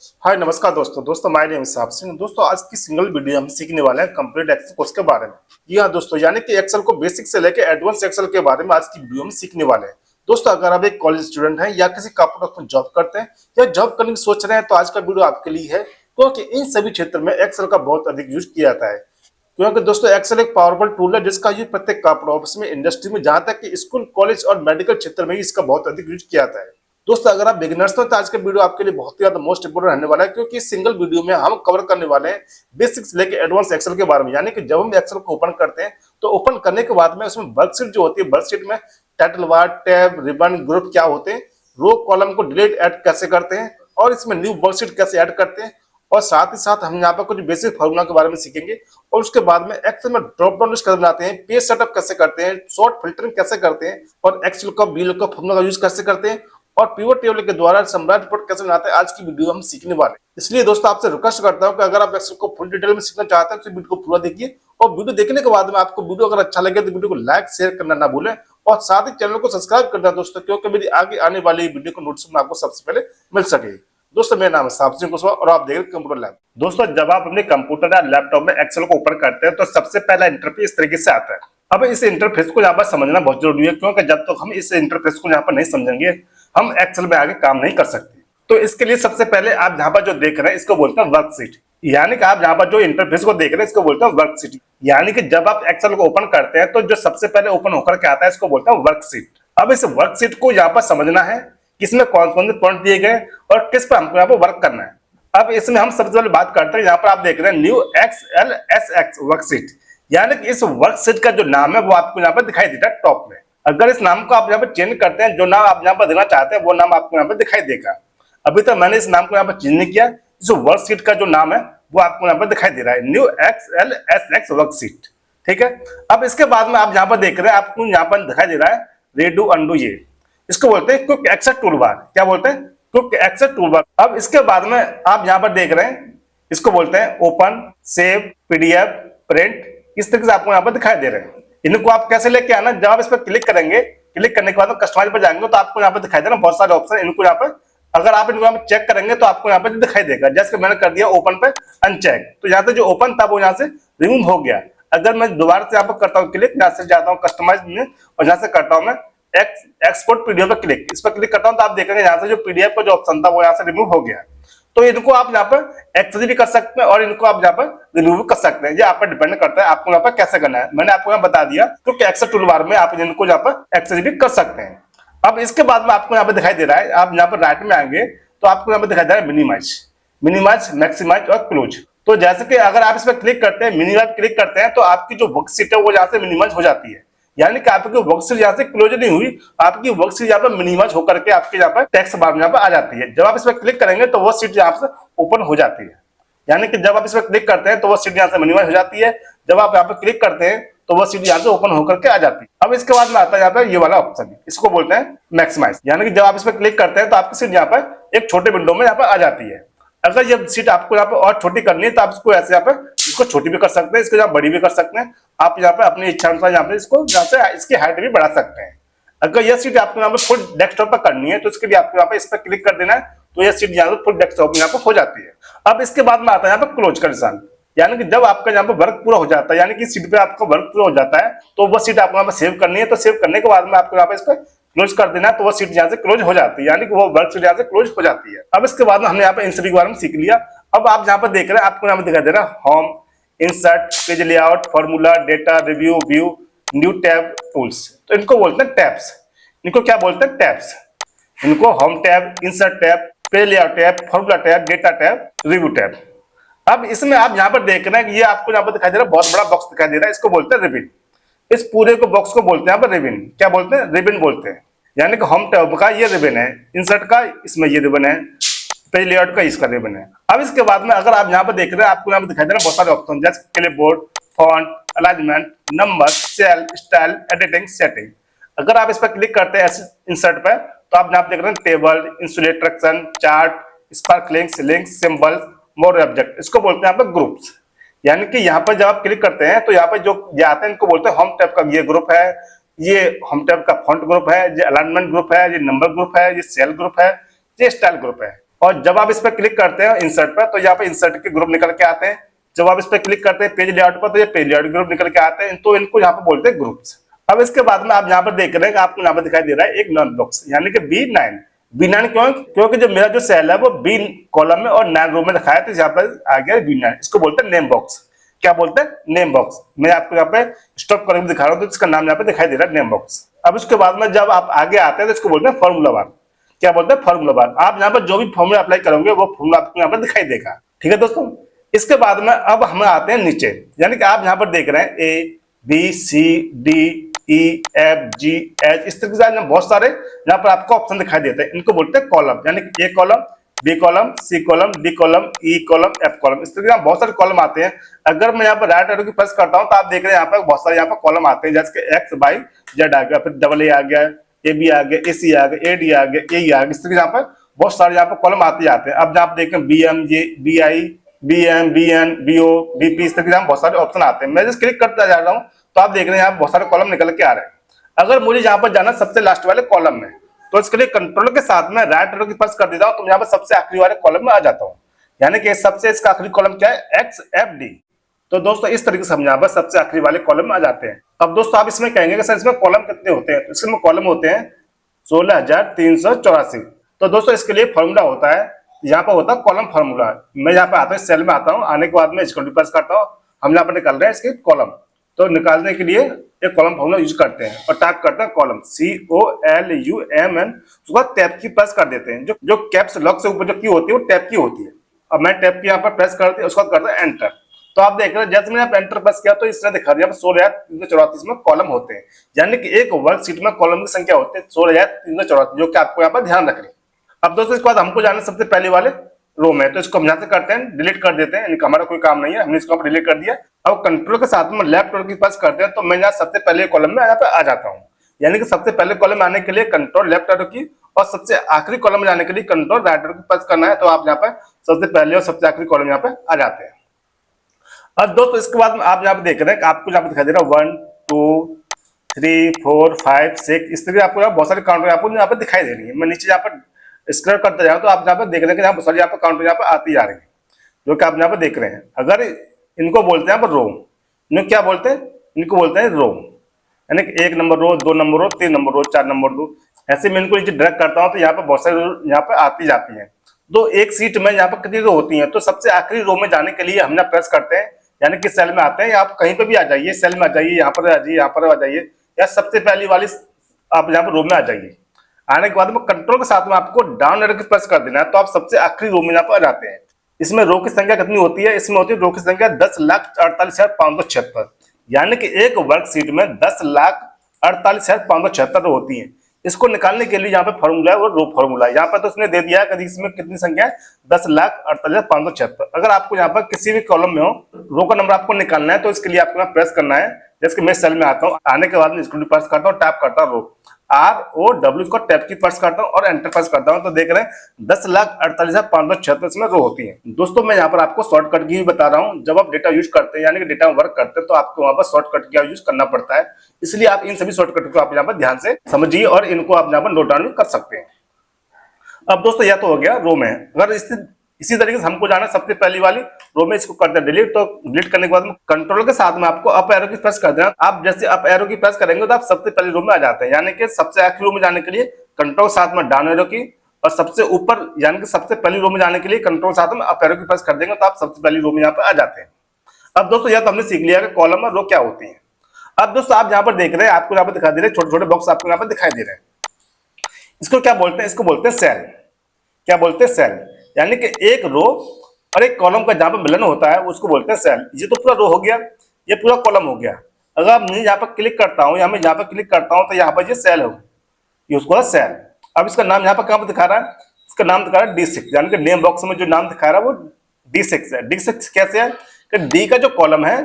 हाय नमस्कार दोस्तों my name साहब सिंह। दोस्तों आज की सिंगल वीडियो हम सीखने वाले हैं कंप्लीट एक्सेल कोर्स के बारे में। जी हाँ दोस्तों, यानी कि एक्सेल को बेसिक से लेकर एडवांस एक्सेल के बारे में आज की वीडियो में सीखने वाले हैं। दोस्तों अगर आप एक कॉलेज स्टूडेंट हैं या किसी कॉर्पोरेट में जॉब करते हैं या जॉब करने की सोच रहे हैं तो आज का वीडियो आपके लिए है, क्योंकि इन सभी क्षेत्र में एक्सेल का बहुत अधिक यूज किया जाता है। क्योंकि दोस्तों एक्सेल एक पावरफुल टूल है जिसका यूज प्रत्येक कॉर्पोरेट ऑफिस में, इंडस्ट्री में, जहां तक कि स्कूल, कॉलेज और मेडिकल क्षेत्र में इसका बहुत अधिक यूज किया जाता है। दोस्तों अगर आप बिगिनर्स हो तो आज का वीडियो आपके लिए बहुत ही ज्यादा मोस्ट इंपोर्टेंट रहने वाला है, क्योंकि इस सिंगल वीडियो में हम कवर करने वाले हैं बेसिक्स लेके एडवांस एक्सेल के बारे में। यानी कि जब हम एक्सेल को ओपन करते हैं तो ओपन करने के बाद में उसमें वर्कशीट जो होती है, वर्कशीट में title bar, tab, ribbon, group क्या होते हैं, रो कॉलम को डिलीट ऐड कैसे करते हैं और इसमें न्यू वर्कशीट कैसे ऐड करते हैं, और साथ ही साथ हम यहाँ पर कुछ बेसिक फॉर्मूला के बारे में सीखेंगे। और उसके बाद में एक्सेल में ड्रॉप डाउन लिस्ट कैसे बनाते हैं, पेज सेटअप कैसे करते हैं, शॉर्ट फिल्टरिंग कैसे करते हैं, और एक्सेल का VLOOKUP फॉर्मूला का यूज कैसे करते हैं, और पिवट टेबल के द्वारा समराइज रिपोर्ट कैसे बनाते हैं, आज की वीडियो हम सीखने वाले हैं। इसलिए दोस्तों आपसे रिक्वेस्ट करता हूं कि अगर आप एक्सेल को फुल डिटेल में सीखना चाहते हैं तो वीडियो को पूरा देखिए, और वीडियो देखने के बाद में आपको वीडियो अगर अच्छा लगे तो वीडियो को लाइक शेयर करना ना भूलें, और साथ ही चैनल को सब्सक्राइब करना दोस्तों, क्योंकि मेरी आगे आने वाली वीडियो को नोटिफिकेशन आपको सबसे पहले मिल सके। दोस्तों मेरा नाम है साहब सिंह कुशवाहा और आप देख रहे हैं कंप्यूटर लैब। दोस्तों जब आप अपने कंप्यूटर या लैपटॉप में एक्सेल को ओपन करते हैं तो सबसे पहला इंटरफेस इस तरीके से आता है। अब इस इंटरफेस को यहाँ पर समझना बहुत जरूरी है, क्योंकि जब तक हम इस इंटरफेस को यहाँ पर नहीं समझेंगे हम एक्सेल में आगे काम नहीं कर सकते। तो इसके लिए सबसे पहले आप यहाँ पर जो देख रहे हैं इसको बोलते हैं वर्कशीट। यानी कि आप यहाँ पर जो इंटरफेस को देख रहे हैं इसको बोलते हैं वर्कशीट। यानी कि जब आप एक्सेल को ओपन करते हैं तो जो सबसे पहले ओपन होकर के आता है इसको बोलते हैं वर्कशीट। अब इस वर्कशीट को यहाँ पर समझना है किसमें कौन कौन से पॉइंट दिए गए और किस पर हमको यहाँ पर वर्क करना है। अब इसमें हम सबसे पहले बात करते हैं, यहाँ पर आप देख रहे हैं न्यू XLSX वर्कशीट। यानी कि इस वर्कशीट का जो नाम है वो आपको यहाँ पर दिखाई देता है टॉप में। अगर इस नाम को आप यहाँ पर चेंज करते हैं, जो नाम आप यहाँ पर देना चाहते हैं वो नाम आपको यहाँ पर दिखाई देगा। अभी तक मैंने इस नाम को यहाँ पर चेंज नहीं किया, इस वर्कशीट का जो नाम है वो आपको यहाँ पर दिखाई दे रहा है, न्यू XLSX वर्कशीट। ठीक है। अब इसके बाद में आप यहाँ पर देख रहे हैं, आपको यहाँ पर दिखाई दे रहा है रेडू अंडू, ये इसको बोलते हैं क्विक एक्सेस टूलबार। क्या बोलते हैं? Quick access toolbar. अब इसके बाद में आप यहाँ पर देख रहे हैं इसको बोलते हैं ओपन, सेव, PDF, प्रिंट। इस तरीके से आपको यहाँ पर दिखाई दे रहे हैं। इनको आप कैसे लेके आना, जब आप इस पर क्लिक करेंगे, क्लिक करने के बाद कस्टमाइज पर जाएंगे तो आपको यहाँ पर दिखाई देना बहुत सारे ऑप्शन। इनको यहाँ पर अगर आप इनको यहाँ पर चेक करेंगे तो आपको यहाँ पर दिखाई देगा। जैसे मैंने कर दिया ओपन पे अनचेक, तो यहाँ से जो ओपन था वो यहाँ से रिमूव हो गया। अगर मैं दोबारा से यहाँ पर करता हूँ क्लिक, यहाँ से जाता हूँ कस्टमाइज में और यहाँ से करता हूँ मैं एक्सपोर्ट PDF पर क्लिक, इस पर क्लिक करता हूं तो आप देखेंगे यहाँ से जो PDF का जो ऑप्शन था वो यहाँ से रिमूव हो गया। तो इनको आप यहाँ पर एक्सेस भी कर सकते हैं और इनको आप यहाँ पर रिमूव कर सकते हैं। ये आप पर डिपेंड करता है आपको यहाँ पर कैसे करना है। मैंने आपको यहाँ बता दिया क्योंकि एक्सेस टूलबार में आप इनको यहाँ पर एक्सेस भी कर सकते हैं। अब इसके बाद में आपको यहाँ पर दिखाई दे रहा है, आप यहाँ पर राइट में आएंगे तो आपको यहाँ पर दिखाई दे रहा है मिनिमाइज, मैक्सिमाइज और क्लोज। तो जैसे कि अगर आप इस पर क्लिक करते हैं, मिनिमाइज क्लिक करते हैं तो आपकी जो वर्कशीट है वो यहाँ से मिनिमाइज हो जाती है। यानी कि आपकी वर्कशीट यहाँ से क्लोज नहीं हुई, आपकी वर्कशीट यहाँ पर मिनिमाइज होकर के आपके यहाँ पर टेक्स्ट बार में यहाँ पर आ जाती है। जब आप इस पर क्लिक करेंगे तो वो सीट यहाँ से ओपन हो जाती है। यानी कि जब आप इस पर क्लिक करते हैं तो वो सीट यहाँ से मिनिमाइज हो जाती है, जब आप यहाँ पर क्लिक करते हैं तो वो सीट यहाँ से ओपन होकर के आ जाती है। अब इसके बाद में आता है यहाँ पर ये वाला ऑप्शन, इसको बोलते हैं मैक्सिमाइज। यानी कि जब आप इस पर क्लिक करते हैं तो आपकी सीट यहाँ पर एक छोटे विंडो में यहाँ पर आ जाती है। अगर ये सीट आपको यहाँ पर और छोटी करनी है तो आप इसको ऐसे यहाँ पर इसको छोटी भी कर सकते हैं, इसको यहाँ बड़ी भी कर सकते हैं। आप यहाँ पे अपनी इच्छा अनुसार यहाँ पे इसको यहाँ से इसकी हाइट भी बढ़ा सकते हैं। अगर यह सीट आपको यहाँ पे फुल डेस्कटॉप पर करनी है तो इसके लिए आपको यहाँ पे इस पर क्लिक कर देना है, तो यह सीट यहाँ पे फुल डेस्कटॉप में यहाँ पे हो जाती है। अब इसके बाद में आता है यहाँ पे क्लोज का निशान। यानी कि जब आपका यहाँ पे वर्क पूरा हो जाता है, यानी कि सीट पे आपका वर्क पूरा हो जाता है तो वह सीट आपको यहाँ पे सेव करनी है, तो सेव करने के बाद में आपको यहाँ पे इस पर क्लोज कर देना है, तो वो सीट यहाँ से क्लोज हो जाती है। यानी कि वो वर्क सीट यहाँ से क्लोज हो जाती है। अब इसके बाद में हमने यहाँ पे इन सभी के बारे में सीख लिया। अब आप यहाँ पर देख रहे हैं, आपको यहाँ पे दिखाई दे रहा है home, insert, page layout, formula, data, review, view, new tab, tools. तो इनको बोलते हैं टैब्स। इनको क्या बोलते हैं? टैब्स। इनको home tab, insert tab, page layout tab, formula tab, data tab, review tab. अब इसमें आप यहाँ पर देख रहे हैं कि ये आपको यहाँ पर दिखाई दे रहा है, बहुत बड़ा बॉक्स दिखाई दे रहा है, इसको बोलते हैं रिबिन। इस पूरे को बॉक्स को बोलते हैं यहाँ पर रिबिन। क्या बोलते हैं? रिबिन बोलते हैं। यानी कि होम टैब का ये रिबन है, इंसर्ट का इसमें ये रिबन है, पेज लेआउट का इसका रिबन है। अब इसके बाद में अगर आप यहाँ पर देख रहे हैं, आपको यहाँ पर दिखाई दे रहा है बहुत सारे ऑप्शन, जैसे clipboard, font, alignment, number, cell, style, editing, setting. अगर आप इस पर क्लिक करते हैं इंसर्ट पर तो आप यहाँ पर देख रहे हैं table, insulation, chart, sparklines, links, symbol, more object. इसको बोलते हैं यहाँ पर ग्रुप्स। यानी कि यहाँ पर जब आप क्लिक करते हैं तो यहाँ पर जो आते हैं इनको बोलते हैं होम टैब का ये ग्रुप है, ये होम टैब का फॉन्ट ग्रुप है, ये अलाइनमेंट ग्रुप है, ये नंबर ग्रुप है, ये सेल ग्रुप है, ये स्टाइल ग्रुप है। और जब आप इस पर क्लिक करते हैं इंसर्ट पर, तो यहाँ पे इंसर्ट के ग्रुप निकल के आते हैं। जब आप इस पर क्लिक करते हैं पेज लेआउट पर, तो ये पेज लेआउट ग्रुप निकल के आते हैं। तो इनको यहाँ पे बोलते हैं ग्रुप्स। अब इसके बाद में आप यहाँ पर देख रहे हैं कि आपको यहाँ पर दिखाई दे रहा है एक नॉन बॉक्स, यानी कि B9। B9 क्यों? क्योंकि जो मेरा जो सेल है वो B कॉलम में और 9 रो में रखा है, तो यहाँ पर आ गया B9। इसको बोलते हैं नेम बॉक्स। क्या बोलते हैं? Name box. मैं आपको यहाँ पे स्टॉप करके दिखा रहा हूँ, तो इसका नाम यहाँ पे दिखाई दे रहा है नेम बॉक्स। अब उसके बाद में जब आप आगे आते हैं तो इसको बोलते हैं फॉर्मूला बार। क्या बोलते हैं? Formula bar. आप यहाँ पर जो भी फॉर्मूला अप्लाई करोगे वो फॉर्मूला आपको यहाँ पर दिखाई देगा। ठीक है दोस्तों, इसके बाद में अब हम आते हैं नीचे, यानी कि आप यहाँ पर देख रहे हैं ABCDEFGH, इस तरीके से बहुत सारे यहाँ पर आपको ऑप्शन दिखाई देते हैं। इनको बोलते हैं कॉलम, यानी कि A column, B column, C column, D column, E column, F column, इस तरीके से बहुत सारे कॉलम आते हैं। अगर मैं यहाँ पर राइट एरो की प्रेस करता हूँ तो आप देख रहे हैं यहाँ पर बहुत सारे यहाँ पर कॉलम आते हैं, जैसे कि X Y Z आ गया, फिर AA आ गया, AB आ गया, AC आ गया, AD आ गया, AE आ गया, इस तरीके से यहाँ पर बहुत सारे यहाँ पर कॉलम आते जाते हैं। अब जहाँ आप देखें BM, BI, BM, BN, BO, BP, इस तरीके से बहुत सारे ऑप्शन आते हैं। मैं जस्ट क्लिक करता जा रहा हूँ तो आप देख रहे हैं यहाँ बहुत सारे कॉलम निकल के आ रहे हैं। अगर मुझे यहाँ पर जाना सबसे लास्ट वाले कॉलम में, तो इसके लिए कंट्रोल के साथ में राइट एरो की प्रेस कर देता हूँ, तो यहाँ पर सबसे आखिरी वाले कॉलम में आ जाता हूँ, यानी कि सबसे इसका आखिरी कॉलम क्या है? XFD। तो दोस्तों इस तरीके से हम यहाँ पर सबसे आखिरी वाले कॉलम में आ जाते हैं। अब दोस्तों आप इसमें कहेंगे कि सर इसमें कॉलम कितने होते हैं? तो इसमें कॉलम होते हैं 16,384। तो दोस्तों इसके लिए फॉर्मूला होता है, यहाँ पर होता है कॉलम फार्मूला। मैं यहाँ पे आता हूँ, सेल में आता हूँ, आने के बाद में इसको प्रेस करता हूँ, हम यहाँ पर निकाल रहे हैं इसके कॉलम। तो निकालने के लिए एक कॉलम फार्मूला यूज करते हैं और टाइप करते हैं कॉलम COLUMN, उसके बाद टैब की प्रेस कर देते हैं। जो कैप्स लॉक से ऊपर जो की होती है वो टैब की होती है। अब मैं टैब की यहाँ पर प्रेस करते हैं, उसके बाद करते हैं एंटर। तो आप देख रहे हैं जैसे मैंने यहाँ एंटर प्रेस किया तो इसने दिखा दिया 16,334 में कॉलम होते हैं, यानी कि एक वर्कशीट में कॉलम की संख्या होती है 16,334, जो कि आपको यहाँ पर ध्यान रखनी। अब दोस्तों इसके बाद हमको जाना सबसे पहले वाले रो में, तो इसको हम यहाँ से करते हैं डिलीट कर देते हैं, हमारा कोई काम नहीं है, हमने इसको डिलीट कर दिया। अब कंट्रोल के साथ में लेफ्ट एरो की प्रेस करते हैं, तो मैं यहाँ सबसे पहले कॉलम में यहाँ पे आ जाता हूँ, यानी कि सबसे पहले कॉलम में आने के लिए कंट्रोल लेफ्ट एरो की, और सबसे आखिरी कॉलम में जाने के लिए कंट्रोल राइट एरो की प्रेस करना है। तो आप यहाँ पे सबसे पहले और सबसे आखिरी कॉलम यहाँ पे आ जाते हैं। अब दोस्तों इसके बाद आप यहाँ पे देख रहे हैं कि आपको यहाँ पे दिखाई दे रहा है 1 2 3 4 5 6, इस तरह आपको बहुत सारे काउंटर आपको यहाँ पे दिखाई दे रही है। मैं नीचे यहाँ पर स्क्रॉल करते जाऊँ तो आप यहाँ पे देख रहे हैं कि यहाँ बहुत सारी यहाँ पे काउंटर यहाँ पे आती जा रही है, जो कि आप यहाँ पे देख रहे हैं। अगर इनको बोलते हैं यहाँ पर रो, इनको क्या बोलते हैं? इनको बोलते हैं रो, यानी कि 1 नंबर रो, 2 नंबर रो, 3 नंबर रो, 4 नंबर रो। ऐसे मैं इनको नीचे ड्रैग करता हूँ तो यहाँ पे बहुत सारी रो यहाँ पे आती जाती है। तो एक सीट में यहाँ पर कितनी रो होती है? तो सबसे आखिरी रो में जाने के लिए हम प्रेस करते हैं, यानी कि सेल में आते हैं, आप कहीं पे भी आ जाइए, सेल में आ जाइए, यहाँ पर आ जाइए, यहाँ पर आ जाइए, या सबसे पहली वाली आप यहाँ पर रो में आ जाइए। आने के बाद में कंट्रोल के साथ में आपको डाउन एरो की प्रेस कर देना है, तो आप सबसे आखिरी रो में यहाँ पर आ जाते हैं। इसमें रो की संख्या कितनी होती है? इसमें होती है रो की संख्या 10,48,576, यानी कि एक वर्कशीट में 10,48,576 रो होती है। इसको निकालने के लिए यहाँ पे फॉर्मूला है वो रो फॉर्मूला, यहाँ पर तो उसने दे दिया है कि इसमें कितनी संख्या है 10,48,576। अगर आपको यहाँ पर किसी भी कॉलम में हो रो का नंबर आपको निकालना है, तो इसके लिए आपको यहाँ प्रेस करना है। जैसे कि मैं सेल में आता हूँ, आने के बाद में इसको प्रेस करता हूँ, टैप करता हूँ रो ROW, इसको टैप की प्रेस करता हूँ और एंटर प्रेस करता हूँ, तो देख रहे हैं 10,48,576 इसमें रो होती है। दोस्तों मैं यहाँ पर आपको शॉर्टकट की भी बता रहा हूँ। जब आप डेटा यूज करते हैं, यानी कि डेटा वर्क करते हैं, तो आपको वहाँ पर शॉर्टकट का यूज करना पड़ता है। इसलिए आप इन सभी शॉर्टकट को आप यहाँ पर ध्यान से समझिए और इनको आप यहाँ पर नोट डाउन कर सकते हैं। अब दोस्तों यह तो हो गया रो में। अगर इसी तरीके से हमको जाना सबसे पहली वाली रो में, इसको करते हैं डिलीट। तो डिलीट करने के बाद कंट्रोल के साथ में आपको अप एरो की प्रेस कर देना। आप जैसे अप एरो की प्रेस करेंगे तो आप सबसे पहली रो में आ जाते हैं, यानी कि सबसे आखिरी रो में जाने के लिए कंट्रोल साथ में डाउन एरो की, और सबसे ऊपर यानी कि सबसे पहली रो में जाने के लिए कंट्रोल साथ में अप एरो की प्रेस कर देंगे, तो आप सबसे पहली रो में यहाँ पे आ जाते हैं। अब दोस्तों यह तो हमने सीख लिया कि कॉलम और रो क्या होती है। अब दोस्तों आप यहाँ पर देख रहे हैं, आपको यहाँ पर दिखा दे रहे हैं छोटे छोटे बॉक्स आपको यहाँ पर दिखाई दे रहे हैं। इसको क्या बोलते हैं? इसको बोलते हैं सेल। क्या बोलते हैं? सेल, यानी कि एक रो और एक कॉलम का जहां पर मिलन होता है उसको बोलते हैं सेल। ये तो पूरा रो हो गया, ये पूरा कॉलम हो गया। अगर मैं यहाँ पर क्लिक करता हूँ या मैं यहाँ पर क्लिक करता हूँ तो यहाँ पर ये सेल हो, ये उसको सेल। अब इसका नाम यहाँ पर कहाँ पर दिखा रहा है? इसका नाम दिखा रहा है D6, यानी कि नेम बॉक्स में जो नाम दिखा रहा है वो D6 है। D6 कैसे है कि D का जो कॉलम है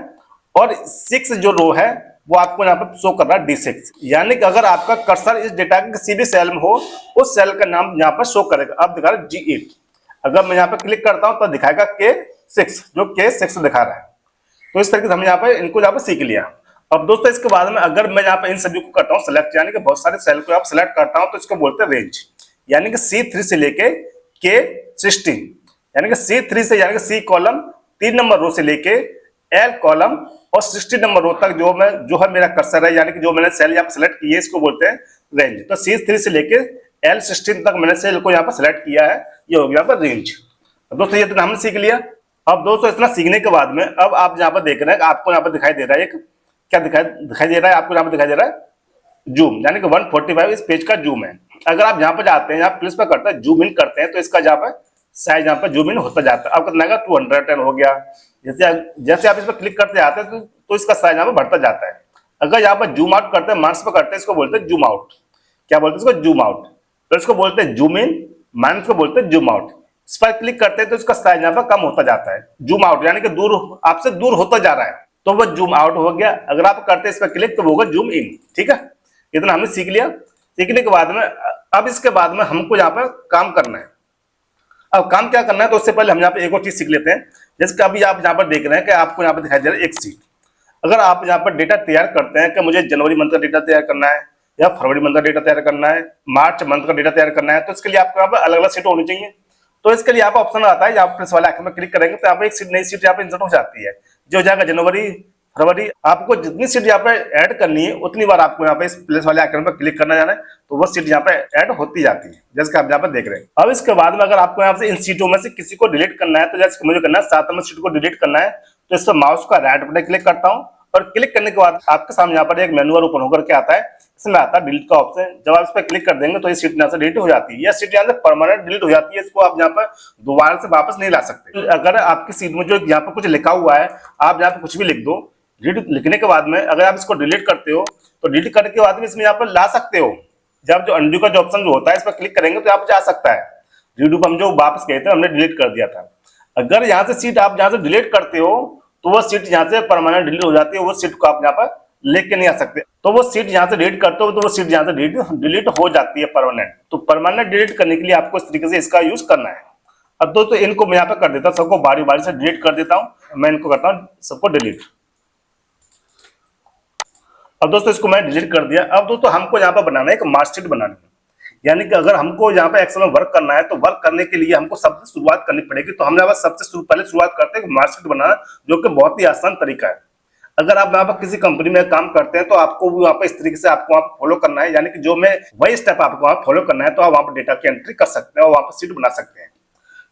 और 6 जो रो है वो आपको यहाँ पर शो कर रहा है D6, यानी कि अगर आपका कर्सर इस डेटा के किसी भी सेल में हो उस सेल का नाम यहाँ पर शो करेगा। अब दिखा रहा है G8। अगर मैं यहाँ पर क्लिक करता हूँ तो दिखाएगा K6, जो K6 दिखा रहा है। तो इस तरीके से हम यहाँ पे इनको यहाँ पे सीख लिया। अब दोस्तों इसके बाद में अगर मैं यहाँ पे इन सभी को करता हूँ सेलेक्ट, यानी कि बहुत सारे सेल को आप सेलेक्ट करता हूँ, तो इसको बोलते हैं रेंज, यानी कि C3 से लेके K16, यानी कि C3 से, यानी कि C कॉलम 3 नंबर रो से लेके L कॉलम और 60 नंबर रो तक जो है मेरा कर्सर है, यानी कि जो मैंने सेल यहाँ पर सेलेक्ट की है इसको बोलते हैं रेंज। तो C3 से लेके L16 तक मैंने सेल को यहाँ पर सेलेक्ट किया है, ये हो गया यहाँ पर रेंज। दोस्तों ये तो हमने सीख लिया। अब दोस्तों इतना सीखने के बाद में अब आप यहाँ पर देख रहे हैं, आपको यहाँ पर दिखाई दे रहा है एक क्या दिखाई दे रहा है, आपको यहाँ पर दिखाई दे रहा है जूम, यानी कि 145 इस पेज का जूम है। अगर आप यहाँ पर जाते हैं, यहाँ प्लस पर करते हैं, जूम इन करते हैं, तो इसका यहाँ पर साइज यहाँ पर जूम इन होता जाता है। आपको कितना आएगा 210 हो गया। जैसे आप इस पर क्लिक करते जाते हैं तो इसका साइज यहाँ पर बढ़ता जाता है। अगर यहाँ पर जूम आउट करते हैं, माइनस पर करते हैं, इसको बोलते हैं जूम आउट। क्या बोलते हैं इसको? Zoom out. तो इसको बोलते हैं जूम इन, माइनस को बोलते हैं जूम आउट। इस पर क्लिक करते हैं तो इसका साइज यहाँ पर कम होता जाता है। जूम आउट यानी कि दूर, आपसे दूर होता जा रहा है, तो वो जूम आउट हो गया। अगर आप करते हैं इस पर क्लिक तो वो होगा जूम इन। ठीक है, इतना हमने सीख लिया। सीखने के बाद में अब इसके बाद में हमको यहाँ पर काम करना है। अब काम क्या करना है, तो उससे पहले हम यहाँ पे एक और चीज सीख लेते हैं। जैसे कि अभी आप यहाँ पर देख रहे हैं कि आपको यहाँ पर दिखाई दे रहा है एक सीट। अगर आप यहाँ पर डेटा तैयार करते हैं कि मुझे जनवरी मंथ का डेटा तैयार करना है, या फरवरी मंथ का डेटा तैयार करना है, मार्च मंथ का डेटा तैयार करना है, तो इसके लिए आपको यहाँ पर अलग अलग सीट होनी चाहिए। तो इसके लिए यहाँ पर ऑप्शन आता है, यहाँ पर प्लस वाले आइकन में क्लिक करेंगे तो यहाँ पर एक सीट, नई सीट यहाँ पर इंसर्ट हो जाती है, जो हो जाएगा जनवरी फरवरी। आपको जितनी सीट यहाँ पे ऐड करनी है उतनी बार आपको यहाँ पे इस प्लस वाले आइकन पर क्लिक करना जाना है, तो वो सीट यहाँ पे ऐड होती जाती है, जैसे कि आप यहाँ पर देख रहे हैं। अब इसके बाद में अगर आपको यहाँ से इन सीटों में से किसी को डिलीट करना है, तो जैसे मुझे करना है 7 नंबर सीट को डिलीट करना है, तो इस पर माउस का राइट बटन क्लिक करता हूँ और क्लिक करने के बाद आपके सामने यहाँ पर एक मेन्यू बार ओपन होकर के आता है। इसमें आता है डिलीट का ऑप्शन। जब आप इस पर क्लिक कर देंगे तो ये सीट यहाँ से डिलीट हो जाती है। यह सीट यहाँ से परमानेंट डिलीट हो जाती है, इसको आप यहाँ पर दोबारा से वापस नहीं ला सकते। अगर आपकी सीट में जो यहाँ पर कुछ लिखा हुआ है, आप यहाँ पर कुछ भी लिख दो, डिलीट लिखने के बाद में अगर आप इसको डिलीट करते हो तो डिलीट करने के बाद में इसमें यहाँ पर ला सकते हो। जब जो अनडू का जो ऑप्शन जो होता है, इस पर क्लिक करेंगे तो यहाँ पर जा सकता है। रीडू पर हम जो वापस गए थे, हमने डिलीट कर दिया था। अगर यहाँ से सीट आप यहाँ से डिलीट करते हो तो वो सीट यहाँ से परमानेंट डिलीट हो जाती है, वो सीट को आप यहाँ पर लेके नहीं आ सकते। तो वो सीट यहाँ से डिलीट करते हो तो वो सीट यहाँ से डिलीट हो जाती है परमानेंट। तो परमानेंट डिलीट करने के लिए आपको इस तरीके से इसका यूज करना है। अब दोस्तों इनको मैं यहाँ पे कर देता हूँ, सबको बारी बारी से डिलीट कर देता हूँ। मैं इनको करता हूँ सबको डिलीट। अब दोस्तों इसको मैं डिलीट कर दिया। अब दोस्तों हमको यहाँ पर बनाना है एक मार्कशीट बनानी है, यानी कि अगर हमको यहाँ पे एक्सेल में वर्क करना है तो वर्क करने के लिए हमको सबसे शुरुआत करनी पड़ेगी। तो हम यहाँ पर सबसे पहले शुरुआत करते हैं मार्कशीट बनाना, जो कि बहुत ही आसान तरीका है। अगर आप यहाँ पर किसी कंपनी में काम करते हैं तो आपको भी वहाँ पर इस तरीके से आपको वहाँ फॉलो करना है, यानी कि जो मैं वही स्टेप आपको वहाँ फॉलो करना है। तो आप वहाँ पर डेटा की एंट्री कर सकते हैं और वहाँ पर सीट बना सकते हैं।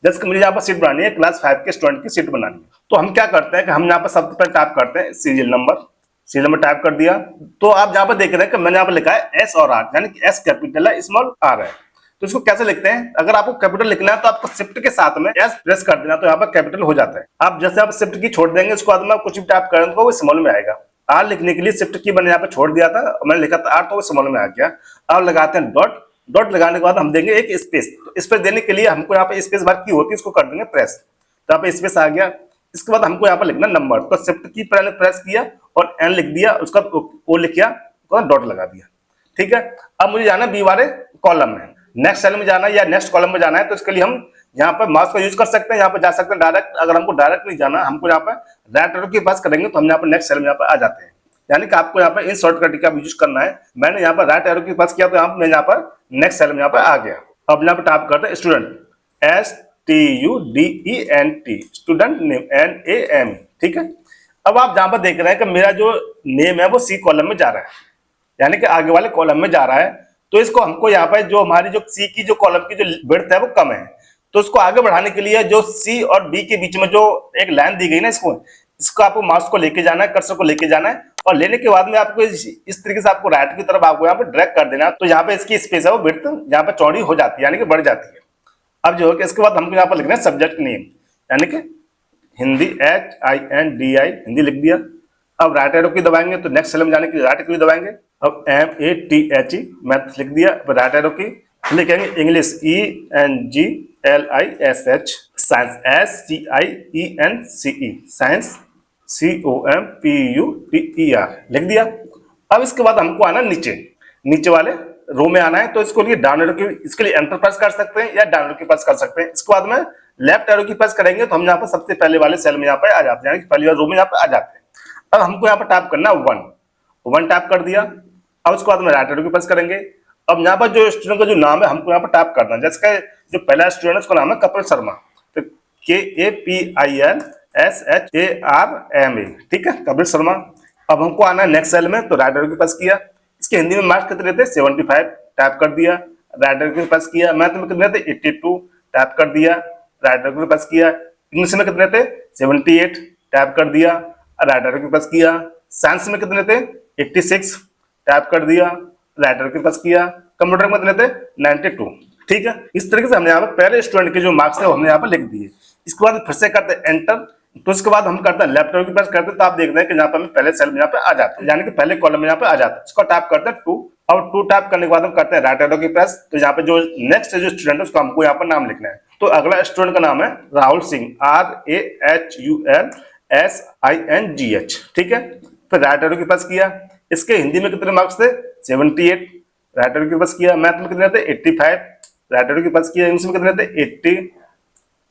जैसे कि मुझे यहाँ पर सीट बनानी है, क्लास 5 के स्टूडेंट की सीट बनानी है। तो हम क्या करते हैं कि हम यहाँ पर सबसे पहले टाइप करते हैं सीरियल नंबर टाइप कर दिया। तो आप यहाँ पर देख रहे हैं कि मैंने यहाँ पर लिखा है एस और आर, यानी कि एस कैपिटल है, स्मॉल आर है। तो इसको कैसे लिखते हैं? अगर आपको कैपिटल लिखना है तो आपको शिफ्ट के साथ में एस प्रेस कर देना, तो यहाँ पर कैपिटल हो जाता है। आप जैसे आप शिफ्ट की छोड़ देंगे, उसके बाद में कुछ भी टाइप करेंगे तो वो स्मॉल में आएगा। आर लिखने के लिए शिफ्ट की मैंने यहाँ पे छोड़ दिया था, मैंने लिखा था आर, तो वो स्मॉल में आ गया। अब लगाते हैं डॉट लगाने के बाद हम देंगे एक स्पेस। तो स्पेस देने के लिए हमको यहाँ पे स्पेस बार की होती है, इसको कर देंगे प्रेस, तो यहाँ पे स्पेस आ गया। इसके बाद हमको यहाँ पर लिखना नंबर, तो शिफ्ट की पहले प्रेस किया और एन लिख दिया, उसका ओ लिख किया, डॉट लगा दिया। ठीक है, अब मुझे जाना बी वाले कॉलम में, नेक्स्ट सेल में जाना है या नेक्स्ट कॉलम में जाना है। तो इसके लिए हम यहाँ पर माउस का यूज कर सकते हैं, यहाँ पर जा सकते हैं डायरेक्ट। अगर हमको डायरेक्ट नहीं जाना, हमको यहाँ पर राइट एरो के पास करेंगे तो हम यहाँ पर नेक्स्ट सेल में यहाँ पर आ जाते हैं। यानी कि आपको यहाँ पर इन शॉर्टकट का यूज करना है। मैंने यहाँ पर राइट एरो के पास किया तो मैं यहाँ पर नेक्स्ट सेल में यहाँ पर आ गया। अब यहाँ पर टाइप करते हैं student, STUDENT, student name NAME। ठीक है, अब आप जहां पर देख रहे हैं कि मेरा जो नेम है वो सी कॉलम में जा रहा है, यानी कि आगे वाले कॉलम में जा रहा है। तो इसको हमको यहाँ पर जो हमारी जो सी की जो कॉलम की जो विड्थ है वो कम है, तो इसको आगे बढ़ाने के लिए जो सी और बी के बीच में जो एक लाइन दी गई ना, इसको आपको माउस को लेके जाना है, कर्सर को लेके जाना है, और लेने के बाद में आपको इस तरीके से आपको राइट की तरफ आपको यहाँ पे ड्रैग कर देना है। तो यहाँ पे इसकी स्पेस है वो विड्थ यहाँ पे चौड़ी हो जाती है, यानी कि बढ़ जाती है। अब जो है कि इसके बाद हमको यहाँ पर लिखना है सब्जेक्ट नेम, यानी कि हिंदी HINDI, हिंदी लिख दिया। अब राइट एरो की दबाएंगे तो नेक्स्ट सेल में जाने के लिए राइट एरो की दबाएंगे। अब MATHE मैथ लिख दिया, राइट एरो की लिखेंगे। English ENGLISH, science SCIENCE, science COMPUTER लिख दिया। अब इसके बाद हमको आना नीचे वाले रो में आना है। तो इसको लिए डाउन एरो की, इसके लिए एंटर प्रेस कर सकते हैं या डाउन एरो की प्रेस कर सकते हैं। इसके बाद में लेफ्ट एरो की प्रेस करेंगे तो हम यहाँ पर सबसे पहले वाले सेल में यहाँ पे आ जाते हैं, यानी कि पहली वाले रो में यहाँ पे आ जाते हैं। अब हमको यहाँ पर टाइप करना 1 टाइप कर दिया। अब उसके बाद में राइट एरो की प्रेस करेंगे। अब यहाँ पर जो स्टूडेंट का जो नाम है हमको यहाँ पर टाइप करना है। जैसे कि जो पहला स्टूडेंट है उसका नाम है कपिल शर्मा, तो KAPILSHARMA, ठीक है, कपिल शर्मा। अब हमको आना है नेक्स्ट सेल में, तो राइट एरो के पास किया। इसके हिंदी में मार्क्स कितने थे 75, टाइप कर दिया, राइट एरो के पास किया। मैथ में कितने थे 82, टाइप कर दिया, राइट एरो के पास किया। इंग्लिश में कितने थे 78, टाइप कर दिया, राइट एरो के पास किया। साइंस में कितने थे 86, टाइप कर दिया, राइट एरो के पास किया। कंप्यूटर में कितने थे 92, ठीक है। इस तरीके से हमने यहाँ पर पहले स्टूडेंट के जो मार्क्स है हमने यहाँ पर लिख दिए। इसके बाद फिर से करते हैं एंटर, तो इसके बाद हम करते हैं लेफ्ट एरो की प्रेस करते हैं, तो आप देखते हैं कि यहाँ पर हम पहले सेल में यहाँ पे आ जाते हैं, यानी कि पहले कॉलम में यहाँ पे आ जाता है। इसको टाइप करते हैं 2, और 2 टाइप करने के बाद हम करते हैं राइट एरो की प्रेस, तो यहाँ पे जो नेक्स्ट जो स्टूडेंट है उसको हमको यहाँ पर नाम लिखना है। तो अगला स्टूडेंट का नाम है राहुल सिंह, RAHULSINGH, ठीक है। फिर राइट एरो की प्रेस किया। इसके हिंदी में कितने मार्क्स थे 78, राइट एरो के पास किया। मैथ में कितने थे 85, राइट एरो के पास किया। इंग्लिश में कितने थे 80,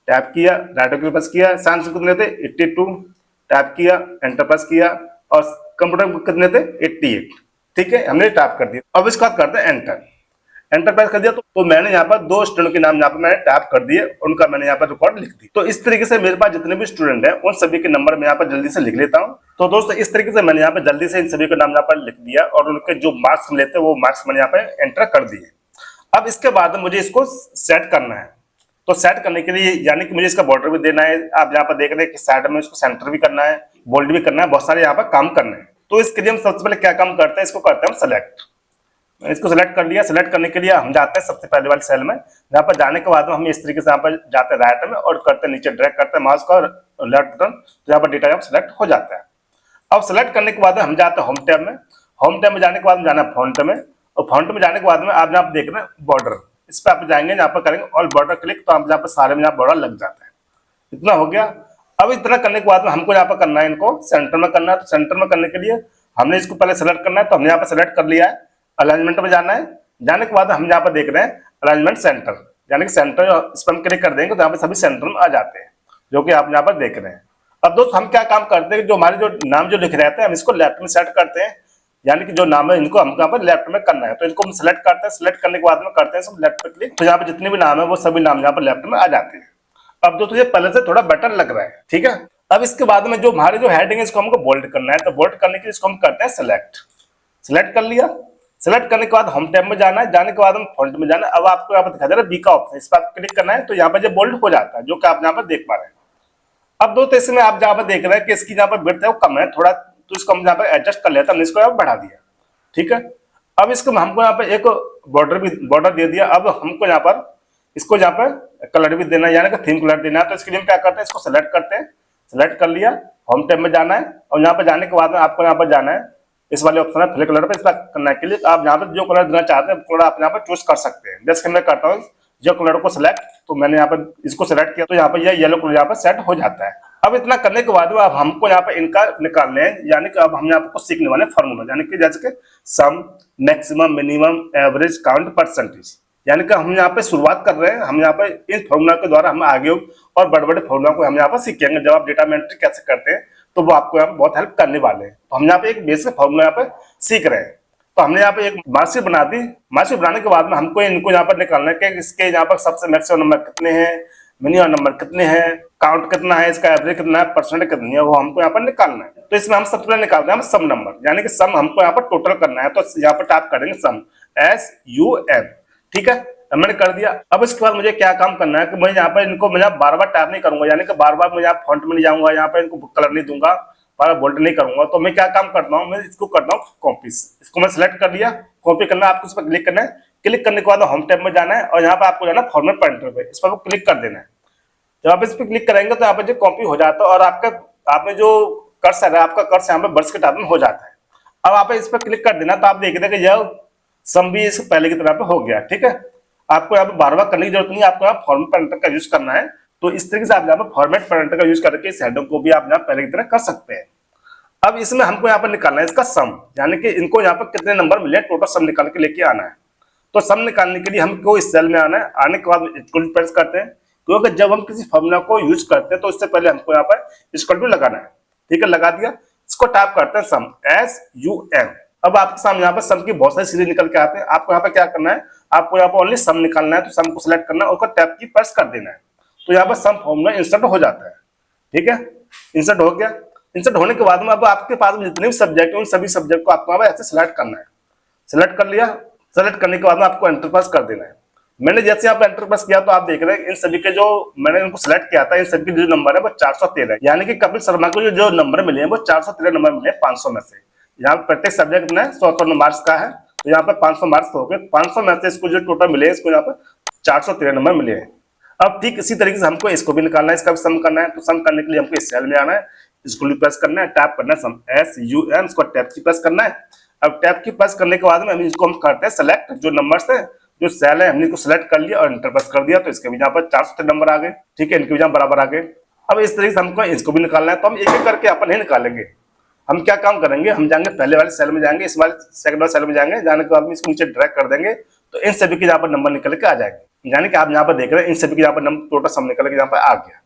टाइप किया, राइट एरो के पास किया। साइंस में कितने थे 82, टाइप किया, एंटर प्रेस किया। और कंप्यूटर में कितने थे 88, ठीक है, हमने टाइप कर दिया। अब इसके बाद करते हैं एंटर, एंटर प्रेस कर दिया। तो मैंने यहाँ पर 2 स्टूडेंट के नाम यहाँ पर मैंने टाइप कर दिए, उनका मैंने यहाँ पर रिकॉर्ड लिख दी। तो इस तरीके से मेरे पास जितने भी स्टूडेंट हैं उन सभी के नंबर मैं यहाँ पर जल्दी से लिख लेता हूँ। तो दोस्तों इस तरीके से मैंने यहाँ पर जल्दी से इन सभी का नाम यहाँ पर लिख दिया, और उनके जो मार्क्स मिले थे वो मार्क्स मैंने यहाँ पर एंटर कर दिए। अब इसके बाद मुझे इसको सेट करना है। तो सेट करने के लिए यानी कि मुझे इसका बॉर्डर भी देना है, आप यहाँ पर देख रहे हैं कि साइड में इसको सेंटर भी करना है, बोल्ड भी करना है, बहुत सारे यहाँ पर काम करने हैं। तो इसके लिए हम सबसे पहले क्या काम करते हैं, इसको करते हैं हम सेलेक्ट। इसको सेलेक्ट कर लिया। सेलेक्ट करने के लिए हम जाते हैं सबसे पहले वाले सेल में। यहाँ पर जाने के बाद हम इस तरीके से यहाँ पर जाते हैं राइट में, और करते हैं नीचे ड्रैग करते हैं माउस का लेफ्ट बटन, तो यहाँ पर डेटा यहाँ सेलेक्ट हो जाता है। अब सेलेक्ट करने के बाद हम जाते हैं होम टैब में। होम टैब में जाने के बाद हम जाना है फॉन्ट में, और फॉन्ट में जाने के बाद में आप यहाँ देख रहे हैं बॉर्डर, इस पर आप जाएंगे, यहाँ पर करेंगे ऑल बॉर्डर क्लिक, तो आप यहाँ पर सारे में यहाँ बॉर्डर लग जाता है। इतना हो गया। अब इतना करने के बाद में हमको यहाँ पर करना है, इनको सेंटर में करना है। तो सेंटर में करने के लिए हमने इसको पहले सेलेक्ट करना है, तो हमने यहाँ पर सेलेक्ट कर लिया है। अलाइनमेंट में जाना है, जाने के बाद हम यहाँ पर देख रहे हैं अलाइनमेंट सेंटर, यानी कि सेंटर इस पर हम क्लिक कर देंगे तो यहाँ पे सभी सेंटर में आ जाते हैं, जो कि आप यहाँ पर देख रहे हैं। अब दोस्त हम क्या काम करते हैं, जो हमारे जो नाम जो लिख रहे थे हम इसको लेफ्ट में सेट करते हैं, यानी कि जो नाम है इनको हमको यहाँ पर लेफ्ट में करना है। तो इनको हम सेलेक्ट करते हैं, सेलेक्ट करने के बाद में करते हैं सब लेफ्ट पे क्लिक, तो यहाँ पे जितने भी नाम है वो सभी नाम यहाँ पर लेफ्ट में आ जाते हैं। अब दोस्तों ये पहले से थोड़ा बेटर लग रहा है, ठीक है। अब इसके बाद में जो हमारे जो हेडिंग है इसको हमको बोल्ड करना है, तो बोल्ड करने के लिए इसको हम करते हैं सेलेक्ट। सेलेक्ट कर लिया। सेलेक्ट करने के बाद होम टैब में जाना है, जाने के बाद हम फॉन्ट में जाना है। अब आपको यहाँ पर दिखा दे रहा है बी का ऑप्शन, इस पर क्लिक करना है, तो यहाँ पर जो बोल्ड हो जाता है, जो कि आप यहाँ पर देख पा रहे हैं। अब दोस्तों इसमें आप जहाँ पर देख रहे हैं कि इसकी जहाँ पर विड्थ है वो कम है थोड़ा, तो इसको हम यहाँ पर एडजस्ट कर लेते हैं, हमने इसको यहाँ बढ़ा दिया, ठीक है। अब इसको हमको यहाँ पर एक बॉर्डर दे दिया। अब हमको यहाँ पर इसको यहाँ पर कलर भी देना है, यानी कि थीम कलर देना है। तो इसके लिए हम क्या करते हैं, इसको सेलेक्ट करते हैं। सेलेक्ट कर लिया, होम टैब में जाना है, और यहाँ पर जाने के बाद में आपको यहाँ पर जाना है इस वाले ऑप्शन है फिल कलर पर। इस पर करने के लिए आप यहाँ पर जो कलर देना चाहते हैं कलर आप यहाँ पर चूज कर सकते हैं। जैसे मैं करता हूँ जो कलर को सिलेक्ट, तो मैंने यहाँ पर इसको सिलेक्ट किया, तो यहाँ पर यह येलो कलर यहाँ पर सेट हो जाता है। अब इतना करने के बाद अब हमको यहाँ पर इनका निकालने हैं, यानी कि अब हम यहाँ पर कुछ सीखने वाले फॉर्मूला, यानी कि जैसे कि sum, maximum, minimum, average, count, percentage, यानी कि हम यहाँ पे शुरुआत कर रहे हैं। हम यहाँ पे इन फॉर्मूला के द्वारा हम आगे और बड़े बड़े फॉर्मूला को हम यहाँ पर सीखेंगे। जब आप डेटा एंट्री कैसे करते हैं तो वो आपको यहाँ पे बहुत हेल्प करने वाले हैं। तो हम यहाँ पे एक बेसिक फॉर्मूला यहाँ पे सीख रहे हैं। तो हमने यहाँ पे एक मार्कशीट बना दी। मार्कशीट बनाने के बाद में हमको इनको यहाँ पर निकालना है कि इसके यहाँ पर सबसे मैक्सिमम नंबर कितने हैं, मिनिमम नंबर कितने हैं, काउंट कितना है, इसका एवरेज कितना है, परसेंट कितनी है, वो हमको यहाँ पर निकालना है। तो इसमें हम सबसे पहले निकालते हैं सम नंबर, यानी कि सम हमको यहाँ पर टोटल करना है। तो यहाँ पर टाइप करेंगे सम, SUM, ठीक है, मैंने कर दिया। अब इसके बाद मुझे क्या काम करना है कि मैं यहाँ पर इनको मैं बार बार टाइप नहीं करूंगा, यानी कि बार बार मैं यहाँ फॉन्ट में नहीं जाऊंगा, यहाँ पर इनको कलर नहीं दूंगा, बार बोल्ड नहीं करूंगा। तो मैं क्या काम करता हूँ, मैं इसको करता हूँ कॉपी। इसको मैं सिलेक्ट कर लिया, कॉपी करना है, आपको इस पर क्लिक करना है। क्लिक करने के बाद होम टैब में जाना है, और यहाँ पर आपको जाना है फॉर्मेट पॉइंटर पे, इस पर क्लिक कर देना है। जब आप इस पर क्लिक करेंगे तो यहाँ पर जो कॉपी हो जाता है, और आपका आपने जो कर्सर है आपका कर्सर यहाँ पे बर्ड्स के टाइप में हो जाता है। अब आप इस पर क्लिक कर देना, तो आप देख रहे हैं कि यह सम भी इस पहले की तरह पे हो गया, ठीक है। आपको यहाँ पे बार बार करने की जरूरत नहीं है, आपको यहाँ फॉर्मेट पैरेंटर का यूज करना है। तो इस तरीके से आप यहाँ पे फॉर्मेट पैरेंटर का यूज करके इस हेडर को भी आप यहाँ पहले की तरह कर सकते हैं। अब इसमें हमको यहाँ पर निकालना है इसका सम, यानी कि इनको यहाँ पर कितने नंबर मिले, टोटल सम निकाल के लेके आना है। तो सम निकालने के लिए हमको इस सेल में आना है। आने के बाद इक्वल टू प्रेस करते हैं, क्योंकि जब हम किसी फॉर्मूला को यूज करते हैं तो उससे पहले हमको यहाँ पर इक्वल टू लगाना है, ठीक है। लगा दिया। इसको टाइप करते हैं सम, SUM, अब आपके सामने यहाँ पर सम की बहुत सारी सीरीज निकल के आते हैं। आपको यहाँ पर क्या करना है, आपको यहाँ पर ओनली सम निकालना है, तो सम को सिलेक्ट करना है और उसको टैब की प्रेस कर देना है, तो यहाँ पर सम फॉर्मूला इंसर्ट हो जाता है। ठीक है, इंसर्ट हो गया। इंसर्ट होने के बाद में अब आपके पास में जितने भी सब्जेक्ट है उन सभी सब्जेक्ट को आपको ऐसे सिलेक्ट करना है। सिलेक्ट कर लिया, सिलेक्ट करने के बाद में आपको एंटर प्रेस कर देना है। मैंने जैसे यहाँ पे एंटर प्रेस किया तो आप देख रहे हैं इन सभी के जो मैंने इनको सिलेक्ट किया था, इन सभी के जो नंबर है वो 413 है, यानी कि कपिल शर्मा को जो नंबर मिले हैं वो 413 नंबर मिले 500 में से। यहाँ प्रत्येक सब्जेक्ट में 100 मार्क्स का है, तो यहाँ पे 500 मार्क्स हो गए। 500 में से इसको जो टोटल मिले इसको यहाँ पर 413 नंबर मिले हैं। अब ठीक इसी तरीके से हमको इसको भी निकालना है, इसका भी सम करना है। तो सम करने के लिए हमको इस सेल में आना है, इसको भी प्रेस करना है, टैप करना है, सम SUM, इसको टैप की प्रेस करना है। अब टैप की प्रेस करने के बाद में हम इसको हम करते हैं सेलेक्ट, जो नंबर्स है जो सेल है हमने को सिलेक्ट कर लिया और एंटर प्रेस कर दिया, तो इसके भी यहाँ पर 413 नंबर आ गए। ठीक है, इनके भी यहाँ बराबर आ गए। अब इस तरीके से हमको इसको भी निकालना है, तो हम एक एक करके अपन नहीं निकालेंगे। हम क्या काम करेंगे, हम जाएंगे पहले वाले सेल में जाएंगे, इस वाले सेकंड वाले सेल में जाएंगे, जाने के बाद में इसको नीचे ड्रैग कर देंगे, तो इन सभी के यहाँ पर नंबर निकल के आ जाएंगे। यानी कि आप यहाँ पर देख रहे हैं इन सभी के यहाँ पर नंबर टोटल सम निकल के यहाँ पर आ गया।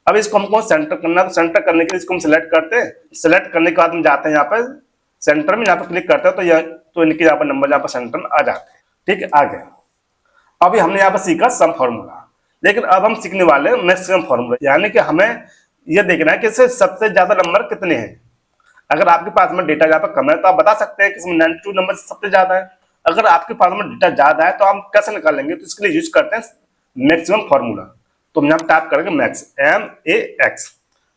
अब इसको हमको सेंटर करना है, तो सेंटर करने के लिए इसको हम सिलेक्ट करते हैं। सिलेक्ट करने के बाद हम जाते हैं यहाँ पर सेंटर में, यहाँ पर क्लिक करते हैं तो इनके यहाँ पर नंबर यहाँ पर सेंटर में आ जाते हैं। ठीक है, आ गए। अभी हमने यहाँ पर सीखा सम फॉर्मूला, लेकिन अब हम सीखने वाले हैं मैक्सिमम फॉर्मूला, यानी कि हमें यह देखना है कि इससे सबसे ज्यादा नंबर कितने हैं। अगर आपके पास में डेटा यहाँ पर कम है तो आप बता सकते हैं कि इसमें 92 नंबर सबसे ज्यादा है। अगर आपके पास में डेटा ज्यादा है तो हम कैसे निकालेंगे, तो इसके लिए यूज करते हैं मैक्सिमम फॉर्मूला। तो हम यहाँ टैप करेंगे मैक्स, MAX।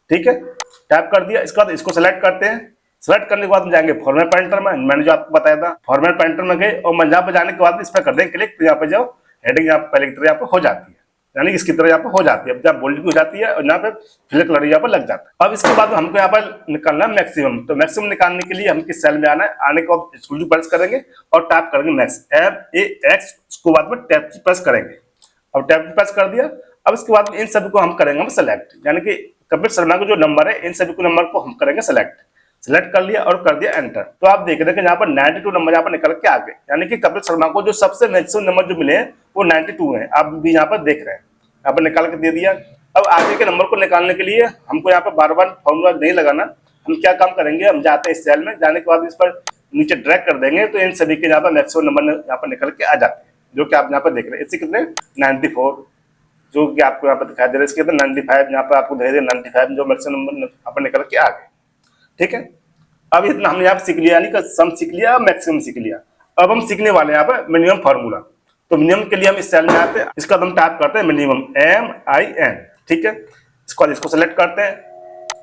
ठीक है, टैप कर दिया। इसके बाद इसको सिलेक्ट करते हैं। सिलेक्ट करने के बाद हम जाएंगे फॉर्मेट पेंटर में, मैंने जो आपको बताया था फॉर्मेट पेंटर में गए और यहाँ पर जाने के बाद इस पर कर देंगे क्लिक, तो यहाँ पे जो हेडिंग यहाँ पहले की तरह यहाँ पे हो जाती है, यानी इसकी तरह यहाँ पे हो जाती है, जहाँ बोल्ड भी हो जाती है और यहाँ पे फिल कलर यहाँ पर लग जाता है। अब इसके बाद हमको यहाँ पर निकालना है मैक्सिमम। तो मैक्सिमम निकालने के लिए हम किस सेल में आना है, आने के बाद स्क्रोल प्रेस करेंगे और टैप करेंगे मैक्स, MAX। उसके बाद में टैप की प्रेस करेंगे। अब टैप की प्रेस कर दिया। अब इसके बाद इन सभी को हम करेंगे हम सेलेक्ट, यानी कि कपिल शर्मा के जो नंबर है इन सभी को नंबर को हम करेंगे सेलेक्ट। सिलेक्ट कर लिया और कर दिया एंटर। तो आप देख रहे हैं कि यहाँ पर 92 नंबर यहाँ पर निकल के आ गए, यानी कि कपिल शर्मा को जो सबसे मैक्सिमम नंबर जो मिले हैं वो 92 हैं। आप भी यहाँ पर देख रहे हैं, यहाँ पर निकाल के दे दिया। अब आगे के नंबर को निकालने के लिए हमको यहाँ पर बार बार फॉर्मूला नहीं लगाना। हम क्या काम करेंगे, हम जाते हैं इस सेल में, जाने के बाद इस पर नीचे ड्रैग कर देंगे, तो इन सभी के यहाँ पर मैक्सिमम नंबर यहाँ पर निकल के आ जाते हैं, जो कि आप यहाँ पर देख रहे हैं। इससे कितने 94 जो कि आपको यहाँ पर दिखाई दे रहा है, इसके अंदर 95 यहाँ पर आपको दे रहे 95 जो मैक्सिमम नंबर यहाँ पर निकल के आ गए। ठीक है, अब इतना हमने यहाँ पर सीख लिया, यानी कि सम सीख लिया, मैक्सिमम सीख लिया। अब हम सीखने वाले हैं यहाँ पर मिनिमम फार्मूला। तो मिनिमम के लिए हम इस सेल में आते हैं, इसका हम टाइप करते हैं मिनिमम, MIN। ठीक है, इसको सेलेक्ट करते हैं,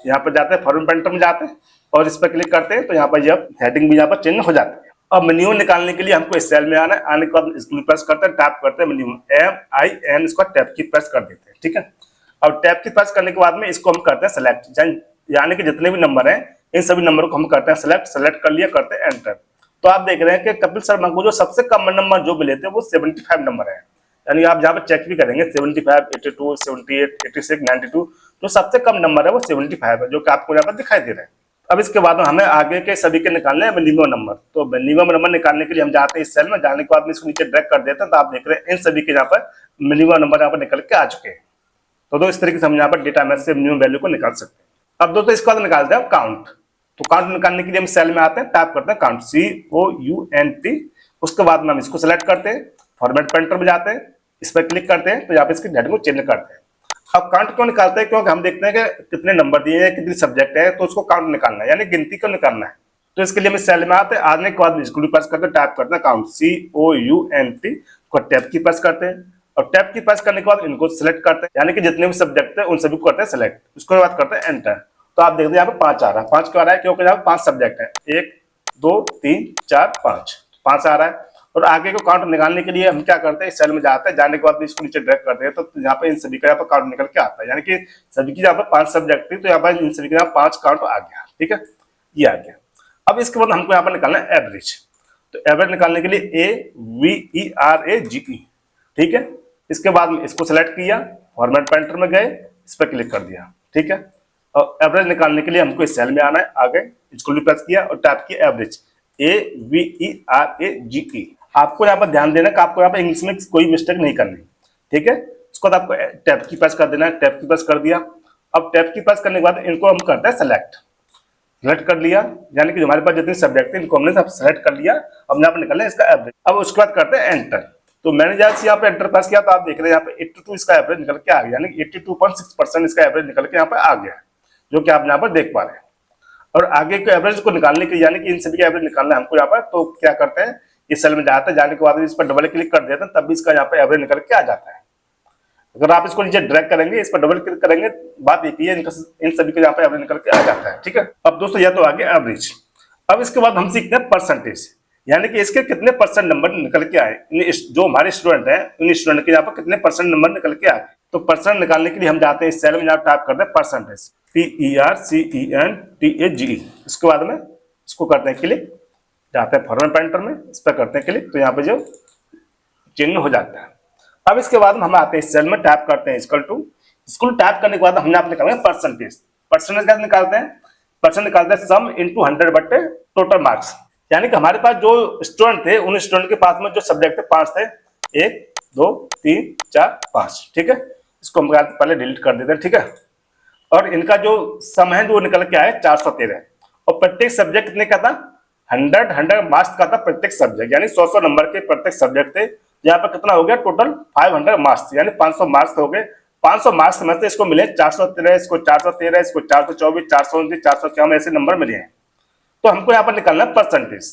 यहाँ पर जाते हैं फॉर्मेट पेंटर में जाते हैं और इस पर क्लिक करते हैं, तो यहाँ पर जब हेडिंग भी यहाँ पर चेंज हो जाती है। अब मिनिमम निकालने के लिए हमको इस सेल में आना है, आने के बाद इसको प्रेस करते हैं, टैप करते हैं मिनिमम, MIN, इसको टैप की प्रेस कर देते हैं। ठीक है, अब टैप की प्रेस करने के बाद में इसको हम करते हैं सेलेक्ट, यानी कि जितने भी नंबर हैं इन सभी नंबर को हम करते हैं सेलेक्ट। सेलेक्ट कर लिया, करते हैं एंटर। तो आप देख रहे हैं कि कपिल शर्मा को जो सबसे कम नंबर जो मिले थे वो 75 नंबर है, यानी आप जहाँ पर चेक भी करेंगे 75, 82, 78, 86, 92, जो सबसे कम नंबर है वो 75 है, जो कि आपको यहाँ पर दिखाई दे रहा है। अब इसके बाद हमें आगे के सभी के निकालने हैं मिनिमम नंबर। तो मिनिमम नंबर निकालने के लिए हम जाते हैं इस सेल में, जाने के बाद में इसको नीचे ड्रैग कर देते हैं, तो आप देख रहे हैं इन सभी के यहाँ पर मिनिमम नंबर यहाँ पर निकल के आ चुके हैं। तो इस तरीके से हम यहाँ पर डेटा मैथ से मिनिमम वैल्यू को निकाल सकते हैं। अब दोस्तों इसके बाद निकालते हैं काउंट। तो काउंट निकालने के लिए हम सेल में आते हैं, टाइप करते हैं काउंट, COUNT। उसके बाद में हम इसको सिलेक्ट करते हैं, फॉर्मेट पेंटर में जाते हैं, इस पर क्लिक करते हैं, तो यहाँ पे इसकी हेडिंग को चेंज करते हैं। अब काउंट क्यों निकालते हैं, क्योंकि हम देखते हैं कि कितने नंबर दिए हैं, कितनी सब्जेक्ट है, तो उसको काउंट निकालना है, यानी गिनती को निकालना है। तो इसके लिए हम सेल में आते हैं, आने के बाद इसको प्रेस करते हैं, टाइप करते हैं काउंट, COUNT, को टैब की प्रेस करते हैं और टैब की प्रेस करने के बाद इनको सिलेक्ट करते हैं, यानी कि जितने भी सब्जेक्ट है उन सभी को करते हैं सिलेक्ट। उसके बाद करते हैं एंटर। तो आप देखते हैं यहाँ पे 5 आ रहा है। 5 क्यों आ रहा है, क्योंकि यहाँ पे 5 सब्जेक्ट है, 1 2 3 4 5 आ रहा है। और आगे को काउंट निकालने के लिए हम क्या करते हैं, इस सेल में जाते हैं, जाने के बाद इसको नीचे ड्रैग करते हैं, तो यहाँ पे इन सभी का यहाँ पर काउंट निकल के आता है, यानी कि सभी की यहाँ पर 5 सब्जेक्ट थी, तो यहाँ पर इन सभी का यहाँ 5 काउंट आ गया। ठीक है, ये आ गया। अब इसके बाद हमको यहाँ पर निकालना है एवरेज। तो एवरेज निकालने के लिए AVERAGE। ठीक है, इसके बाद में इसको सिलेक्ट किया, फॉर्मेट पेंटर में गए, इस पर क्लिक कर दिया। ठीक है, और एवरेज निकालने के लिए हमको इस सेल में आना है, आगे इसको भी प्रेस किया और टाइप किया एवरेज, AVERAGE। आपको यहाँ पर ध्यान देना कि आपको यहाँ पर इंग्लिश में कोई मिस्टेक नहीं करनी। ठीक है, उसके बाद आपको टैब की प्रेस कर देना है, टैब की प्रेस कर दिया। अब टैब की प्रेस करने के बाद इनको हम करते हैं सेलेक्ट। सेलेक्ट कर लिया, यानी कि हमारे पास जितने सब्जेक्ट थे इनको हमने सब सेलेक्ट कर लिया। अब यहाँ पर निकलना है इसका एवरेज। अब उसके बाद करते हैं एंटर। तो मैंने जैसे यहाँ पे एंटर प्रेस किया तो आप देख रहे हैं यहाँ पे 82 इसका एवरेज निकल के आ गया, यानी 82.6% इसका एवरेज निकल के यहाँ पे आ गया, जो कि आप यहाँ पर देख पा रहे हैं। और आगे के एवरेज को निकालने के लिए, यानी कि इन सभी का एवरेज निकालना है हमको यहाँ पर, तो क्या करते हैं, इस सेल में जाते हैं, जाने के बाद इस पर डबल क्लिक कर देते हैं, तब भी इसका यहाँ पे एवरेज निकल के आ जाता है। अगर आप इसको नीचे ड्रैग करेंगे, इस पर डबल क्लिक करेंगे, बात एक ही है, इन सभी का यहाँ पे एवरेज निकल के आ जाता है। ठीक है, अब दोस्तों यह तो आगे एवरेज। अब इसके बाद हम सीखते हैं परसेंटेज, यानी कि इसके कितने परसेंट नंबर निकल के आए, जो हमारे स्टूडेंट हैं उन स्टूडेंट के यहाँ पर कितने परसेंट नंबर निकल के आए। तो परसेंट निकालने के लिए हम जाते हैं इस सेल में, जहाँ टाइप करते हैं परसेंटेज, PERCENTAGE। इसके बाद में इसको करते हैं क्लिक, जाते हैं फॉर्मेट पेंटर में, इस पर करते हैं क्लिक, तो यहाँ पे जो चिन्ह हो जाता है। अब इसके बाद हम आते हैं इस सेल में, टाइप करते हैं इक्वल टू। इसको टाइप करने के बाद हमने आप निकालेंगे परसेंटेज। परसेंटेज कैसे निकालते हैं, परसेंट निकालते हैं सम इंटू 100 बटे टोटल मार्क्स, यानी कि हमारे पास जो स्टूडेंट थे उन स्टूडेंट के पास में जो सब्जेक्ट थे 5 थे, 1 2 3 4 5। ठीक है, इसको हम पहले डिलीट कर देते हैं। ठीक है, और इनका जो सम है जो निकल के आए 413, और प्रत्येक सब्जेक्ट कितने का था, 100 मार्क्स का था प्रत्येक सब्जेक्ट, यानी 100 नंबर के प्रत्येक सब्जेक्ट थे। यहाँ पर कितना हो गया टोटल 500 मार्क्स, यानी 500 मार्क्स हो गए। 500 मार्क्स में से इसको मिले 413, इसको 413, इसको 424, 429, 451 ऐसे नंबर मिले हैं। तो हमको यहाँ पर निकालना है परसेंटेज।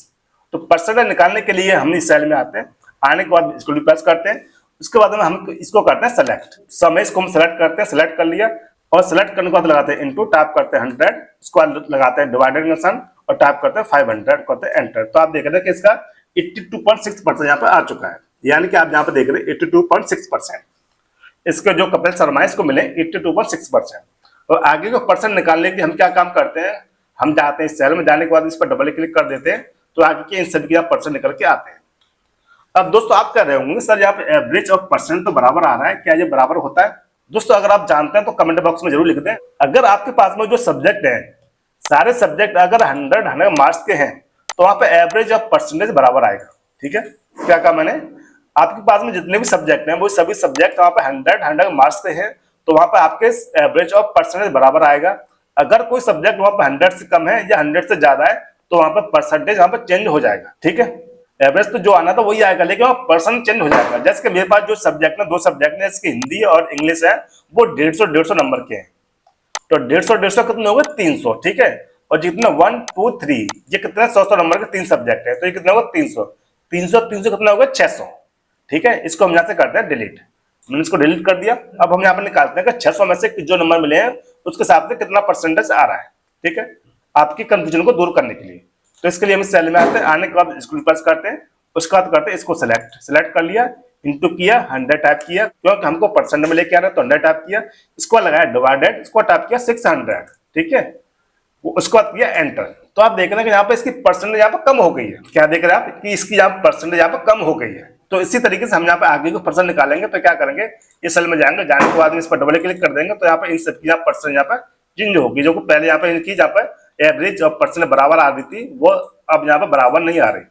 तो परसेंटेज निकालने के लिए हम इस सेल में आते हैं, आने के बाद इसको प्रेस करते हैं, उसके बाद में हम इसको करते हैं सेलेक्ट। समय इसको हम सेलेक्ट करते हैं, सेलेक्ट कर लिया, और सेलेक्ट करने के बाद लगाते हैं इनटू, टाइप करते हैं 100, उसके बाद लगाते हैं डिवाइडेड निशान और टाइप करते हैं 500, करते हैं एंटर। तो आप देख रहे हैं कि इसका 82.6% यहाँ पे आ चुका है, यानी कि आप यहाँ पे देख रहे हैं 82.6%। इसके जो कपिल शर्मा है इसको मिले 82.6%। और आगे को परसेंट निकालने के लिए हम क्या काम करते हैं, हम जाते हैं इस सेल में, जाने के बाद इस पर डबल क्लिक कर देते हैं, तो आगे के इन सभी के परसेंट निकल के आते हैं। अब दोस्तों आप कह रहे होंगे सर यहाँ पे एवरेज और परसेंट तो बराबर आ रहा है, क्या ये बराबर होता है? दोस्तों अगर आप जानते हैं तो कमेंट बॉक्स में जरूर लिख दें। अगर आपके पास में जो सब्जेक्ट है, सारे सब्जेक्ट अगर 100 मार्क्स के हैं, तो वहां पे एवरेज और परसेंटेज बराबर आएगा। ठीक है, क्या कहा मैंने, आपके पास में जितने भी सब्जेक्ट हैं वो सभी सब्जेक्ट वहां पे 100 मार्क्स के हैं, तो वहां पे आपके एवरेज और परसेंटेज बराबर आएगा। अगर कोई सब्जेक्ट वहां पे 100 से कम है या 100 से ज्यादा है, तो वहां पर परसेंटेज वहां पर चेंज हो जाएगा। ठीक है, एवरेज तो जो आना था वही आएगा, लेकिन वहां परसेंट चेंज हो जाएगा। जैसे कि मेरे पास जो सब्जेक्ट है, 2 सब्जेक्ट है, इसकी हिंदी और इंग्लिश है, वो 150 नंबर के हैं। तो 150 कितने हो गए, 300। ठीक है, और जितने 1 2 3 ये कितने 100 नंबर के 3 सब्जेक्ट है, तो ये कितने हो गए 300 300 300 कितना हो गया 600। ठीक है, इसको हम यहाँ से करते हैं डिलीट। मैंने इसको डिलीट कर दिया। अब हम यहाँ पर निकालते हैं कि 600 में से जो नंबर मिले हैं उसके हिसाब से कितना परसेंटेज आ रहा है। ठीक है, आपकी कंफ्यूजन को दूर करने के लिए। तो इसके लिए हम सेल में आते हैं, आने के बाद इसको प्रेस करते हैं, उसके बाद करते हैं इसको सेलेक्ट कर लिया, इनटू किया, 100 टाइप किया, क्योंकि हमको परसेंट में लेके आ रहा है तो 100 टाइप किया, इसको लगाया डिवाइडेड, इसको टाइप किया 600। ठीक है, उसके बाद किया एंटर। तो आप देख रहे हैं कि यहाँ पे इसकी परसेंटेज यहाँ पर कम हो गई है। क्या देख रहे हैं आप कि इसकी यहाँ परसेंटेज यहाँ पर कम हो गई है। तो इसी तरीके से हम यहाँ पे आगे को परसेंट निकालेंगे। तो क्या करेंगे, इस सेल में जाएंगे, जाने के बाद इस पर डबल क्लिक कर देंगे, तो यहाँ पे इन सबकी यहाँ परसेंट यहाँ पर चेंज होगी। जो पहले यहाँ पे इनकी यहाँ पर एवरेज और परसेंट बराबर आ रही थी, वो अब यहाँ पर बराबर नहीं आ रही।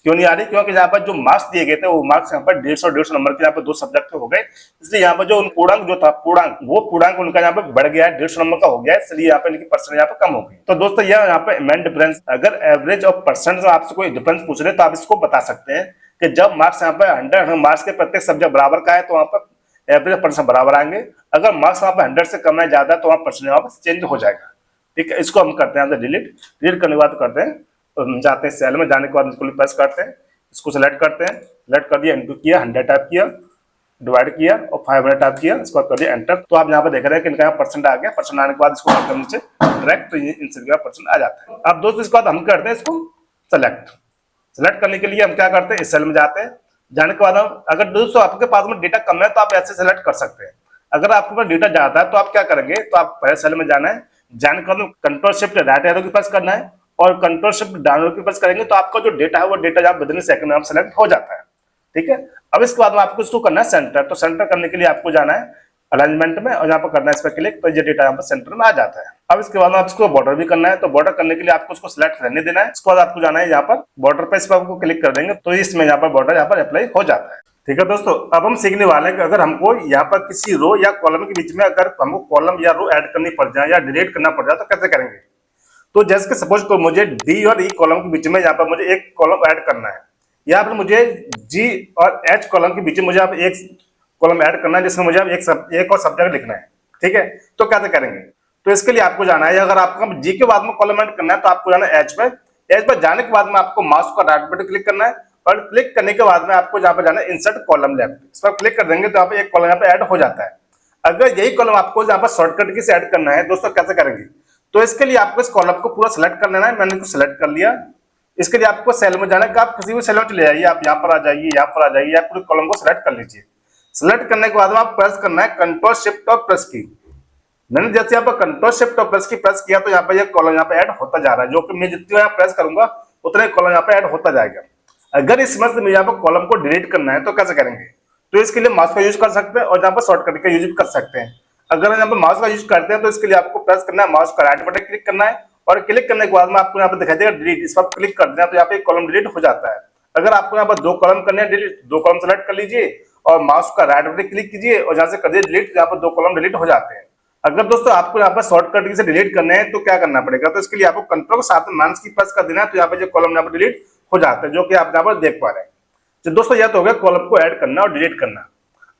क्यों नहीं आ रही, क्योंकि यहाँ पर जो मार्क्स दिए गए थे वो मार्क्स यहाँ पर 150 नंबर के यहाँ पर 2 सब्जेक्ट हो गए, इसलिए यहाँ पर जो पूर्णांक जो था पूर्णांक उनका यहाँ पे बढ़ गया है, 150 नंबर का हो गया है, इसलिए यहाँ पे इनकी परसेंट यहाँ पे कम हो गई। तो दोस्तों यह यहाँ पे मेन डिफरेंस। अगर एवरेज और परसेंट में आपसे कोई डिफरेंस पूछ रहे तो आप इसको बता सकते हैं कि जब मार्क्स यहाँ पे 100 मार्क्स के प्रत्येक सब्जेक्ट बराबर का है तो वहाँ पर एवरेज और परसेंट बराबर आएंगे। अगर मार्क्स वहाँ पे 100 से कम है, ज्यादा, तो वहाँ परसेंट वहाँ पर चेंज हो जाएगा। ठीक है, इसको हम करते हैं डिलीट करने के बाद करते हैं, तो हम जाते हैं सेल में, जाने के बाद इसको प्रेस करते हैं, इसको सेलेक्ट करते हैं, सेलेक्ट कर दिया, इनटू किया, 100 टाइप किया, डिवाइड किया और 500 टाइप किया, इसको बाद कर दिया एंटर। तो आप यहाँ पे देख रहे हैं कि इनका परसेंट आ गया। परसेंट आने के बाद इसको करते नीचे डायरेक्ट, तो इन सभी का परसेंट आ जाता है। अब दोस्तों इसके बाद हम करते हैं इसको सेलेक्ट करने के लिए हम क्या करते हैं, इस सेल में जाते हैं, जाने के बाद हम, अगर दोस्तों आपके पास में डेटा कम है तो आप ऐसे सेलेक्ट कर सकते हैं। अगर आपके पास डेटा ज्यादा है तो आप क्या करेंगे, तो आप पहले सेल में जाना है, जाने के बाद कंट्रोल शिफ्ट राइट एरो की प्रेस करना है और कंट्रोल शिफ्ट डाउन एरो की प्रेस करेंगे, तो आपका जो डेटा है वो डेटा आप विदिन सेकंड में आप सेलेक्ट हो जाता है। ठीक है, अब इसके बाद में आपको इसको करना है सेंटर। तो सेंटर करने के लिए आपको जाना है अलाइनमेंट में और यहाँ पर करना है इस पर क्लिक, तो ये डेटा यहाँ पर सेंटर में आ जाता है। अब इसके बाद में आपको बॉर्डर भी करना है, तो बॉर्डर करने के लिए आपको उसको सिलेक्ट रहने देना है। इसके बाद आपको जाना है यहाँ पर बॉर्डर पे, इस पर आपको क्लिक कर देंगे तो इसमें यहाँ पर बॉर्डर यहाँ पर अप्लाई हो जाता है। ठीक है दोस्तों, अब हम सीखने वाले हैं कि अगर हमको यहाँ पर किसी रो या कॉलम के बीच में अगर हमको कॉलम या रो ऐड करनी पड़ जाए या डिलीट करना पड़ जाए तो कैसे करेंगे। तो जैसे कि सपोज को मुझे डी और ई कॉलम के बीच में यहाँ पर मुझे एक कॉलम ऐड करना है, यहाँ पर मुझे जी और एच कॉलम के बीच में मुझे यहाँ पर एक कॉलम ऐड करना है जिसमें मुझे एक और सब्जेक्ट लिखना है। ठीक है, तो कैसे करेंगे? तो इसके लिए आपको जाना है, अगर आपको जी के बाद में कॉलम ऐड करना है तो आपको जाना है एच पे। एच पर जाने के बाद में आपको माउस का राइट बटन क्लिक करना है और क्लिक करने के बाद में आपको यहाँ पर जाना है इंसर्ट कॉलम लेफ्ट। इस पर क्लिक कर देंगे तो यहाँ पे एक कॉलम यहाँ पे ऐड हो जाता है। अगर यही कॉलम आपको यहाँ पर शॉर्टकट की से ऐड करना है दोस्तों, कैसे करेंगे? तो इसके लिए आपको इस कॉलम को पूरा सेलेक्ट कर लेना है। मैंने इसको सेलेक्ट कर लिया। इसके लिए आपको सेल में जाना है कि आप किसी भी सेल में चले जाइए, आप यहाँ पर आ जाइए, यहाँ पर आ जाइए, आप पूरे कॉलम को सेलेक्ट कर लीजिए। सेलेक्ट करने के बाद में आप प्रेस करना है कंट्रोल शिफ्ट और प्रेस की। मैंने जैसे यहाँ पर कंट्रोल शिफ्ट और प्रेस की प्रेस किया तो यहाँ पर यह कॉलम यहाँ पे ऐड होता जा रहा है, जो कि मैं जितनी यहाँ प्रेस करूंगा उतने कॉलम यहाँ पे ऐड होता जाएगा। अगर इसमें से मुझे यहाँ पर कॉलम को डिलीट करना है तो कैसे करेंगे? तो इसके लिए माउस का यूज कर सकते हैं और यहाँ पर शॉर्टकट का यूज भी कर सकते हैं। अगर यहाँ पर माउस का यूज करते हैं तो इसके लिए आपको प्रेस करना है, माउस का राइट बटन क्लिक करना है और क्लिक करने के बाद में आपको यहाँ पर दिखाई देगा डिलीट। इस पर क्लिक कर देना तो यहाँ पे कॉलम डिलीट हो जाता है। अगर आपको यहाँ पर दो कॉलम करने हैं डिलीट, दो कॉलम सेलेक्ट कर लीजिए और माउस का राइट बटन क्लिक कीजिए और जहां से कर दिए डिलीट, यहाँ पर दो कॉलम डिलीट हो जाते हैं। अगर दोस्तों आपको यहाँ पर शॉर्टकट से डिलीट करने हैं तो क्या करना पड़ेगा? तो इसके लिए आपको कंट्रोल के साथ माउस की प्रेस कर देना है तो यहाँ पे जो कॉलम यहाँ पर डिलीट हो जाता है, जो कि आप यहाँ पर देख पा रहे हैं। तो दोस्तों यह तो हो गया कॉलम को ऐड करना और डिलीट करना।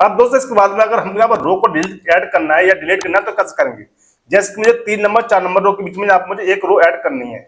अब दोस्तों इसके बाद में अगर हम यहाँ पर रो को ऐड करना है या डिलीट करना है तो कैसे करेंगे? जैसे मुझे 3 नंबर 4 नंबर रो के बीच में आप मुझे एक रो ऐड करनी है,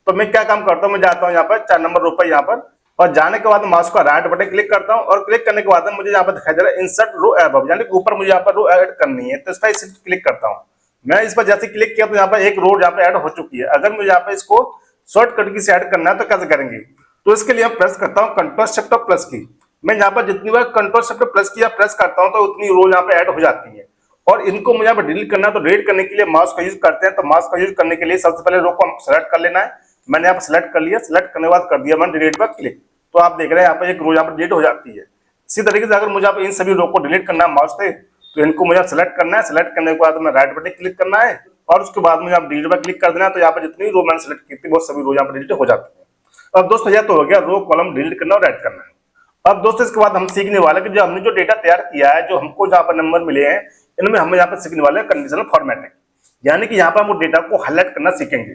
तो मैं क्या काम करता हूँ, मैं जाता हूँ यहाँ पर 4 नंबर रो पर यहाँ पर और जाने के बाद माउस का राइट बटन क्लिक करता हूँ और क्लिक करने के बाद मुझे यहाँ पर दिखाई दे रहा है इंसर्ट रो अबव, यानी ऊपर मुझे यहाँ पर रो ऐड करनी है। तो इस पर क्लिक करता हूँ। मैं इस पर जैसे क्लिक किया तो यहाँ पर एक रो यहाँ पे ऐड हो चुकी है। अगर मुझे यहाँ पे इसको शॉर्टकट की से ऐड करना है तो कैसे करेंगे? तो इसके लिए हम प्रेस करता हूँ कंट्रोल शिफ्ट और प्लस की। मैं यहाँ पर जितनी बार कंट्रोल शिफ्ट प्लस की या प्रेस करता हूँ तो उतनी रो यहाँ पे ऐड हो जाती है। और इनको मुझे यहाँ पर डिलीट करना है तो डिलीट करने के लिए माउस का यूज करते हैं। तो माउस का यूज करने के लिए सबसे पहले रो को हमको सेलेक्ट कर लेना है। मैंने यहाँ पर सेलेक्ट कर लिया, सेलेक्ट करने के बाद कर दिया मैंने डिलीट पर क्लिक, तो आप देख रहे हैं यहाँ पर एक रो यहाँ पर डिलीट हो जाती है। इसी तरीके से अगर मुझे आप इन सभी रो को डिलीट करना है माउस से तो इनको मुझे सेलेक्ट करना है। सेलेक्ट करने के बाद मैं राइट बटन क्लिक करना है और उसके बाद मुझे आप डिलीट पर क्लिक कर देना है। तो यहाँ पर जितनी रो मैंने सेलेक्ट की थी वो सभी रो यहाँ पर डिलीट हो जाती है। अब दोस्तों यह तो हो गया रो कॉलम डिलीट करना और ऐड करना है। अब दोस्तों इसके बाद हम सीखने वाले कि जो हमने जो डेटा तैयार किया है, जो हमको जहाँ पर नंबर मिले हैं, इनमें हम यहाँ पर सीखने वाले हैं कंडीशनल फॉर्मेटिंग। यानी कि यहाँ पर हम डेटा को हाईलाइट करना सीखेंगे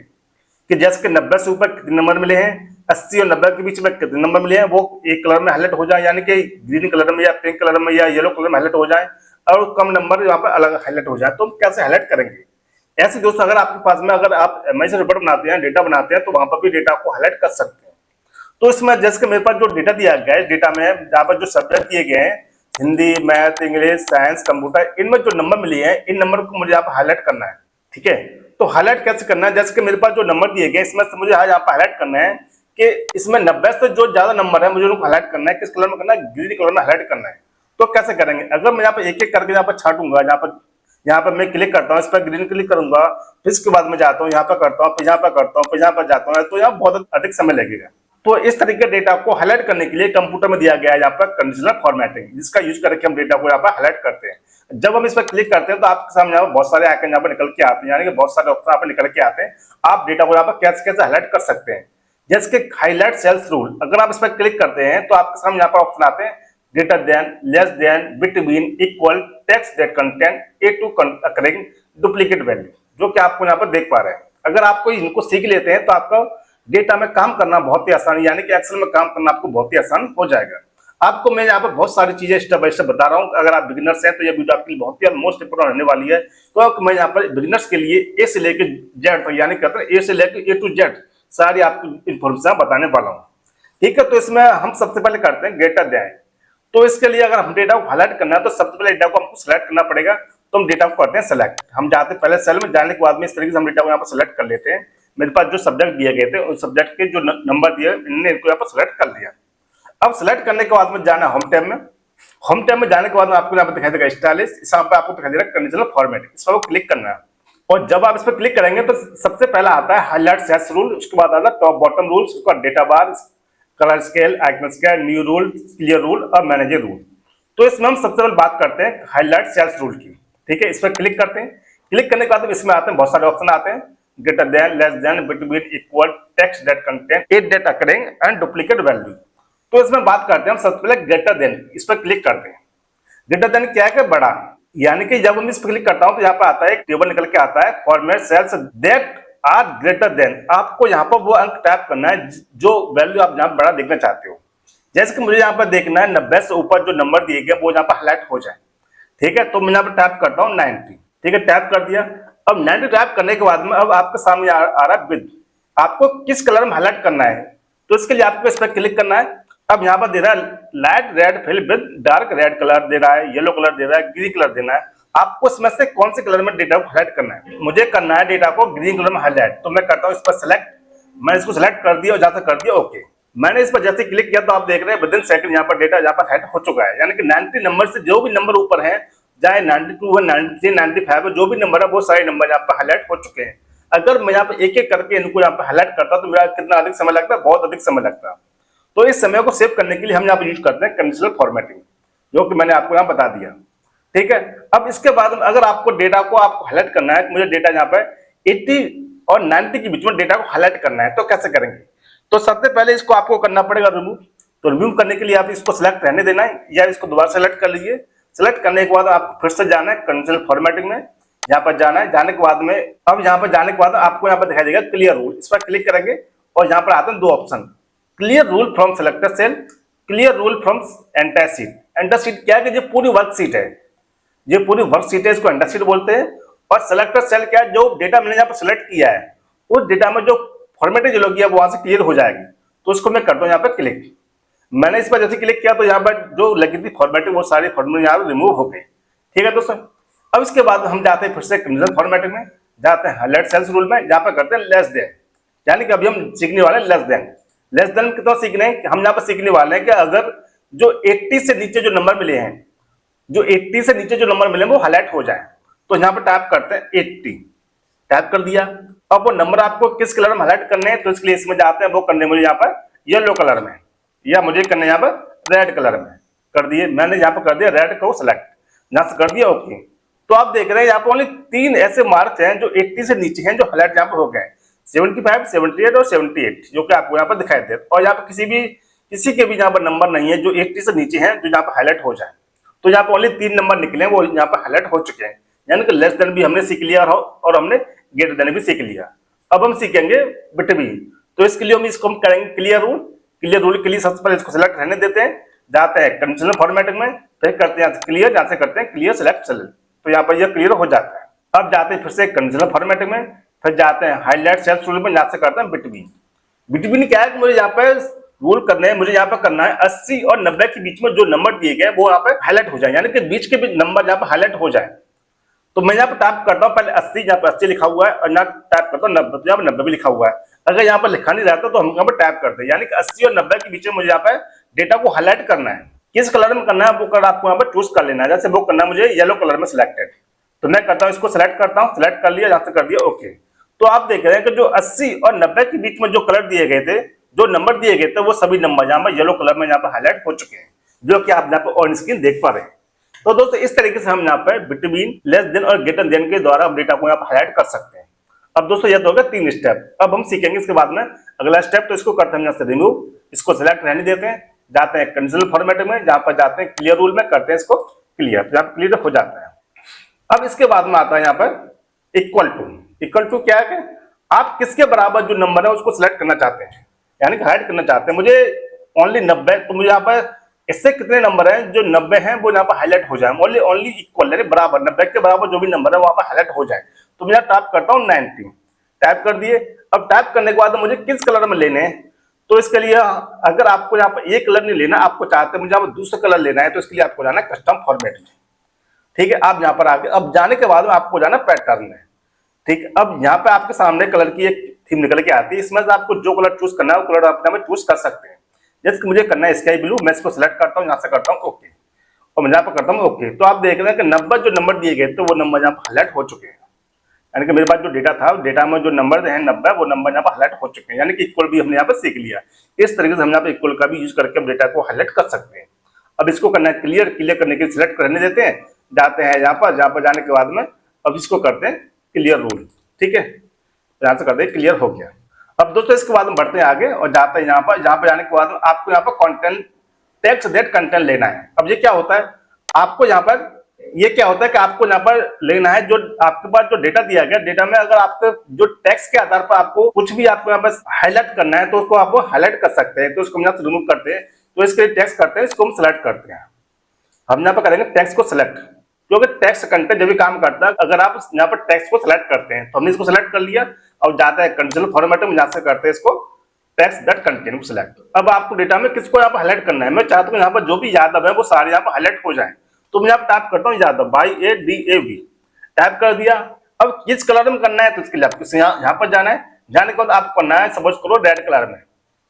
कि जैसे कि 90 से ऊपर कितने नंबर मिले हैं, 80 और 90 के बीच में कितने नंबर मिले हैं, वो एक कलर में हाईलाइट हो जाए, यानी कि ग्रीन कलर में या पिंक कलर में या येलो कलर में हाईलाइट हो जाए, और कम नंबर यहाँ पर अलग हाईलाइट हो जाए। तो हम कैसे हाईलाइट करेंगे? ऐसे दोस्तों अगर आपके पास में अगर आप एमआई रिपोर्ट बनाते हैं, डेटा बनाते हैं, तो वहां पर भी डेटा को हाईलाइट कर सकते हैं। तो इसमें जैसे कि मेरे पास जो डेटा दिया गया है, डेटा में यहाँ पर जो सब्जेक्ट दिए गए हैं Hindi, math, English, science, computer, इनमें जो नंबर मिले हैं इन नंबर को मुझे यहाँ पर हाईलाइट करना है। ठीक है, तो हाईलाइट कैसे करना है? जैसे कि मेरे पास जो नंबर दिए गए इसमें से मुझे यहाँ पर हाईलाइट करना है कि इसमें 90 से जो ज्यादा नंबर है मुझे उनको हाईलाइट करना है। किस कलर में करना है? ग्रीन कलर में हाईलाइट करना है। तो कैसे करेंगे? अगर मैं यहाँ पर एक एक करके यहाँ पर छाटूंगा, यहाँ पर मैं क्लिक करता हूँ, इस पर ग्रीन क्लिक करूंगा, फिर इसके बाद मैं जाता हूँ यहाँ पर करता हूँ, फिर यहाँ पर करता हूँ, फिर यहाँ पर जाता हूँ, तो यहाँ बहुत अधिक समय लगेगा। तो इस तरीके के डेटा को हाईलाइट करने के लिए कंप्यूटर में दिया गया है यहाँ पर कंडीशनल फॉर्मेटिंग, जिसका यूज करके हम डेटा को यहाँ पर हाईलाइट करते हैं। जब हम इस पर क्लिक करते हैं तो आपके सामने यहाँ पर बहुत सारे आइकन यहाँ पर निकल के आते हैं, यानी कि बहुत सारे ऑप्शन यहाँ पर निकल के आते हैं। आप डेटा को यहाँ पर कैसे कैसे हाईलाइट कर सकते हैं। जैसे कि हाईलाइट सेल्स रूल, अगर आप इस पर क्लिक करते हैं तो आपके सामने यहाँ पर ऑप्शन आते हैं greater than, less than, between, equal, text that content a to occurring duplicate value, जो कि आपको यहाँ पर देख पा रहे हैं। अगर आपको इनको सीख लेते हैं तो आपका डेटा में काम करना बहुत ही आसान, यानी कि एक्सेल में काम करना आपको बहुत ही आसान हो जाएगा। आपको मैं यहाँ पर बहुत सारी चीजें स्टेप बाय स्टेप बता रहा हूँ। अगर आप बिगिनर्स हैं तो ये वीडियो आपके लिए बहुत ही मोस्ट इंपोर्टेंट रहने वाली है। तो मैं यहाँ पर बिगिनर्स के लिए ए से लेकर जेड तक, यानी कहते हैं ए से लेकर ए टू जेड सारी आपको इन्फॉर्मेशन बताने वाला हूँ। ठीक है, तो इसमें हम सबसे पहले करते हैं ग्रेटर देन। तो इसके लिए अगर हम डेटा को हाईलाइट करना है तो सबसे पहले डेटा को हमको सेलेक्ट करना पड़ेगा। तो हम डेटा को करते हैं सेलेक्ट। हम जाते पहले सेल में, जाने के बाद में इस तरीके से हम डेटा को यहाँ पर सेलेक्ट कर लेते हैं। मेरे पास जो सब्जेक्ट दिए गए थे उस सब्जेक्ट के जो नंबर दिए इन्होंने इनको यहाँ पर सेलेक्ट कर लिया। अब सेलेक्ट करने के बाद में जाना होम टैब में। होम टैब में जाने के बाद में आपको यहाँ पर दिखाई देगा स्टाइलिश, इस पर आपको दिखाई देगा कंडीशनल फॉर्मेट, इस पर क्लिक करना है। और जब आप इस पर क्लिक करेंगे तो सबसे पहला आता है हाईलाइट सेल्स रूल, उसके बाद आता है टॉप बॉटम रूल्स, उसके बाद data bar, colour scale, icon scale, new rule, clear rule और मैनेजर रूल। तो इसमें हम सबसे पहले बात करते हैं हाईलाइट सेल्स रूल की। ठीक है, इस पर क्लिक करते हैं। क्लिक करने के बाद इसमें आते हैं बहुत सारे ऑप्शन आते हैं, greater than, less than, between, equal, text that content A that occurring and duplicate value. तो इसमें बात करते हैं हम सबसे पहले ग्रेटर देन, इस पर क्लिक करते हैं। ग्रेटर देन क्या है कि बड़ा, यानी कि जब हम इस पर क्लिक करता हूं तो यहाँ पर आता है एक टेबल निकल के आता है format cells that are greater than, आपको यहाँ पर वो अंक टाइप करना है जो वैल्यू आप यहाँ बड़ा देखना चाहते हो। जैसे कि मुझे यहाँ पर देखना है 90 से ऊपर जो नंबर दिए गए वो यहाँ पर हाईलाइट हो जाए। ठीक है, तो मैं यहाँ पर टाइप करता हूँ 90। ठीक है, टाइप कर दिया। अब 90 टाइप करने के बाद में अब आपके सामने आ रहा है विद, आपको किस कलर में हाईलाइट करना है, तो इसके लिए आपको इस पर क्लिक करना है। अब यहाँ पर दे रहा है light red fill with dark red colour दे रहा है, येलो कलर दे रहा है, ग्रीन कलर देना है। आपको इसमें से कौन से कलर में डेटा को हाईलाइट करना है? मुझे करना है डेटा को ग्रीन कलर में हाईलाइट, तो मैं करता हूँ इस पर सेलेक्ट। मैं इसको सेलेक्ट कर दिया और जहां तक कर दिया ओके। मैंने इस पर जैसे क्लिक किया तो आप देख रहे हैं विद इन सेकंड यहाँ पर डेटा यहाँ पर हाईलाइट हो चुका है। यानी कि 90 नंबर से जो भी नंबर ऊपर है, चाहे 92 है, 93, 95 है, जो भी नंबर है वो सारे नंबर यहाँ पर हाईलाइट हो चुके हैं। अगर मैं यहाँ पे एक एक करके इनको यहाँ पे हाईलाइट करता तो मेरा कितना अधिक समय लगता है? बहुत अधिक समय लगता। तो इस समय को सेव करने के लिए हम यहाँ पे यूज करते हैं कंडीशनल फॉर्मेटिंग, जो कि मैंने आपको यहाँ बता दिया। ठीक है, अब इसके बाद अगर आपको डेटा को आपको हाईलाइट करना है, मुझे डेटा यहाँ पे 80 और 90 के बीच में डेटा को हाईलाइट करना है, तो कैसे करेंगे? तो सबसे पहले इसको आपको करना पड़ेगा रिमूव। तो रिमूव करने के लिए आप इसको सिलेक्ट रहने देना है या इसको दोबारा सेलेक्ट कर लीजिए। सेलेक्ट करने के बाद आपको फिर से जाना है कंडीशनल फॉर्मेटिंग में, यहाँ पर जाना है। जाने के बाद में अब यहाँ पर जाने के बाद आपको यहाँ पर दिखाई देगा क्लियर रूल, इस पर क्लिक करेंगे और यहाँ पर आते हैं दो option, clear rule from selected cell, clear rule from entire sheet. Entire sheet क्या है कि जो पूरी वर्कशीट है, ये पूरी वर्कशीट है, इसको एंटायर शीट बोलते हैं। और सेलेक्टेड सेल क्या है? जो डेटा मैंने यहाँ पर सेलेक्ट किया है उस डेटा में जो फॉर्मेटिंग जो लगी है वो वहां से क्लियर हो जाएगी। तो इसको मैं करता हूँ यहाँ पर क्लिक। मैंने इस पर जैसे क्लिक किया तो यहाँ पर जो लगी थी फॉर्मेटिंग वो सारी फॉर्मेटिंग यहाँ रिमूव हो गई। ठीक है दोस्तों, अब इसके बाद हम जाते हैं फिर से कंडीशनल फॉर्मेटिंग में, जाते हैं हाईलाइट सेल्स रूल में, जहाँ पर करते हैं लेस देन। यानी कि अभी हम सीखने वाले हैं लेस देन। लेस देन कितना सीखने हैं? हम यहाँ पर सीखने वाले हैं कि अगर जो 80 से नीचे जो नंबर मिले हैं, जो 80 से नीचे जो नंबर मिले वो हाईलाइट हो जाए। तो यहाँ पर टाइप करते हैं 80, टाइप कर दिया। अब वो नंबर आपको किस कलर में हाईलाइट करने हैं, तो इसके लिए इसमें जाते हैं, वो करने मुझे यहाँ पर येलो कलर में, या मुझे करना यहाँ पर रेड कलर में कर दिए। मैंने यहाँ पर कर दिया रेड को सेलेक्ट, यहाँ से कर दिया ओके। तो आप देख रहे हैं यहाँ पर ओनली 3 ऐसे मार्क्स हैं जो 80 से नीचे हैं जो हाईलाइट यहाँ पर हो गए, 75, 78 और 78, जो कि आपको यहाँ पर दिखाई दे। और यहाँ पर किसी के भी यहाँ पर नंबर नहीं है जो 80 से नीचे हैं जो यहाँ पर हाईलाइट हो जाए। तो यहाँ पर ओनली 3 नंबर निकले हैं वो यहाँ पर हाईलाइट हो चुके हैं। यानी कि लेस देन भी हमने सीख लिया और हमने ग्रेटर देन भी सीख लिया। अब हम सीखेंगे बिटवीन। तो इसके लिए हम इसको करेंगे क्लियर रूल। क्लियर रूल के लिए सबसे पहले इसको सिलेक्ट रहने देते हैं, जाते हैं कंडीशनल फॉर्मेटिंग में, फिर करते हैं क्लियर, जहां से करते हैं क्लियर सेलेक्ट सेल, तो यहाँ पर यह क्लियर हो जाता है। अब जाते हैं फिर से कंडीशनल फॉर्मेटिंग में, फिर जाते हैं हाईलाइट सेल्स रूल में, जहां से करते हैं बिटवीन। बिटवीन क्या है कि मुझे यहाँ पर रूल करने हैं, मुझे यहाँ पर करना है 80 और 90 के बीच में जो नंबर दिए गए वो यहाँ पर हाईलाइट हो जाए, यानी कि बीच के भी नंबर यहाँ पर हाईलाइट हो जाए। तो मैं यहाँ पर टाइप करता हूँ पहले 80, यहाँ पर 80 लिखा हुआ है, और यहाँ टाइप करता हूँ 90, तो यहाँ पर 90 भी लिखा हुआ है। अगर यहाँ पर लिखा नहीं रहता तो हम यहाँ पर टाइप करते हैं, यानी कि 80 और 90 के बीच में मुझे यहाँ पर डेटा को हाईलाइट करना है। किस कलर में करना है वो कलर आपको यहाँ पर चूज कर लेना है। जैसे वो करना है मुझे येलो कलर में सिलेक्टेड, तो मैं करता हूँ इसको सिलेक्ट करता हूँ, सिलेक्ट कर लिया, यहाँ से कर दिया ओके। तो आप देख रहे हैं कि जो 80 और 90 के बीच में जो कलर दिए गए थे, जो नंबर दिए गए थे, वो सभी नंबर यहाँ पर येलो कलर में यहाँ पर हाईलाइट हो चुके हैं, जो कि आप यहाँ पर ऑन स्क्रीन देख पा रहे हैं। तो दोस्तों इस तरीके से हम यहाँ पर बिटवीन, लेस देन और ग्रेटर देन के द्वारा हम डेटा को यहाँ पर हाईलाइट कर सकते हैं। अब दोस्तों यह तो होगा 3 स्टेप। अब हम सीखेंगे इसके बाद में अगला स्टेप, तो इसको करते हैं यहाँ से रिमूव, इसको सिलेक्ट रहने देते हैं, जाते हैं कंडीशनल फॉर्मेट में, जहां पर जाते हैं क्लियर रूल में, करते हैं इसको क्लियर, तो यहाँ पर क्लियर हो जाता है। अब इसके बाद में आता है यहाँ पर इक्वल टू। इक्वल टू क्या है कि आप किसके बराबर जो नंबर है उसको सिलेक्ट करना चाहते हैं, यानी कि हाईलाइट करना चाहते हैं। मुझे ओनली 90, तो मुझे यहाँ पर इससे कितने नंबर हैं जो 90 हैं वो यहाँ पर हाईलाइट हो जाए, ओनली इक्वल यानी बराबर, 90 के बराबर जो भी नंबर है वहां पर हाईलाइट हो जाए। तो मैं टाइप करता हूँ 90, टाइप कर दिए। अब टाइप करने के बाद मुझे किस कलर में लेने हैं, तो इसके लिए अगर आपको यहाँ पर एक कलर नहीं लेना, आपको चाहते हैं मुझे यहाँ पर दूसरा कलर लेना है, तो इसके लिए आपको जाना है कस्टम फॉर्मेट में। ठीक है, आप यहाँ पर आके अब जाने के बाद में आपको जाना पैटर्न में। ठीक है, अब यहाँ पे आपके सामने कलर की एक थीम निकल के आती है, इसमें से आपको जो कलर चूज करना है वो कलर आप यहाँ पे चूज कर सकते हैं। जैसे कि मुझे करना है स्काई ब्लू, मैं इसको सिलेक्ट करता हूँ, यहाँ से करता हूँ ओके, और मैं यहाँ पर करता हूँ ओके। तो आप देख रहे हैं कि 90 जो नंबर दिए गए तो वो नंबर यहाँ पर हाईलाइट हो चुके हैं, यानी कि मेरे पास जो डेटा था, डेटा में जो नंबर है 90, वो नंबर यहाँ पर हाईलाइट हो चुके हैं, यानी कि इक्वल भी हमने यहाँ पर सीख लिया। इस तरीके से हम यहाँ पे इक्वल का भी यूज करके हम डेटा को हाईलाइट कर सकते हैं। अब इसको करना है क्लियर, क्लियर करने के लिए सिलेक्ट करने देते हैं, जाते हैं यहाँ पर जाने के बाद में अब इसको करते हैं क्लियर रूल। ठीक है, यहाँ से करते हैं क्लियर हो गया। अब दोस्तों इसके बाद हम बढ़ते हैं आगे और जाते हैं यहाँ पर जाने के बाद आपको यहाँ पर कंटेंट टेक्स्ट दैट कंटेंट लेना है। अब ये क्या होता है, आपको यहाँ पर ये क्या होता है कि आपको यहाँ पर लेना है जो आपके पास जो डेटा दिया गया, डेटा में अगर आपके जो टेक्स्ट के आधार पर आपको कुछ भी आपको यहाँ पर हाईलाइट करना है तो उसको आप हाईलाइट कर सकते हैं। तो उसको हम यहाँ से रिमूव करते हैं, तो इसके लिए टेक्स्ट करते हैं, इसको हम सिलेक्ट करते हैं। हम यहाँ पर करेंगे टेक्स्ट को सिलेक्ट, क्योंकि टेक्स्ट कंटेंट जब भी काम करता है, अगर आप यहाँ पर टेक्स्ट को सिलेक्ट करते हैं तो हमने इसको सिलेक्ट कर लिया और जाता है कंडीशनल फॉर्मेट में, यहाँ से करते हैं इसको टेक्स्ट दैट कंटेंट को सिलेक्ट। अब आपको डेटा में किसको यहाँ पर हाईलाइट करना है, मैं चाहता हूँ यहाँ पर जो भी यादव है वो सारे यहाँ पर हाईलाइट हो जाए। तो मैं यहाँ टाइप करता हूँ यादव YADAV, टाइप कर दिया। अब किस कलर में करना है तो इसके लिए आपको यहाँ पर जाना है, जाने के बाद आपको करना है सपोज करो रेड कलर में,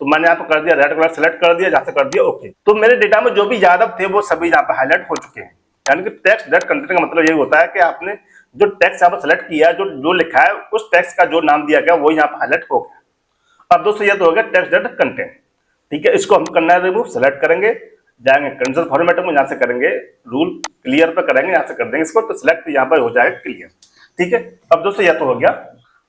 तो मैंने यहाँ पर कर दिया रेड कलर सेलेक्ट कर दिया, जहाँ से कर दिया ओके। तो मेरे डेटा में जो भी यादव थे वो सभी यहाँ पर हाईलाइट हो चुके हैं। यानी कि टेक्स्ट दैट कंटेंट का मतलब यही होता है कि आपने जो टेक्स्ट यहाँ पर सेलेक्ट किया, जो लिखा है उस टेक्स्ट का जो नाम दिया गया वो यहाँ पर हाईलाइट हो गया। अब दोस्तों ये तो हो गया टेक्स्ट दैट कंटेंट, ठीक है। इसको हम करना है रिमूव, सेलेक्ट करेंगे, जाएंगे कंडीशनल फॉर्मेट में, यहाँ से करेंगे रूल क्लियर पे करेंगे, यहाँ से कर देंगे इसको, तो सिलेक्ट यहाँ पर हो जाएगा क्लियर, ठीक है। अब दोस्तों यह तो हो गया।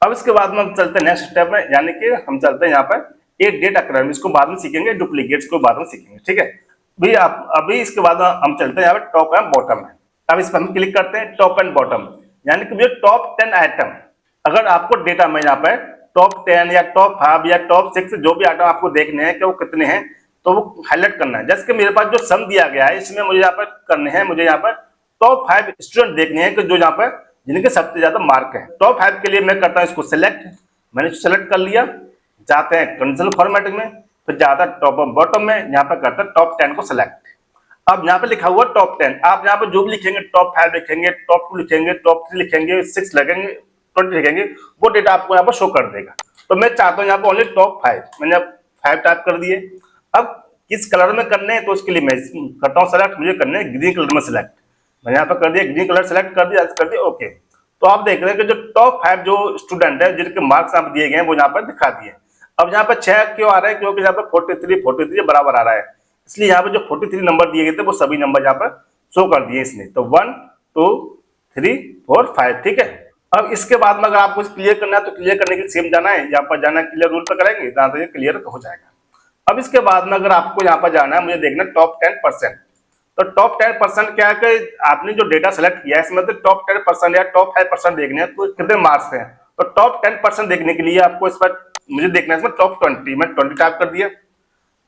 अब इसके बाद में हम चलते हैं नेक्स्ट स्टेप में, यानी कि हम चलते हैं यहाँ पर एक डेट अक्रम, इसको बाद में सीखेंगे, डुप्लीकेट्स को बाद में सीखेंगे, ठीक है भाई। आप अभी इसके बाद हम चलते हैं यहाँ पर टॉप एंड बॉटम में। अब इस पर हम क्लिक करते हैं टॉप एंड बॉटम, यानी कि टॉप 10 आइटम, अगर आपको डेटा में यहाँ पर टॉप 10 या टॉप 5 या टॉप 6 जो भी आइटम आपको देखने हैं कि वो कितने हैं, तो वो हाईलाइट करना है। जैसे कि मेरे पास जो सम दिया गया है इसमें मुझे यहाँ पर करने हैं, मुझे यहाँ पर टॉप 5 स्टूडेंट देखने हैं कि जो यहाँ पर जिनके सबसे ज्यादा मार्क है। टॉप 5 के लिए मैं करता हूँ इसको सिलेक्ट, मैंने सेलेक्ट कर लिया, जाते हैं कंडीशनल फॉर्मेटिंग में, फिर जाता है टॉप और बॉटम में, यहाँ पर करता है टॉप 10 को सिलेक्ट। अब यहाँ पे लिखा हुआ टॉप 10, आप यहाँ पर जो भी लिखेंगे टॉप 5 लिखेंगे, टॉप 2 लिखेंगे, टॉप 3 लिखेंगे, 6 लिखेंगे, 20 लिखेंगे, वो डेटा आपको यहाँ पर शो कर देगा। तो मैं चाहता हूँ यहाँ पर ओनली टॉप 5, मैंने 5 टाइप कर दिए। अब किस कलर में करने हैं तो उसके लिए मैं करता हूँ सेलेक्ट, मुझे करने हैं ग्रीन कलर में सिलेक्ट, मैंने यहाँ पर कर दिया ग्रीन कलर सेलेक्ट कर दिया ओके। तो आप देख रहे हैं कि जो टॉप 5 जो स्टूडेंट है जिनके मार्क्स यहाँ पर दिए गए हैं वो यहाँ पर दिखा दिए। अब यहाँ पर 6 क्यों आ रहा है, क्योंकि यहाँ पर 43 बराबर आ रहा है, इसलिए यहाँ पर जो 43 नंबर दिए गए थे वो सभी नंबर यहाँ पर शो कर दिए इसने। तो 1 2 3 4 5, ठीक है। अब इसके बाद में अगर आपको क्लियर करना है तो क्लियर करने के लिए सेम जाना है, यहाँ पर जाना है क्लियर रूल पर करेंगे, जहाँ तक क्लियर हो जाएगा। अब इसके बाद में अगर आपको यहाँ पर जाना है, मुझे देखना टॉप 10%, तो टॉप 10% क्या है कि आपने जो डेटा सेलेक्ट किया है इसमें तो टॉप 10% या टॉप 5% देखने हैं, तो कितने मार्क्स हैं। तो टॉप 10% देखने के लिए आपको इस पर मुझे देखना है इसमें टॉप 20, मैं 20 टाइप कर दिया।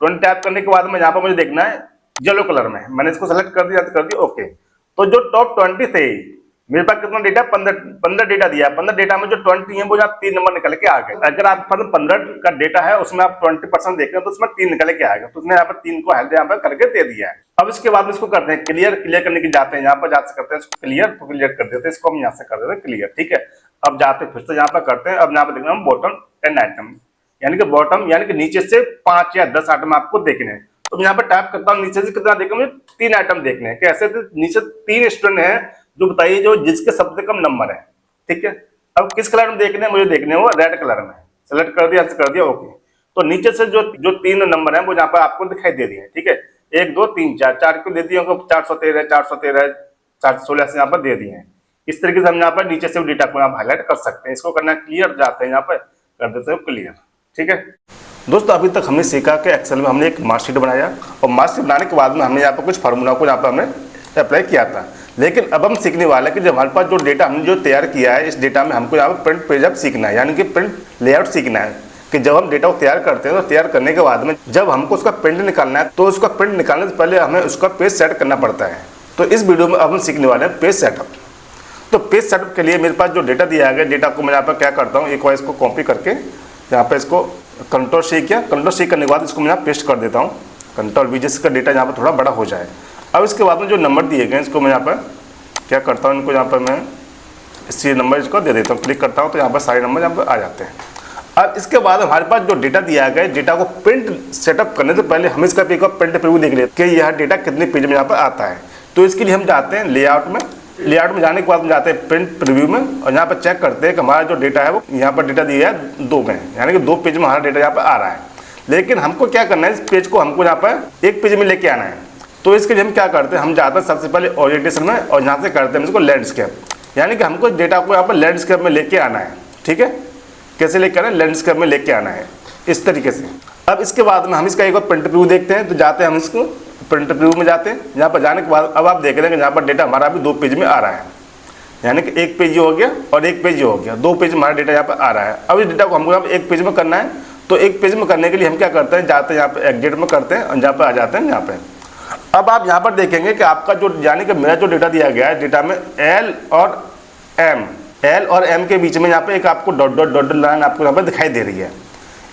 20 टाइप करने के बाद में यहाँ पर मुझे देखना है येलो कलर में, मैंने इसको सेलेक्ट कर दिया ओके। तो जो टॉप 20 थे मेरे पास कितना डेटा 15 डेटा दिया, 15 डेटा में जो 20 है वो यहाँ 3 नंबर निकल के आ गए। अगर आप 15 का डेटा है उसमें आप 20% देख रहे हैं तो उसमें 3 निकल के आएगा, तो उसने यहाँ पर 3 को हेल्प यहाँ पर करके दे दिया है। अब इसके बाद इसको करते हैं क्लियर, क्लियर करने के जाते हैं यहाँ पर जा करते हैं इसको क्लियर, तो क्लियर कर देते हैं इसको, हम यहाँ से कर देते हैं क्लियर, ठीक है। अब जाते फिर से यहाँ पर करते हैं, अब यहाँ पर देखना हम बॉटम 10 आइटम, यानी कि बॉटम यानी कि नीचे से 5 या 10 आइटम आपको देखने हैं। तो यहाँ पर टाइप करता हूँ नीचे से कितना देखना, मुझे 3 आइटम देखने हैं। कैसे, नीचे 3 स्टूडेंट है जो बताइए जो जिसके सबसे कम नंबर है, ठीक है। अब किस कलर में देखने हैं, मुझे देखने वो रेड कलर में, सेलेक्ट कर दिया, कर दिया ओके। तो नीचे से जो 3 नंबर है वो यहाँ पर आपको दिखाई दे रही है, ठीक है। 1 2 3 4 को दे दिए, 413 416 से यहाँ पर दे दिए हैं। इस तरीके से हम यहाँ पर नीचे से डेटा को आप हाईलाइट कर सकते हैं। इसको करना क्लियर, जाते हैं यहाँ पर कर देते हैं क्लियर, ठीक है। दोस्तों अभी तक हमने सीखा कि एक्सेल में हमने एक मार्कशीट बनाया और मार्कशीट बनाने के बाद में हमने यहाँ पर कुछ फार्मूला को यहाँ पर हमने अप्लाई किया था। लेकिन अब हम सीखने वाले हैं कि जब हमारे पास जो डेटा हमने जो तैयार किया है इस डेटा में हमको यहाँ पर प्रिंट पेज अब सीखना है, यानी कि प्रिंट लेआउट सीखना है। कि जब हम डेटा को तैयार करते हैं तो तैयार करने के बाद में जब हमको उसका प्रिंट निकालना है तो उसका प्रिंट निकालने से पहले हमें उसका पेज सेट करना पड़ता है। तो इस वीडियो में अब हम सीखने वाले हैं पेज सेटअप। तो पेज सेटअप के लिए मेरे पास जो डेटा दिया गया, डेटा को मैं यहाँ पर क्या करता हूँ, एक बार इसको कॉपी करके यहाँ पर इसको कंट्रोल सी किया, कंट्रोल सी करने के बाद इसको मैं यहाँ पेस्ट कर देता हूँ, कंट्रोल वी, जिसका डेटा यहाँ पर थोड़ा बड़ा हो जाए। अब इसके बाद में जो नंबर दिए गए इसको मैं यहाँ पर क्या करता हूँ, इनको यहाँ पर मैं इसी नंबर इसको दे देता हूँ, क्लिक करता हूँ तो यहाँ पर सारे नंबर यहाँ पर आ जाते हैं। अब इसके बाद हमारे पास जो डेटा दिया गया है, डेटा को प्रिंट सेटअप करने से पहले हम इसका एक प्रिंट प्रीव्यू देख लेते हैं कि यह डेटा कितने पेज में यहाँ पर आता है। तो इसके लिए हम जाते हैं लेआउट में, लेआउट में जाने के बाद हम जाते हैं प्रिंट प्रीव्यू में और यहाँ पर चेक करते हैं कि हमारा जो डेटा है वो यहाँ पर डेटा दिया है 2 में, यानी कि 2 पेज में हमारा डेटा यहाँ पर आ रहा है। लेकिन हमको क्या करना है, इस पेज को हमको यहाँ पर 1 पेज में लेके आना है। तो इसके लिए हम क्या करते हैं, हम जाते हैं सबसे पहले ओरिएंटेशन में और यहाँ से करते हैं इसको लैंडस्केप, यानी कि हमको डेटा को यहाँ पर लैंडस्केप में लेके आना है, ठीक है। कैसे लेके आना है, लैंडस्केप में लेके आना है इस तरीके से। अब इसके बाद में हम इसका एक बार प्रिंट प्रीव्यू देखते हैं। तो जाते हैं हम इसको प्रिंट प्रीव्यू में जाते हैं। यहाँ पर जाने के बाद अब आप देख रहे हैं कि यहाँ पर डेटा हमारा अभी 2 पेज में आ रहा है, यानी कि 1 पेज हो गया और 1 पेज हो गया, 2 पेज हमारा डेटा यहाँ पर आ रहा है। अब इस डेटा को हमको यहाँ पर 1 पेज में करना है, तो 1 पेज में करने के लिए हम क्या करते हैं, जाते हैं यहाँ पर एग्जिट में करते हैं और यहाँ पर आ जाते हैं यहाँ पे। अब आप यहाँ पर देखेंगे कि आपका जो यानी कि मेरा जो डेटा दिया गया है, डेटा में एल और एम के बीच में यहाँ पे एक आपको डॉट डॉट डॉट लाइन आपको यहाँ पर दिखाई दे रही है।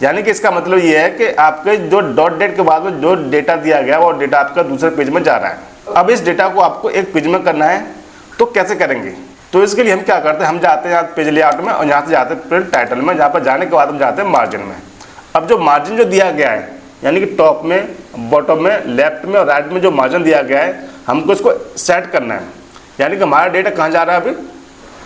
यानी कि इसका मतलब ये है कि आपके जो डॉट डेट के बाद में जो डेटा दिया गया वो डेटा आपका दूसरे पेज में जा रहा है। अब इस डेटा को आपको एक पेज में करना है, तो कैसे करेंगे? तो इसके लिए हम क्या करते हैं, हम जाते हैं यहाँ पेज लेआउट में और यहाँ से जाते हैं प्रिंट टाइटल में। जहाँ पर जाने के बाद हम जाते हैं मार्जिन में। अब जो मार्जिन जो दिया गया है, यानी कि टॉप में, बॉटम में, लेफ्ट में और राइट में जो मार्जिन दिया गया है, हमको इसको सेट करना है। यानी कि हमारा डेटा कहाँ जा रहा है, अभी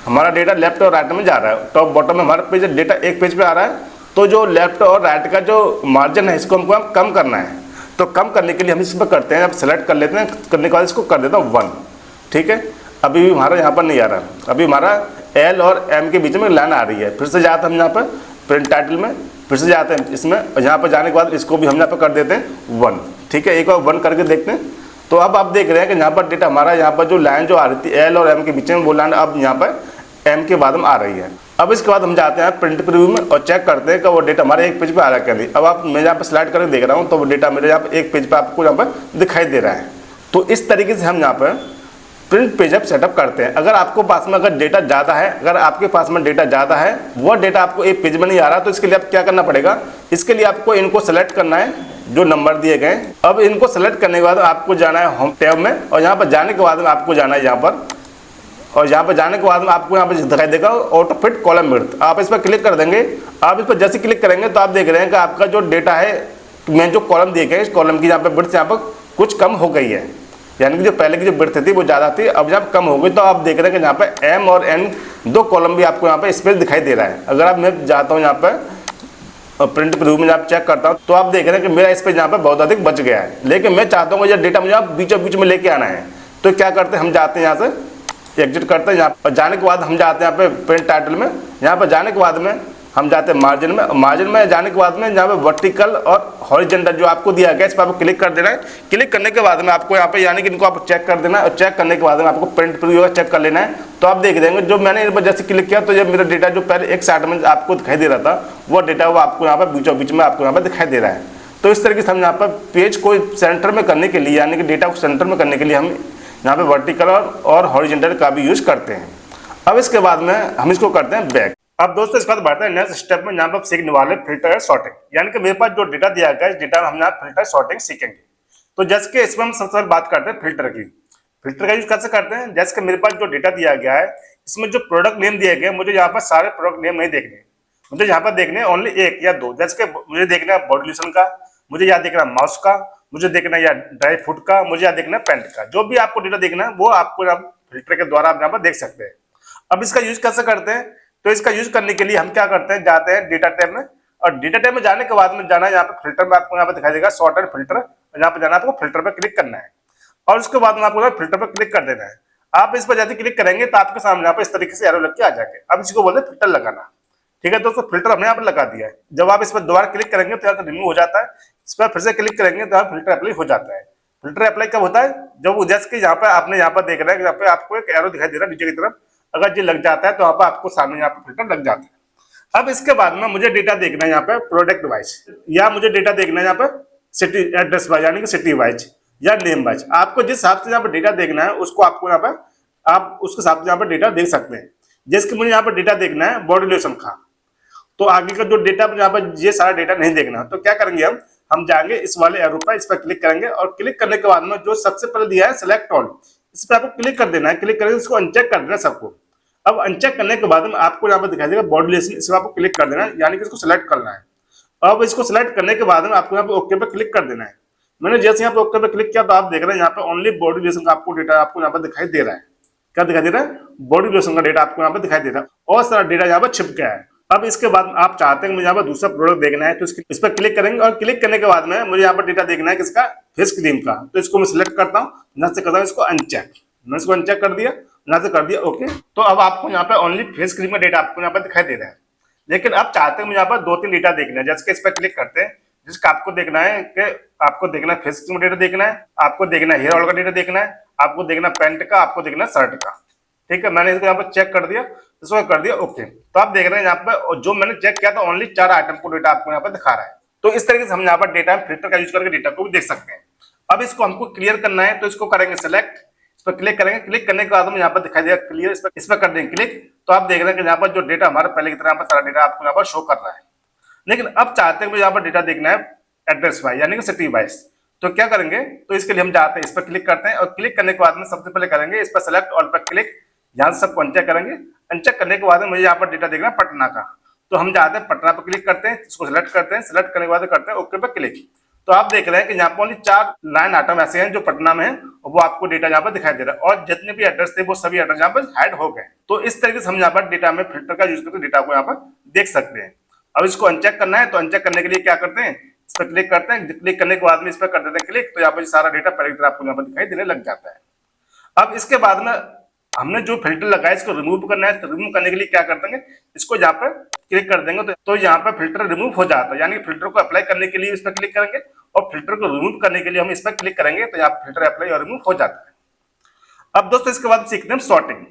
हमारा डेटा लेफ्ट और राइट में जा रहा है। टॉप बॉटम में हमारा पेज डेटा एक पेज पे आ रहा है, तो जो लेफ्ट और राइट का जो मार्जिन है इसको हमको कम करना है। तो कम करने के लिए हम इस पर करते हैं, अब सेलेक्ट कर लेते हैं, करने के बाद इसको कर देता हूँ 1। ठीक है, अभी भी हमारा यहाँ पर नहीं आ रहा, अभी हमारा एल और एम के बीच में लाइन आ रही है। फिर से जाते हैं हम यहाँ पर प्रिंट टाइटल में, फिर से जाते हैं इसमें, यहाँ पर जाने के बाद इसको भी हम यहाँ पर कर देते हैं 1। ठीक है, एक बार 1 करके देखते हैं। तो अब आप देख रहे हैं कि यहाँ पर डेटा हमारा यहाँ पर जो लाइन जो आ रही थी एल और एम के बीच में, वो लाइन अब यहाँ पर एम के बाद में आ रही है। अब इसके बाद हम जाते हैं प्रिंट प्रीव्यू में और चेक करते हैं कि वो डेटा हमारे एक पेज पे आ रहा है क्या नहीं। अब आप मैं यहाँ पर स्लाइड करके देख रहा हूँ, तो वो डेटा मेरे यहाँ पर एक पेज पे आपको यहाँ पर दिखाई दे रहा है। तो इस तरीके से हम यहाँ पर प्रिंट पेज अप सेटअप करते हैं। अगर आपको पास में अगर डेटा ज़्यादा है, अगर आपके पास में डेटा ज़्यादा है, वो डेटा आपको एक पेज में नहीं आ रहा, तो इसके लिए आप क्या करना पड़ेगा, इसके लिए आपको इनको सेलेक्ट करना है जो नंबर दिए गए। अब इनको सेलेक्ट करने के बाद आपको जाना है होम टैब में और यहाँ पर जाने के बाद में आपको जाना है यहाँ पर, और यहाँ पर जाने के बाद में आपको यहाँ पर दिखाई देगा ऑटो फिट कॉलम विड्थ। आप इस पर क्लिक कर देंगे। आप इस पर जैसे क्लिक करेंगे तो आप देख रहे हैं कि आपका जो डेटा है में जो कॉलम दिए गए, इस कॉलम की यहाँ पर विड्थ यहाँ पर कुछ कम हो गई है। यानी कि जो पहले की जो विड्थ थी वो ज़्यादा थी, अब जब कम हो गई तो आप देख रहे हैं कि यहाँ पर एम और एन 2 कॉलम भी आपको यहाँ पर स्पेस दिखाई दे रहा है। अगर आप मैं जाता हूँ यहाँ पर प्रिंट प्रीव्यू में आप चेक करता हूँ, तो आप देख रहे हैं कि मेरा स्पेस यहाँ पर बहुत अधिक बच गया है। लेकिन मैं चाहता हूँ ये डेटा मुझे आप बीचों बीच में लेके आना है, तो क्या करते हैं, हम जाते हैं यहाँ से एग्जिट करते हैं। यहाँ पर जाने के बाद हम जाते हैं यहाँ पे प्रिंट टाइटल में। यहाँ पर जाने के बाद में हम जाते हैं मार्जिन में। मार्जिन में जाने के बाद में यहाँ पे वर्टिकल और हॉरिजॉन्टल जो आपको दिया गया है, इस पर आपको क्लिक कर देना है। क्लिक करने के बाद में आपको यहाँ पे यानी कि इनको आप चेक कर देना है, और चेक करने के बाद में आपको प्रिंट प्रीव्यू चेक कर लेना है। तो आप देख देंगे जो मैंने इन पर जैसे क्लिक किया, तो ये मेरा डेटा जो पहले एक साइड में आपको दिखाई दे रहा था, वो डेटा वो आपको यहाँ पर बीचों बीच में आपको यहाँ पर दिखाई दे रहा है। तो इस तरीके से हम यहाँ पर पेज को सेंटर में करने के लिए, यानी कि डेटा को सेंटर में करने के लिए हम यहाँ पे वर्टिकल और हॉरिजॉन्टल का भी यूज करते हैं। अब इसके बाद में हम इसको करते हैं बैक। अब दोस्तों इसके बाद बढ़ते हैं नेक्स्ट स्टेप में, यहाँ पर सीखने वाले फिल्टर सॉर्टिंग। यानी कि मेरे पास जो डेटा दिया गया है, इस डेटा में हम यहाँ फिल्टर सॉर्टिंग सीखेंगे। तो जैसे कि इसमें हम सबसे पहले बात करते हैं फिल्टर की। फिल्टर का यूज कैसे करते हैं, जैसे कि मेरे पास जो डेटा दिया गया है, इसमें जो प्रोडक्ट नेम दिए गए, मुझे यहाँ पर सारे प्रोडक्ट नेम नहीं देखने, मुझे यहाँ पर देखने ओनली 1 या 2। जैसे कि मुझे देखना है बॉडी लोशन का, मुझे यहाँ देखना है माउस का, मुझे देखना है या ड्राई फ्रूट का, मुझे यहाँ देखना है पेंट का। जो भी आपको डेटा देखना है वो आपको यहाँ फिल्टर के द्वारा आप यहाँ पर देख सकते हैं। अब इसका यूज कैसे करते हैं, तो इसका यूज करने के लिए हम क्या करते हैं, जाते हैं डेटा टैब में, और डेटा टैब में जाने के बाद में जाना है यहाँ पे फिल्टर में, आपको यहाँ पे दिखाई देगा सॉर्ट एंड फिल्टर, और यहाँ पे जाना है आपको फिल्टर पर क्लिक करना है, और उसके बाद में आपको फिल्टर पर क्लिक कर देना है। आप इस पर जैसे क्लिक करेंगे तो आपके सामने यहाँ पे इस तरीके से एरो लग के आ जाएंगे। अब इसको बोलते हैं फिल्टर लगाना। ठीक है दोस्तों, फिल्टर हमने यहाँ पर लगा दिया है। जब आप इस पर दोबारा क्लिक करेंगे तो यहाँ रिमूव हो जाता है, इस पर फिर से क्लिक करेंगे तो यहाँ फिल्टर अप्लाई हो जाता है। फिल्टर अप्लाई कब होता है, जब जैसे कि यहाँ पर आपने यहाँ पर देख रहे हैं, यहाँ पे आपको एक एरो दिखाई दे रहा है नीचे की तरफ, अगर ये लग जाता है तो यहाँ पर आपको सामने यहाँ पर फिल्टर लग जाता है। अब इसके बाद में मुझे डेटा देखना है यहाँ पे प्रोडक्ट वाइज, या मुझे डेटा देखना है यहाँ पे सिटी एड्रेस वाइज, यानी कि सिटी वाइज या नेम वाइज। आपको जिस हिसाब से यहाँ पर डेटा देखना है उसको आपको यहाँ पर आप उसके हिसाब से यहाँ पर डेटा देख सकते हैं। जैसे कि मुझे यहाँ पर डेटा देखना है बॉडी लोशन का, तो आगे का जो डेटा यहाँ पर ये सारा डेटा नहीं देखना, तो क्या करेंगे हम जाएंगे इस वाले एरो पर, इस पर क्लिक करेंगे, और क्लिक करने के बाद में जो सबसे पहले दिया है सिलेक्ट ऑल, इस पर आपको क्लिक कर देना है। क्लिक करके इसको अनचेक कर देना सबको। अब अनचेक करने के बाद में आपको यहाँ पर दिखाई देगा बॉडी लोशन, इस पर आपको क्लिक कर देना है, यानी कि इसको सिलेक्ट करना है। अब इसको सिलेक्ट करने के बाद में आपको यहाँ पे ओके पे क्लिक कर देना है। मैंने जैसे यहाँ पे ओके पे क्लिक किया तो आप देख रहे हैं यहाँ पे ओनली बॉडी लोशन का आपको डेटा आपको यहाँ पर दिखाई दे रहा है। क्या दिखाई दे रहा है, बॉडी लोशन का डेटा आपको यहाँ पे दिखाई दे रहा है, और सारा डेटा यहाँ पर छिप गया है। अब इसके बाद आप चाहते हैं मुझे यहाँ पर दूसरा प्रोडक्ट देखना है, तो इस पर क्लिक करेंगे, और क्लिक करने के बाद में मुझे यहाँ पर डेटा देखना है किसका, फेस क्रीम का। तो इसको मैं सिलेक्ट करता हूँ, यहाँ से करता हूँ इसको अनचेक, मैंने इसको अनचेक कर दिया, यहाँ से कर दिया ओके। तो अब आपको यहाँ पे ओनली फेस क्रीम का डेटा आपको यहाँ पर दिखाई दे रहा है। लेकिन आप चाहते हैं मुझे यहाँ पर 2-3 डेटा देखना है, जैसे कि इस पर क्लिक करते हैं, जिसका आपको देखना है कि आपको देखना है फेस का डेटा देखना है, आपको देखना है हेयर ऑयल का डेटा देखना है, आपको देखना है पैंट का, आपको देखना है शर्ट का। ठीक है, मैंने इसको यहाँ पर चेक कर दिया, इसको कर दिया ओके। तो आप देख रहे हैं यहाँ पर जो मैंने चेक किया था ओनली 4 आइटम को डेटा आपको यहाँ पर दिखा रहा है। तो इस तरीके से हम यहाँ पर डेटा फिल्टर का यूज करके डेटा को भी देख सकते हैं। अब इसको हमको क्लियर करना है तो इसको करेंगे सेलेक्ट, इस पर क्लिक करेंगे, क्लिक करने के बाद हम यहाँ पर दिखाई देगा क्लियर, इस पर कर देंगे क्लिक। तो आप देख रहे हैं कि यहाँ पर जो डेटा हमारा पहले की तरह यहाँ पर सारा डेटा आपको यहाँ पर शो कर रहा है। लेकिन अब चाहते हैं मुझे यहाँ पर डेटा देखना है एड्रेस वाइज यानी कि सिटी वाइज। तो क्या करेंगे, तो इसके लिए हम जाते हैं इस पर क्लिक करते हैं और क्लिक करने के बाद में सबसे पहले करेंगे इस पर सेलेक्ट ऑल पर क्लिक, यहाँ से सबको अनचेक करेंगे। अनचेक करने के बाद में मुझे यहाँ पर डेटा देखना है पटना का। तो हम जाते हैं पटना पर क्लिक करते हैं, इसको सिलेक्ट करते हैं, सिलेक्ट करने के बाद करते हैं ओके पर क्लिक। तो आप देख रहे हैं कि यहाँ पर ओनली 4 लाइन आइटम ऐसे हैं जो पटना में है और वो आपको डेटा यहाँ पर दिखाई दे रहा है, और जितने भी एड्रेस थे वो सभी एड्रेस यहाँ पर हाइड हो गए। तो इस तरीके से हम यहाँ पर डेटा में फिल्टर का यूज करके डेटा को यहाँ पर देख सकते हैं। अब इसको अनचेक करना है तो अनचेक करने के लिए क्या करते हैं, इस पर क्लिक करते हैं, क्लिक करने के बाद में इस पर कर देते हैं क्लिक। तो यहाँ पर सारा डेटा पहले की तरह आपको यहाँ पर दिखाई देने लग जाता है। अब इसके बाद में हमने जो फिल्टर लगाया इसको रिमूव करना है, तो रिमूव करने के लिए क्या कर देंगे, इसको यहाँ पर क्लिक कर देंगे तो यहाँ पर फिल्टर रिमूव हो जाता है। यानी फिल्टर को अप्लाई करने के लिए इस पर क्लिक करेंगे और फिल्टर को रिमूव करने के लिए हम इस पर क्लिक करेंगे तो यहाँ फिल्टर अप्लाई और रिमूव हो जाता है। अब दोस्तों इसके बाद सीखते हैं सॉर्टिंग।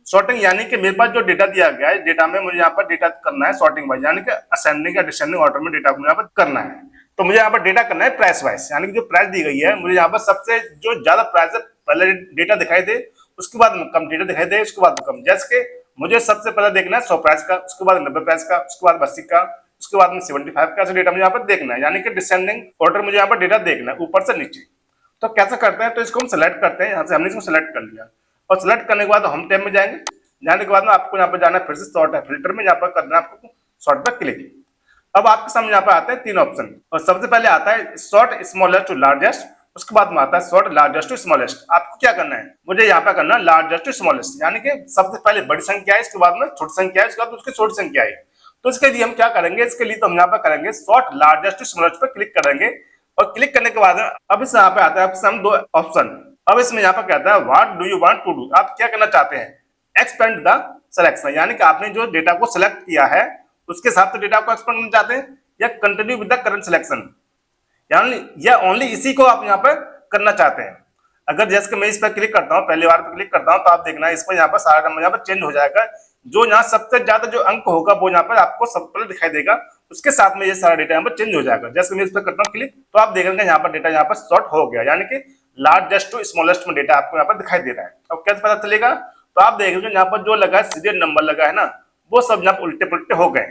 सॉर्टिंग यानी कि मेरे पास जो डेटा दिया गया है, डेटा में मुझे यहाँ पर डेटा करना है सॉर्टिंग वाइज, यानी कि असेंडिंग या डिसेंडिंग ऑर्डर में डेटा को यहाँ पर करना है। तो मुझे यहाँ पर डेटा करना है प्राइस वाइज, यानी कि जो प्राइस दी गई है मुझे यहाँ पर सबसे जो ज्यादा प्राइस है पहले डेटा दिखाई दे, उसके बाद कम डेटा दिखाई दे, उसके बाद कम। जैसे कि मुझे सबसे पहले देखना है 100 प्राइस का, उसके बाद 90 प्राइस का, उसके बाद 80 का, उसके बाद में 75 का, ऐसे डेटा मुझे यहाँ पर देखना है। यानी कि डिसेंडिंग ऑर्डर मुझे यहाँ पर डेटा देखना है ऊपर से नीचे। तो कैसे करते हैं, तो इसको हम सेलेक्ट करते हैं, यहाँ से हमने इसको सेलेक्ट कर लिया और सेलेक्ट करने के बाद होम टैब में जाएंगे। जाने के बाद में आपको यहाँ पर जाना है फिर से सॉर्ट है फिल्टर में, यहाँ पर करना है आपको सॉर्ट पर क्लिक। अब आपके सामने यहाँ पर आते हैं 3 ऑप्शन और सबसे पहले आता है सॉर्ट स्मॉलेस्ट टू लार्जेस्ट, उसके बाद में आता है सॉर्ट लार्जेस्ट टू स्मॉलेस्ट। आपको क्या करना है, मुझे यहाँ पे करना है लार्जेस्ट टू स्मॉलेस्ट, यानी कि सबसे पहले बड़ी संख्या है, इसके बाद में छोटी संख्या है, इसके बाद उसकी छोटी संख्या है। तो इसके लिए हम क्या करेंगे, इसके लिए तो हम यहाँ पे करेंगे सॉर्ट लार्जेस्ट टू स्मॉलेस्ट पर क्लिक करेंगे और क्लिक करने के बाद अब इस यहाँ पे आता है आपके 2 ऑप्शन। अब इसमें यहाँ पर कहता है what do you want to do, आप क्या करना चाहते हैं, एक्सपेंड द सिलेक्शन, यानी कि आपने जो डेटा को सिलेक्ट किया है उसके हिसाब से डेटा को एक्सपेंड करना चाहते हैं, या continue with the current selection, यानी या ओनली इसी को आप यहाँ पर करना चाहते हैं। अगर जैसे कि मैं इस पर क्लिक करता हूँ, पहली बार पर क्लिक करता हूँ, तो आप देखना इस पर यहाँ पर सारा नंबर यहाँ पर चेंज हो जाएगा। जो यहाँ सबसे ज्यादा जो अंक होगा वो यहाँ पर आपको सबसे पहले दिखाई देगा, उसके साथ में ये सारा डेटा यहाँ पर चेंज हो जाएगा। जैसे मैं इस पर करता हूँ क्लिक तो आप देख रहे हैं यहाँ पर डेटा यहाँ पर सॉर्ट हो गया, यानी कि लार्जेस्ट टू स्मॉलेस्ट में डेटा आपको यहाँ पर दिखाई दे रहा है। अब कैसे पता चलेगा, तो आप देख रहे हैं यहाँ पर जो लगा है सीरियल नंबर लगा है ना, वो सब यहाँ पर उल्टे पुल्टे हो गए।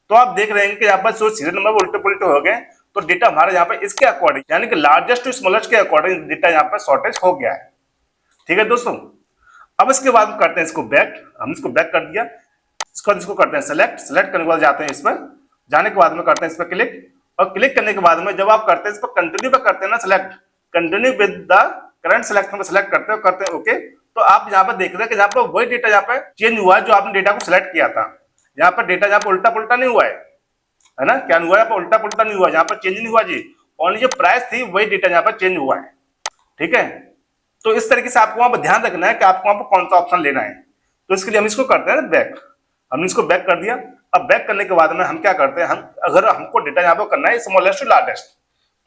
तो आप देख रहे हैं कि यहाँ पर जो सीरियल नंबर उल्टे पुल्टे हो गए, तो डेटा हमारा यहाँ पे इसके अकॉर्डिंग यानी कि लार्जेस्ट टू स्मॉलेस्ट के अकॉर्डिंग डेटा यहाँ पर शॉर्टेज हो गया है। ठीक है दोस्तों, अब इसके बाद करते हैं इसको बैक, हम इसको बैक कर दिया, इसको इसको करते हैं सेलेक्ट, सेलेक्ट करने के बाद जाते हैं इस पर, जाने के बाद में करते हैं इस पर क्लिक और क्लिक करने के बाद में जब आप करते हैं इस पर कंटिन्यू पर करते हैं ना select, continue with the current selection पर सेलेक्ट करते हैं ओके। तो आप यहाँ पर देख रहे हैं कि यहाँ पर वही डेटा यहाँ पर चेंज हुआ है जो आपने डेटा को सिलेक्ट किया था। यहाँ पर डेटा यहाँ पर उल्टा पुल्टा नहीं हुआ है ना, क्या हुआ है, उल्टा पुल्टा नहीं हुआ, यहाँ पर चेंज नहीं हुआ जी, ओनली जो प्राइस थी वही डेटा यहाँ पर चेंज हुआ है। ठीक है, तो इस तरीके से आपको वहां पर ध्यान रखना है कि आपको वहां पर कौन सा ऑप्शन लेना है। तो इसके लिए हम इसको करते हैं बैक, हमने इसको बैक कर दिया। अब बैक करने के बाद में हम क्या करते हैं, हम अगर हमको डेटा यहाँ पर करना है स्मॉलेस्ट टू लार्जेस्ट,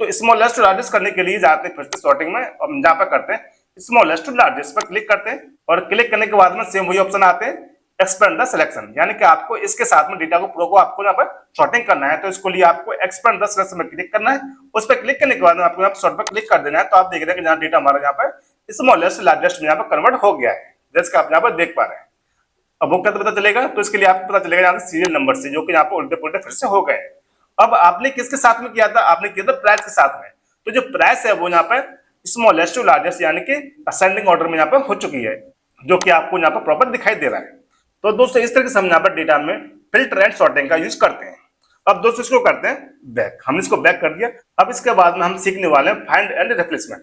तो स्मॉलेस्ट टू लार्जेस्ट करने के लिए जाते हैं फिर से सॉर्टिंग में और यहाँ पर करते हैं स्मॉलेस्ट टू लार्जेस्ट पर क्लिक करते हैं और क्लिक करने के बाद में सेम वही ऑप्शन आते हैं एक्सपेंड द सिलेक्शन, यानी कि आपको इसके साथ में डेटा को प्रो को आपको यहाँ पर सॉर्टिंग करना है। तो इसको लिए आपको एक्सपेंड द सिलेक्शन में क्लिक करना है, उस पर क्लिक करने के बाद में आपको यहाँ पर सॉर्ट पर क्लिक कर देना है। तो आप देख रहे हैं कि यहाँ डेटा हमारा यहाँ पर स्मॉलेस्ट लार्जेस्ट में यहाँ पर कन्वर्ट हो गया है, जैसे आप यहाँ पर देख पा रहे हैं। अब वो क्या पता चलेगा, तो इसके लिए आपको पता चलेगा यहाँ से सीरियल नंबर से, जो कि यहाँ पर उल्टे पुल्टे फिर से हो गए। अब आपने किसके साथ में किया था, आपने किया था प्राइस के साथ में। तो जो प्राइस है वो यहाँ पर स्मॉलेस्ट टू लार्जेस्ट यानी कि असेंडिंग ऑर्डर में यहाँ पर हो चुकी है, जो कि आपको यहाँ पर प्रॉपर दिखाई दे रहा है। तो दोस्तों इस तरह से हम यहाँ पर डेटा में फिल्टर एंड सॉर्टिंग का यूज करते हैं। अब दोस्तों इसको करते हैं बैक, हमने इसको बैक कर दिया। अब इसके बाद में हम सीखने वाले हैं फाइंड एंड रिप्लेसमेंट।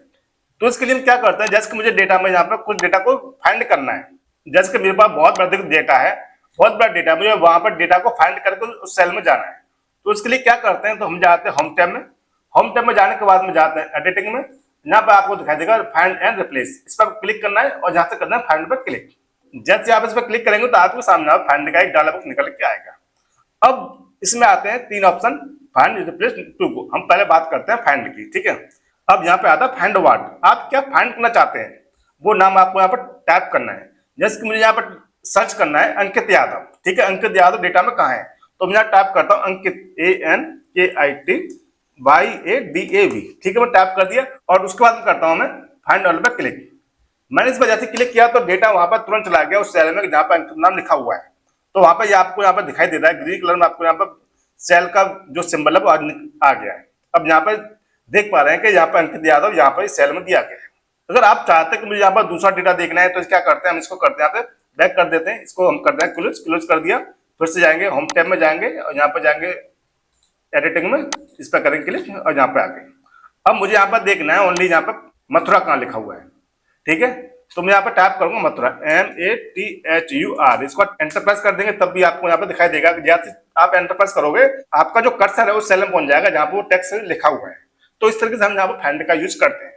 तो इसके लिए हम क्या करते हैं, जैसे कि मुझे डेटा में यहाँ पर कुछ डेटा को फाइंड करना है, जैसे कि मेरे पास बहुत बड़ा डेटा है, बहुत बड़ा डेटा, मुझे वहां पर डेटा को फाइंड करके उस सेल में जाना है। तो इसके लिए क्या करते हैं, तो हम जाते हैं होम टैब में, होम टैब में जाने के बाद में जाते हैं एडिटिंग में, यहाँ पर आपको दिखाई देगा फाइंड एंड रिप्लेस, इस पर क्लिक करना है और जहां से करना है फाइंड पर क्लिक। जैसे आप इस पर क्लिक करेंगे तो आपके सामने फाइंड का एक डायलॉग बॉक्स निकल के आएगा। अब इसमें आते हैं 3 ऑप्शन, फाइंड रिप्लेस टू को हम पहले बात करते हैं फाइंड की, ठीक है। अब यहाँ पे आता है फाइंड व्हाट, आप क्या फाइंड करना चाहते हैं वो नाम आपको यहाँ पर टाइप करना है। जैसे कि मुझे यहाँ पर सर्च करना है अंकित यादव, ठीक है। अंकित यादव डेटा में कहाँ है, तो मैं यहाँ टाइप करता हूँ अंकित ANKITYADAV, ठीक है। मैं टाइप कर दिया और उसके बाद करता हूँ मैं फाइंड ऑल पे क्लिक। मैंने इस वजह से क्लिक किया तो डेटा वहां पर तुरंत चला गया उस सेल में जहाँ पर अंकित नाम लिखा हुआ है। तो वहां पर आपको यहाँ पर दिखाई दे रहा है ग्रीन कलर में, आपको यहाँ पर सेल का जो सिंबल है वो आ गया है। अब यहाँ पर देख पा रहे हैं कि यहाँ पर अंकित यादव यहाँ पर सेल में दिया गया है। अगर आप चाहते हैं कि मुझे यहाँ पर दूसरा डेटा देखना है तो क्या करते हैं, हम इसको करते हैं यहाँ पे बैक कर देते हैं, इसको हम करते हैं क्लोज कर दिया। फिर से जाएंगे होम टैब में जाएंगे और यहाँ पर जाएंगे एडिटिंग में, इस पर करेंगे क्लिक और यहाँ पे आ गए। अब मुझे यहाँ पर देखना है ओनली यहाँ पर मथुरा कहाँ लिखा हुआ है, ठीक है। तो मैं यहाँ पर टाइप करूंगा मथुरा MATHUR, इसको एंटर प्रेस कर देंगे तब भी आपको यहाँ पर दिखाई देगा। जैसे आप एंटर प्रेस करोगे आपका जो कर्सर है उस सेल में पहुंच जाएगा जहाँ पर वो टेक्स्ट लिखा हुआ है। तो इस तरीके से हम यहाँ पर फाइंड का यूज करते हैं,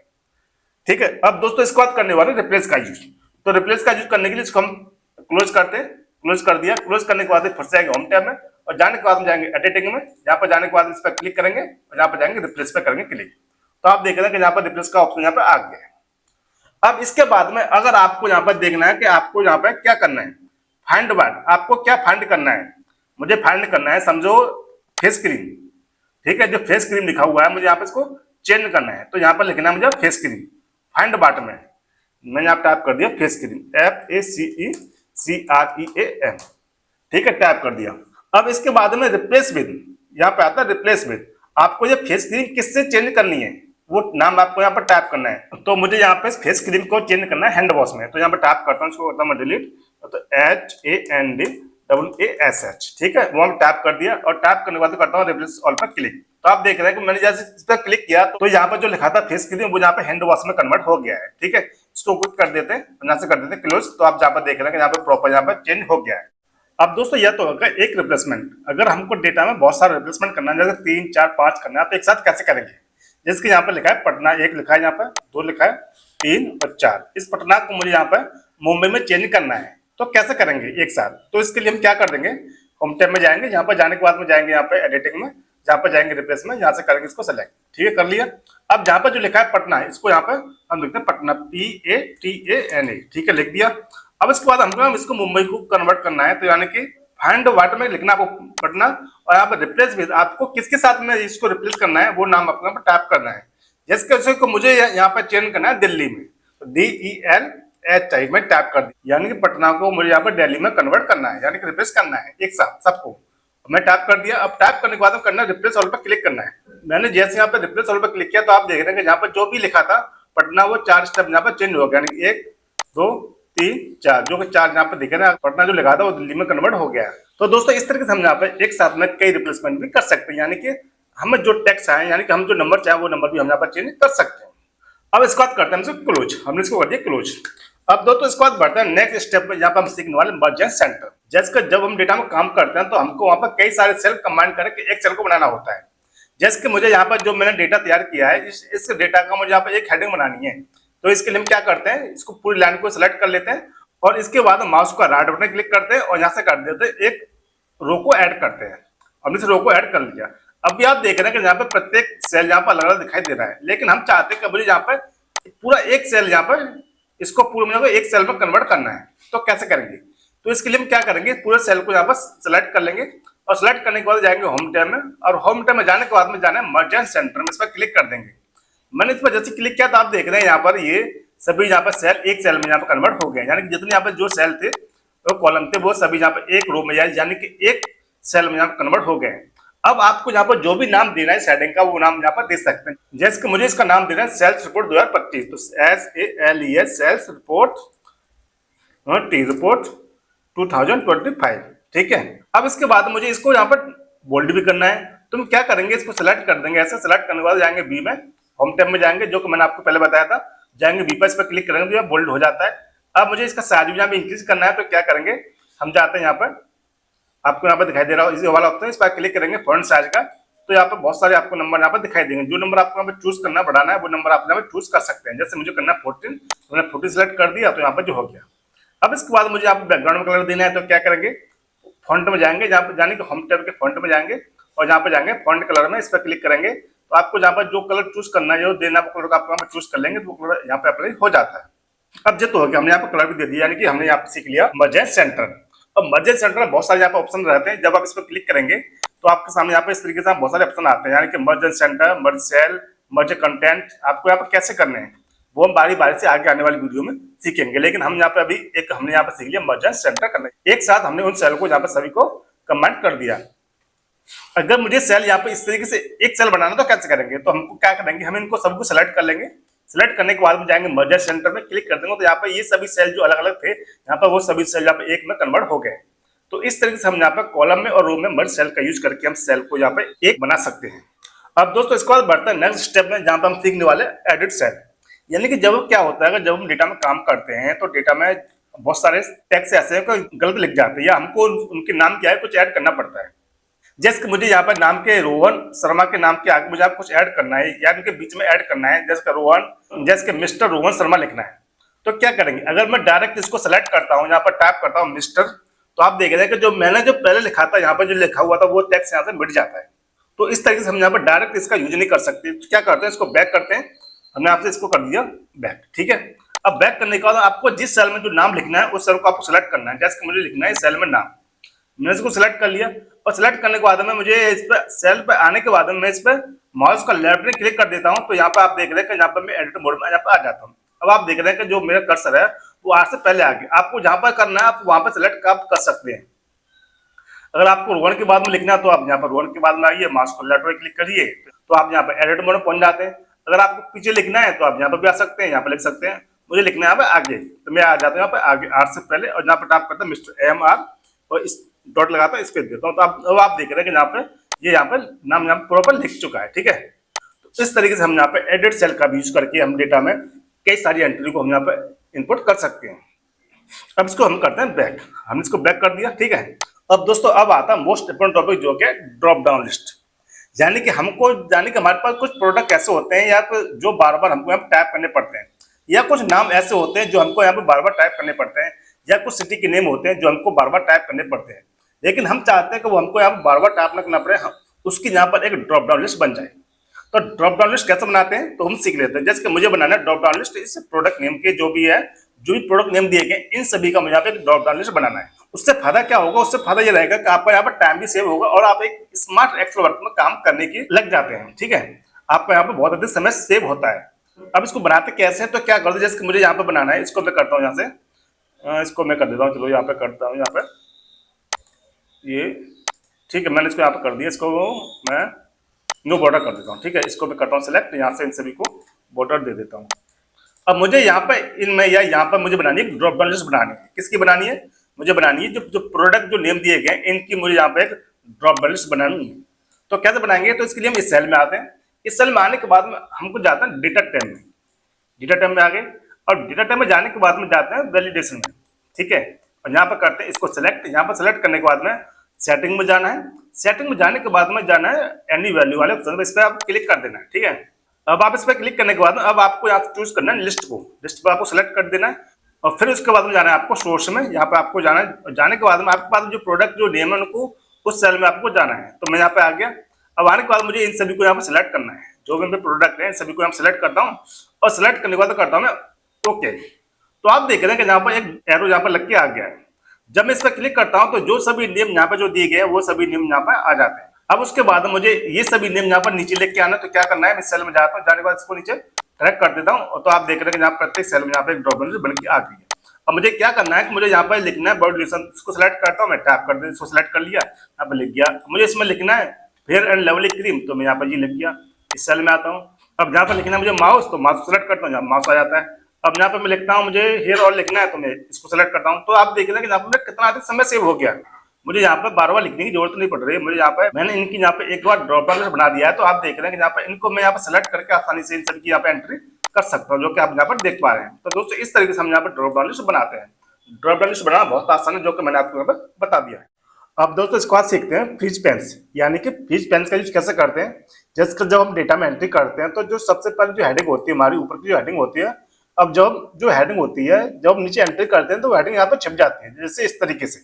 ठीक है। अब दोस्तों इसके बाद करने वाले रिप्लेस का यूज। तो रिप्लेस का यूज करने के लिए इसको हम क्लोज करते हैं, क्लोज कर दिया। क्लोज करने के बाद फिर से आएंगे होम टैब में और जाने के बाद हम जाएंगे एडिटिंग में, यहाँ पर जाने के बाद इस पर क्लिक करेंगे और यहाँ पर जाएंगे रिप्लेस पे करेंगे क्लिक। तो आप देख रहे हैं कि यहाँ पर रिप्लेस का ऑप्शन यहाँ पे आ गया है। अब इसके बाद में अगर आपको यहाँ पर देखना है कि आपको यहाँ पे क्या करना है, फाइंड व्हाट, आपको क्या फाइंड करना है। मुझे फाइंड करना है समझो फेस क्रीम, ठीक है। जो फेस क्रीम लिखा हुआ है मुझे यहाँ पे इसको चेंज करना है, तो यहाँ पर लिखना है मुझे फेस क्रीम। फाइंड व्हाट में मैंने यहाँ टाइप कर दिया फेस क्रीम FACECREAM, ठीक है, टाइप कर दिया। अब इसके बाद में रिप्लेस विद, यहाँ पे आता है रिप्लेस विद, आपको ये फेस क्रीम किससे चेंज करनी है वो नाम आपको यहाँ पर टाइप करना है। तो मुझे यहाँ पे फेस क्रीम को चेंज करना है हैंड वॉश में, तो यहाँ पे टाइप करता हूँ, इसको करता हूँ डिलीट, तो HANDWASH, ठीक है, वो हम टाइप कर दिया। और टाइप करने के बाद करता हूँ रिप्लेस ऑल पर क्लिक। तो आप देख रहे हैं कि मैंने जैसे इस पर क्लिक किया तो यहाँ पर जो लिखा था फेस क्रीम वो यहाँ पे हैंड वॉश में कन्वर्ट हो गया है, ठीक है। इसको क्लिक कर देते हैं, यहाँ से कर देते हैं क्लोज। तो आप जहाँ पर देख रहे हैं कि यहाँ पे प्रॉपर यहाँ पर चेंज हो गया है। अब दोस्तों यह तो होगा एक रिप्लेसमेंट। अगर हमको डेटा में बहुत सारा रिप्लेसमेंट करना है, जैसे 3, 4, 5 करना है तो एक साथ कैसे करेंगे। जैसे यहाँ पर लिखा है पटना, 1 लिखा है, यहाँ पर 2 लिखा है, 3 और 4, इस पटना को मुझे यहाँ पर मुंबई में चेंज करना है, तो कैसे करेंगे एक साथ। तो इसके लिए हम क्या कर देंगे, होम टैब में जाएंगे, यहाँ पर जाने के बाद में जाएंगे यहाँ पे एडिटिंग में, जहाँ पर जाएंगे रिप्लेस में, यहाँ से करेंगे इसको सेलेक्ट, ठीक है, कर लिया। अब जहाँ पर जो लिखा है पटना है इसको यहाँ पर हम लिखते हैं पटना PATANA, ठीक है, लिख दिया। अब इसके बाद हमको इसको मुंबई को कन्वर्ट करना है, तो यानी कि फाइंड व्हाट में लिखना आपको पटना और यहाँ पर रिप्लेस विद, आपको किसके साथ में इसको रिप्लेस करना है वो नाम आपको यहाँ पर टाइप करना है। जैसे को मुझे यहाँ पर चेंज करना है दिल्ली में, तो DELHI में टाइप कर दिया, यानी कि पटना को मुझे यहाँ पर दिल्ली में कन्वर्ट करना है, यानी कि रिप्लेस करना है एक साथ सबको। मैं टाइप कर दिया। अब टाइप करने के बाद करना है रिप्लेस ऑल पर क्लिक करना है। मैंने जैसे यहाँ पे रिप्लेस ऑल पर क्लिक किया तो आप देख रहे हैं कि यहाँ पर जो भी लिखा था पटना वो 4 स्टेप यहाँ पर चेंज हो गया, यानी 1, 2, 3, 4, जो कि 4 यहाँ पे दिख रहे हैं, पटना जो लिखा था वो दिल्ली में कन्वर्ट हो गया है। तो दोस्तों इस तरीके से हम यहाँ पे एक साथ में कई रिप्लेसमेंट भी कर सकते हैं, यानी कि हमें जो टेक्स्ट है, यानी कि हम जो नंबर चाहे वो नंबर भी हम यहाँ पर चेंज कर सकते हैं। अब इसके बाद करते हैं हम क्लोज, हमने इसको कर दिया क्लोज। अब दोस्तों इसके बाद बढ़ते हैं नेक्स्ट स्टेप पे, यहाँ पर हम सीखने वाले मर्ज सेंटर। जैसे कि जब हम डेटा में काम करते हैं तो हमको वहाँ पर कई सारे सेल कंबाइन करके एक सेल को बनाना होता है। जैसे कि मुझे यहाँ पर जो मैंने डेटा तैयार किया है इस डेटा का मुझे यहाँ पर एक हेडिंग बनानी है, तो इसके लिए हम क्या करते हैं, इसको पूरी लाइन को सिलेक्ट कर लेते हैं और इसके बाद माउस का राइट बटन क्लिक करते हैं और यहाँ से कर देते हैं एक रो को ऐड करते हैं। हमने इस रो को ऐड कर लिया। अभी आप देख रहे हैं कि यहाँ पर प्रत्येक सेल यहाँ पर अलग अलग दिखाई दे रहा है, लेकिन हम चाहते हैं कि मुझे यहाँ पर पूरा एक सेल यहाँ पर इसको पूरे में एक सेल में कन्वर्ट करना है, तो कैसे करेंगे। तो इसके लिए हम क्या करेंगे, पूरे सेल को यहाँ पर सिलेक्ट कर लेंगे और सिलेक्ट करने के बाद जाएंगे होम टैब में, और होम टैब में जाने के बाद में जाना है मर्ज सेंटर में, इस पर क्लिक कर देंगे। मैंने इस पर जैसे क्लिक किया तो आप देख रहे हैं यहाँ पर ये सभी यहाँ पर सेल एक सेल में यहाँ पर कन्वर्ट हो गए, यानी कि जितने यहाँ पर जो सेल थे वो कॉलम थे वो सभी यहाँ पर एक रो में यानी कि एक सेल में यहाँ पर कन्वर्ट हो गए। अब आपको यहाँ पर जो भी नाम देना है सेटिंग का वो नाम यहाँ पर दे सकते हैं। जैसे कि मुझे इसका नाम देना है सेल्स रिपोर्ट 2025, तो SALES सेल्स रिपोर्ट रिपोर्ट 2025, ठीक है। अब इसके बाद मुझे इसको यहाँ पर बोल्ड भी करना है, तो हम क्या करेंगे, इसको सिलेक्ट कर देंगे। ऐसे सिलेक्ट करने के बाद जाएंगे बी में, होम टैब में जाएंगे, जो कि मैंने आपको पहले बताया था, जाएंगे बी पर, इस पर क्लिक करेंगे तो बोल्ड हो जाता है। अब मुझे इसका साइज भी यहाँ पे इंक्रीज करना है, तो क्या करेंगे, हम जाते हैं यहाँ पर, आपको यहाँ पर दिखाई दे रहा है इसी वाला ऑप्शन, इस पर क्लिक करेंगे फॉन्ट साइज का, तो यहाँ पर बहुत सारे आपको नंबर यहाँ पर दिखाई देंगे। जो नंबर आपको यहाँ पर चूज करना बढ़ाना है वो नंबर आप यहाँ पर चूज कर सकते हैं। जैसे मुझे करना है 14, तो मैंने 14 सेलेक्ट कर दिया, तो यहाँ पर जो हो गया। अब इसके बाद मुझे यहाँ पर बैकग्राउंड में कलर देना है, तो क्या करेंगे, फॉन्ट में जाएंगे, जहाँ पर जाने के होम टैब के फॉन्ट में जाएंगे और यहाँ पे जाएंगे फॉन्ट कलर में, इस पर क्लिक करेंगे तो आपको यहाँ पर जो कलर चूज करना है, जो देना है, वो कलर आप यहाँ पे चूज कर लेंगे तो वो कलर यहाँ पे अप्लाई हो जाता है। अब जो तो हो गया, हमने यहाँ पे कलर भी दे दिया, यानी कि हमने यहाँ पे सीख लिया मर्ज सेंटर। अब मर्ज सेंटर में बहुत सारे यहाँ पे ऑप्शन रहते हैं, जब आप इस पर क्लिक करेंगे तो आपके सामने यहाँ पे इस तरीके से बहुत सारे ऑप्शन आते हैं, यानी कि मर्ज सेंटर, मर्ज सेल, मर्ज कंटेंट। आपको यहाँ पे कैसे करने हैं वो हम बारी बारी से आगे आने वाली वीडियो में सीखेंगे, लेकिन हम यहाँ पे अभी हमने यहाँ पे सीख लिया मर्ज सेंटर करना। एक साथ हमने उन सेल को यहाँ पे सभी को कंबाइन कर दिया। अगर मुझे सेल यहाँ पे इस तरीके से एक सेल बनाना तो कैसे करेंगे, तो हमको क्या करेंगे, हम इनको सबको सेलेक्ट कर लेंगे। सेलेक्ट करने के बाद में जाएंगे मर्ज सेंटर में, क्लिक कर देंगे तो यहाँ पे ये सभी सेल जो अलग अलग थे यहाँ पर वो सभी सेल यहाँ पे एक में कन्वर्ट हो गए। तो इस तरीके से हम यहाँ पे कॉलम में और रो में मर्ज सेल का यूज करके हम सेल को यहाँ पे एक बना सकते हैं। अब दोस्तों इसके बाद बढ़ते हैं नेक्स्ट स्टेप में, जहाँ पे हम सीखने वाले एडिट सेल। यानी कि जब क्या होता है, जब हम डेटा में काम करते हैं तो डेटा में बहुत सारे टेक्स्ट ऐसे हैं कोई गलत लिख जाते हैं, या हमको उनके नाम क्या है कुछ ऐड करना पड़ता है। जैसे कि मुझे यहाँ पर नाम के रोहन शर्मा के नाम के आगे मुझे कुछ ऐड करना है या इनके बीच में ऐड करना है, जैसे रोहन, जैसे कि मिस्टर रोहन शर्मा लिखना है। तो क्या करेंगे, अगर मैं डायरेक्ट इसको सेलेक्ट करता हूँ, यहाँ पर टाइप करता हूँ मिस्टर, तो आप देख रहे हैं कि जो मैंने जो पहले लिखा था यहाँ पर जो लिखा हुआ था वो टेक्स्ट यहाँ से मिट जाता है। तो इस तरीके से हम यहाँ पर डायरेक्ट इसका यूज नहीं कर सकते। तो क्या करते हैं, इसको बैक करते हैं। हमने आपसे इसको कर दिया बैक, ठीक है। अब बैक करने के बाद आपको जिस सेल में जो नाम लिखना है उस सेल को आपको सेलेक्ट करना है। जैसे कि मुझे लिखना है सेल में नाम, मैंने इसको सेलेक्ट कर लिया। और सेलेक्ट करने के बाद में मुझे इस पर सेल पर आने के बाद में मैं इस पर माउस का लेफ्ट में क्लिक कर देता हूँ। तो यहाँ पर आप देख रहे हैं कि यहाँ पर मैं एडिट मोड में यहाँ पर आ जाता हूँ। अब आप देख रहे हैं कि जो मेरा कर्सर है वो आज से पहले आ गया। आपको जहाँ पर करना है आप वहाँ पर सेलेक्ट आप कर सकते हैं। अगर आपको रोहन के बाद में लिखना है तो आप यहाँ पर रोहन के बाद में आइए, माउस को लेफ्ट में क्लिक करिए तो आप यहाँ पर एडिट मोड में पहुंच जाते हैं। अगर आपको पीछे लिखना है तो आप यहाँ पर भी आ सकते हैं, यहाँ पर लिख सकते हैं। मुझे लिखना है यहाँ पे आगे, तो मैं आ जाता हूँ यहाँ पे आगे आर से पहले, और यहाँ पर टाइप करता हूँ मिस्टर एम आर और इस डॉट लगाता हूँ, इस पे देता हूँ। तो आप देख रहे हैं कि यहाँ पे ये यहाँ पे नाम यहाँ प्रॉपर लिख चुका है, ठीक है। तो इस तरीके से हम यहाँ पे एडिट सेल का भी यूज करके हम डेटा में कई सारी एंट्री को हम यहाँ पे इनपुट कर सकते हैं। अब इसको हम करते हैं बैक। हमने इसको बैक कर दिया, ठीक है। अब दोस्तों अब आता है मोस्ट इंपोर्टेंट टॉपिक जो कि ड्रॉप डाउन लिस्ट। यानी कि हमारे पास कुछ प्रोडक्ट ऐसे होते हैं या तो जो बार बार हमको यहाँ टाइप करने पड़ते हैं, या कुछ नाम ऐसे होते हैं जो हमको यहाँ पे बार बार टाइप करने पड़ते हैं, या कुछ सिटी के नेम होते हैं जो हमको बार बार टाइप करने पड़ते हैं। लेकिन हम चाहते हैं कि वो हमको यहाँ पर बार बार टाइप ना करना पड़े, उसकी यहाँ पर एक ड्रॉप डाउन लिस्ट बन जाए। तो ड्रॉप डाउन लिस्ट कैसे बनाते हैं तो हम सीख लेते हैं। जैसे कि मुझे बनाना है ड्रॉप डाउन लिस्ट, इस प्रोडक्ट नेम के जो भी प्रोडक्ट नेम दिए गए इन सभी का मुझे यहाँ पे ड्रॉप डाउन लिस्ट बनाना है। उससे फायदा क्या होगा, उससे फायदा ये रहेगा कि आपका यहाँ पर टाइम भी सेव होगा और आप एक स्मार्ट एक्सेल वर्क में काम करने की लग जाते हैं, ठीक है। आपका यहाँ पे बहुत अधिक समय सेव होता है। अब इसको बनाते कैसे हैं तो क्या करते हैं, जैसे कि मुझे यहाँ पे बनाना है, इसको मैं करता हूँ यहाँ से, इसको मैं कर देता हूँ, चलो यहाँ पे करता हूँ, यहाँ पे ये ठीक है, मैंने इसको यहाँ पे कर दिया। इसको मैं नो बॉर्डर कर देता हूँ, ठीक है। इसको मैं करता हूँ सेलेक्ट, यहाँ से इन सभी को बॉर्डर दे देता हूँ। अब मुझे यहाँ पे इनमें या यहाँ पर मुझे बनानी है ड्रॉप डाउन लिस्ट बनानी है। किसकी बनानी है, मुझे बनानी है जो प्रोडक्ट जो नेम दिए गए इनकी मुझे यहाँ पे एक ड्रॉप डाउन लिस्ट बनानी है। तो कैसे बनाएंगे, तो इसके लिए हम इस सेल में आते हैं। इस सेल में आने के बाद में हमको जाता है डेटा टैब में, डेटा टैब में आ गए और डेटा टैब में जाने के बाद में जाते हैं वैलिडेशन में, ठीक है। और यहाँ पर करते हैं इसको सेलेक्ट। यहाँ पर सेलेक्ट करने के बाद में सेटिंग में जाना है। सेटिंग में जाने के बाद में जाना है एनी वैल्यू वाले ऑप्शन पर, इस पर आप क्लिक कर देना है, ठीक है। अब आप इस पर क्लिक करने के बाद अब आपको यहाँ से चूज करना है लिस्ट को, लिस्ट पर आपको सेलेक्ट कर देना है और फिर उसके बाद में जाना है आपको सोर्स में। यहाँ पे आपको जाना है, जाने के बाद में आपके पास जो प्रोडक्ट जो नेम है उनको उस सेल में आपको जाना है। तो मैं यहाँ पे आ गया। अब आने के बाद मुझे इन सभी को यहाँ पे सेलेक्ट करना है, जो भी मेरे प्रोडक्ट है सभी को यहाँ सेलेक्ट करता हूँ और सेलेक्ट करने के बाद करता हूँ मैं ओके। तो आप देख रहे हैं कि यहाँ पर एक एरो यहाँ पर लग के आ गया है। जब मैं इस पर क्लिक करता हूँ तो जो सभी नेम यहाँ पे जो दिए गए वो सभी नेम यहाँ पर आ जाते हैं। अब उसके बाद मुझे ये सभी नेम यहाँ पर नीचे लेके आना है। तो क्या करना है, मैं सेल में जाता हूँ, जाने के बाद इसको नीचे करेक्ट कर देता हूँ। तो आप देख रहे हैं कि यहाँ प्रत्येक सेल में यहाँ पे एक ड्रॉप डाउन लिस्ट बन के आ गई है। अब मुझे क्या करना है कि मुझे यहाँ पर लिखना है बॉडी लोशन, इसको सेलेक्ट करता हूँ, मैं टैप कर देता हूँ, इसको सेलेक्ट कर लिया, यहाँ पर लिख गया। मुझे इसमें लिखना है फेयर एंड लवली क्रीम, तो मैं यहाँ पर ये लिख गया। इस सेल में आता हूँ। अब यहाँ पर लिखना है मुझे माउस, तो माउस सेलेक्ट करता हूँ, यहाँ माउस आ जाता है। अब यहाँ पर मैं लिखता हूँ मुझे हेयर ऑयल लिखना है, तो मैं इसको सेलेक्ट करता हूँ। तो आप देख रहे हैं कि यहाँ पर कितना अधिक समय सेव हो गया। मुझे यहाँ पर बार बार लिखने की जरूरत नहीं पड़ रही है। मुझे यहाँ पर मैंने इनकी यहाँ पे एक बार ड्रॉप डाउन लिस्ट बना दिया है। तो आप देख रहे हैं कि यहाँ पर इनको मैं यहाँ पर सेलेक्ट करके आसानी से इन सबकी यहाँ पे एंट्री कर सकता हूँ, जो कि आप यहाँ पर देख पा रहे हैं। तो दोस्तों इस तरीके से हम यहाँ पर ड्रॉप डाउन लिस्ट बनाते हैं। ड्रॉप डाउन लिस्ट बनाना बहुत आसान है, जो कि मैंने आपको यहाँ पर बता दिया है। अब दोस्तों इसको आज सीखते हैं फ्रीज पेन्स, यानी कि फ्रीज पेन्स का यूज कैसे करते हैं। जैसे जब हम डेटा में एंट्री करते हैं तो जो सबसे पहले जो हेडिंग होती है हमारी ऊपर की जो हेडिंग होती है, अब जब जो हेडिंग होती है जब नीचे एंट्री करते हैं तो हेडिंग यहाँ पर छिप जाती है, जैसे इस तरीके से।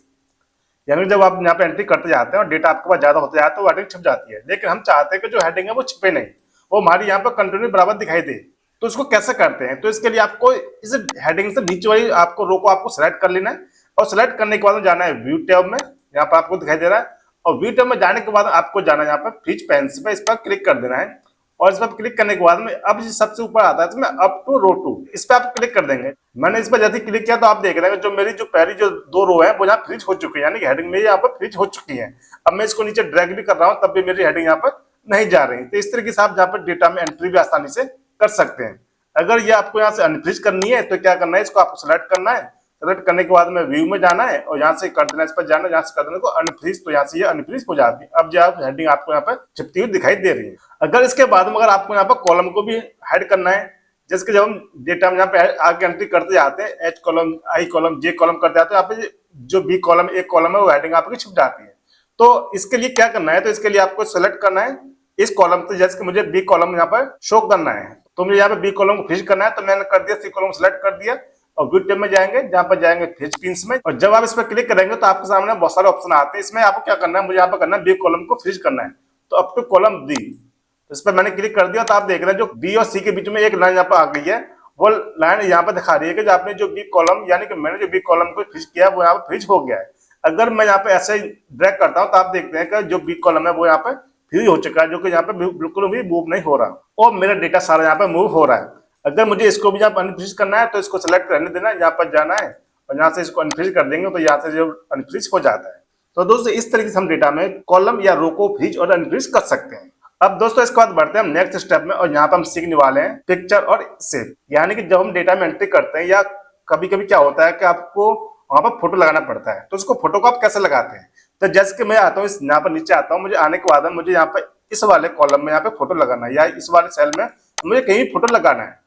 यानी जब आप यहाँ पे एंट्री करते जाते हैं और डेटा आपके पास ज्यादा होता जाता है तो वो हेडिंग छिप जाती है, लेकिन हम चाहते हैं कि जो हेडिंग है वो छिपे नहीं, वो हमारी यहाँ पे कंटिन्यू बराबर दिखाई दे। तो इसको कैसे करते हैं, तो इसके लिए आपको इस हेडिंग से नीचे वाली आपको रो को आपको सेलेक्ट कर लेना है और सेलेक्ट करने के बाद जाना है व्यू टैब में, यहाँ पर आपको दिखाई दे रहा है, और व्यू टैब में जाने के बाद आपको जाना है यहाँ पर फ्रीज पेंस पे, इस पर क्लिक कर देना है और इस पर क्लिक करने के बाद में अब सबसे ऊपर आता है इसमें अप टू रो 2, इस पर आप क्लिक कर देंगे। मैंने इस पर जैसे क्लिक किया तो आप देख रहे हैं जो मेरी जो पहली जो 2 रो है वो यहाँ फ्रीज हो चुकी है, यानी कि हेडिंग मेरी यहाँ पर फ्रीज हो चुकी है। अब मैं इसको नीचे ड्रैग भी कर रहा हूँ तब भी मेरी हेडिंग यहाँ पर नहीं जा रही। तो इस तरीके से आप यहाँ पर डेटा में एंट्री भी आसानी से कर सकते हैं। अगर ये आपको यहाँ से अनफ्रीज करनी है तो क्या करना है, इसको आपको सेलेक्ट करना है, सेलेक्ट करने के बाद में व्यू में जाना है और यहाँ से कर देना, इस पर जाना है, यहाँ से कर देने को अनफ्रीज, तो यहाँ से ये अनफ्रीज हो जाती है। अब जो आप हेडिंग आपको यहाँ पर चिपती हुई दिखाई दे रही है। अगर इसके बाद में अगर आपको यहाँ पर कॉलम को भी हाइड करना है, जैसे कि जब हम डेटा में यहाँ पे आगे एंट्री करते जाते हैं, एच कॉलम, आई कॉलम, जे कॉलम करते जाते हैं, यहाँ पे जो बी कॉलम, ए कॉलम है वो हेडिंग आपकी छिप जाती है। तो इसके लिए क्या करना है, तो इसके लिए आपको सेलेक्ट करना है इस कॉलम से, जैसे कि मुझे बी कॉलम यहाँ पर शो करना है तो मुझे यहाँ पे बी कॉलम को फ्रीज करना है, तो मैंने कर दिया, सी कॉलम सेलेक्ट कर दिया और व्यू टैब में जाएंगे, जहां पर जाएंगे फ्रीज पिन्स में, और जब आप इस पर क्लिक करेंगे तो आपके सामने बहुत सारे ऑप्शन आते हैं। इसमें आपको क्या करना है, मुझे यहाँ पर करना है बी कॉलम को फ्रीज करना है, तो अप टू कॉलम डी, तो इस पर मैंने क्लिक कर दिया। तो आप देख रहे हैं जो बी और सी के बीच में एक लाइन यहाँ पर आ गई है, वो लाइन यहाँ पर दिखा रही है कि जो आपने जो बी कॉलम, यानी कि मैंने जो बी कॉलम को फ्रीज किया वो यहाँ पर फ्रीज हो गया है। अगर मैं यहाँ पे ऐसे ड्रैग करता हूँ तो आप देखते हैं कि जो बी कॉलम है वो यहाँ पे फ्रीज हो चुका है, जो कि यहाँ पे बिल्कुल भी मूव नहीं हो रहा और मेरा डेटा सारा यहाँ पे मूव हो रहा है। अगर मुझे इसको भी यहाँ पर अनफ्रीज करना है तो इसको सेलेक्ट करने देना, यहाँ पर जाना है और यहाँ से इसको अनफ्रीज कर देंगे तो यहाँ से जो अनफ्रीज हो जाता है। तो दोस्तों इस तरीके से हम डेटा में कॉलम या रो को फ्रीज और अनफ्रीज कर सकते हैं। अब दोस्तों इसके बाद बढ़ते हैं हम नेक्स्ट स्टेप में, और यहाँ पर हम सीखने वाले हैं पिक्चर और शेप। यानी कि जब हम डेटा में एंट्री करते हैं या कभी कभी क्या होता है कि आपको वहां पर फोटो लगाना पड़ता है, तो उसको फोटो को आप कैसे लगाते हैं, तो जैसे कि मैं आता हूँ यहाँ पर नीचे आता हूँ, मुझे आने के बाद मुझे यहाँ पर इस वाले कॉलम में यहाँ पे फोटो लगाना है या इस वाले सेल में मुझे कहीं फोटो लगाना है।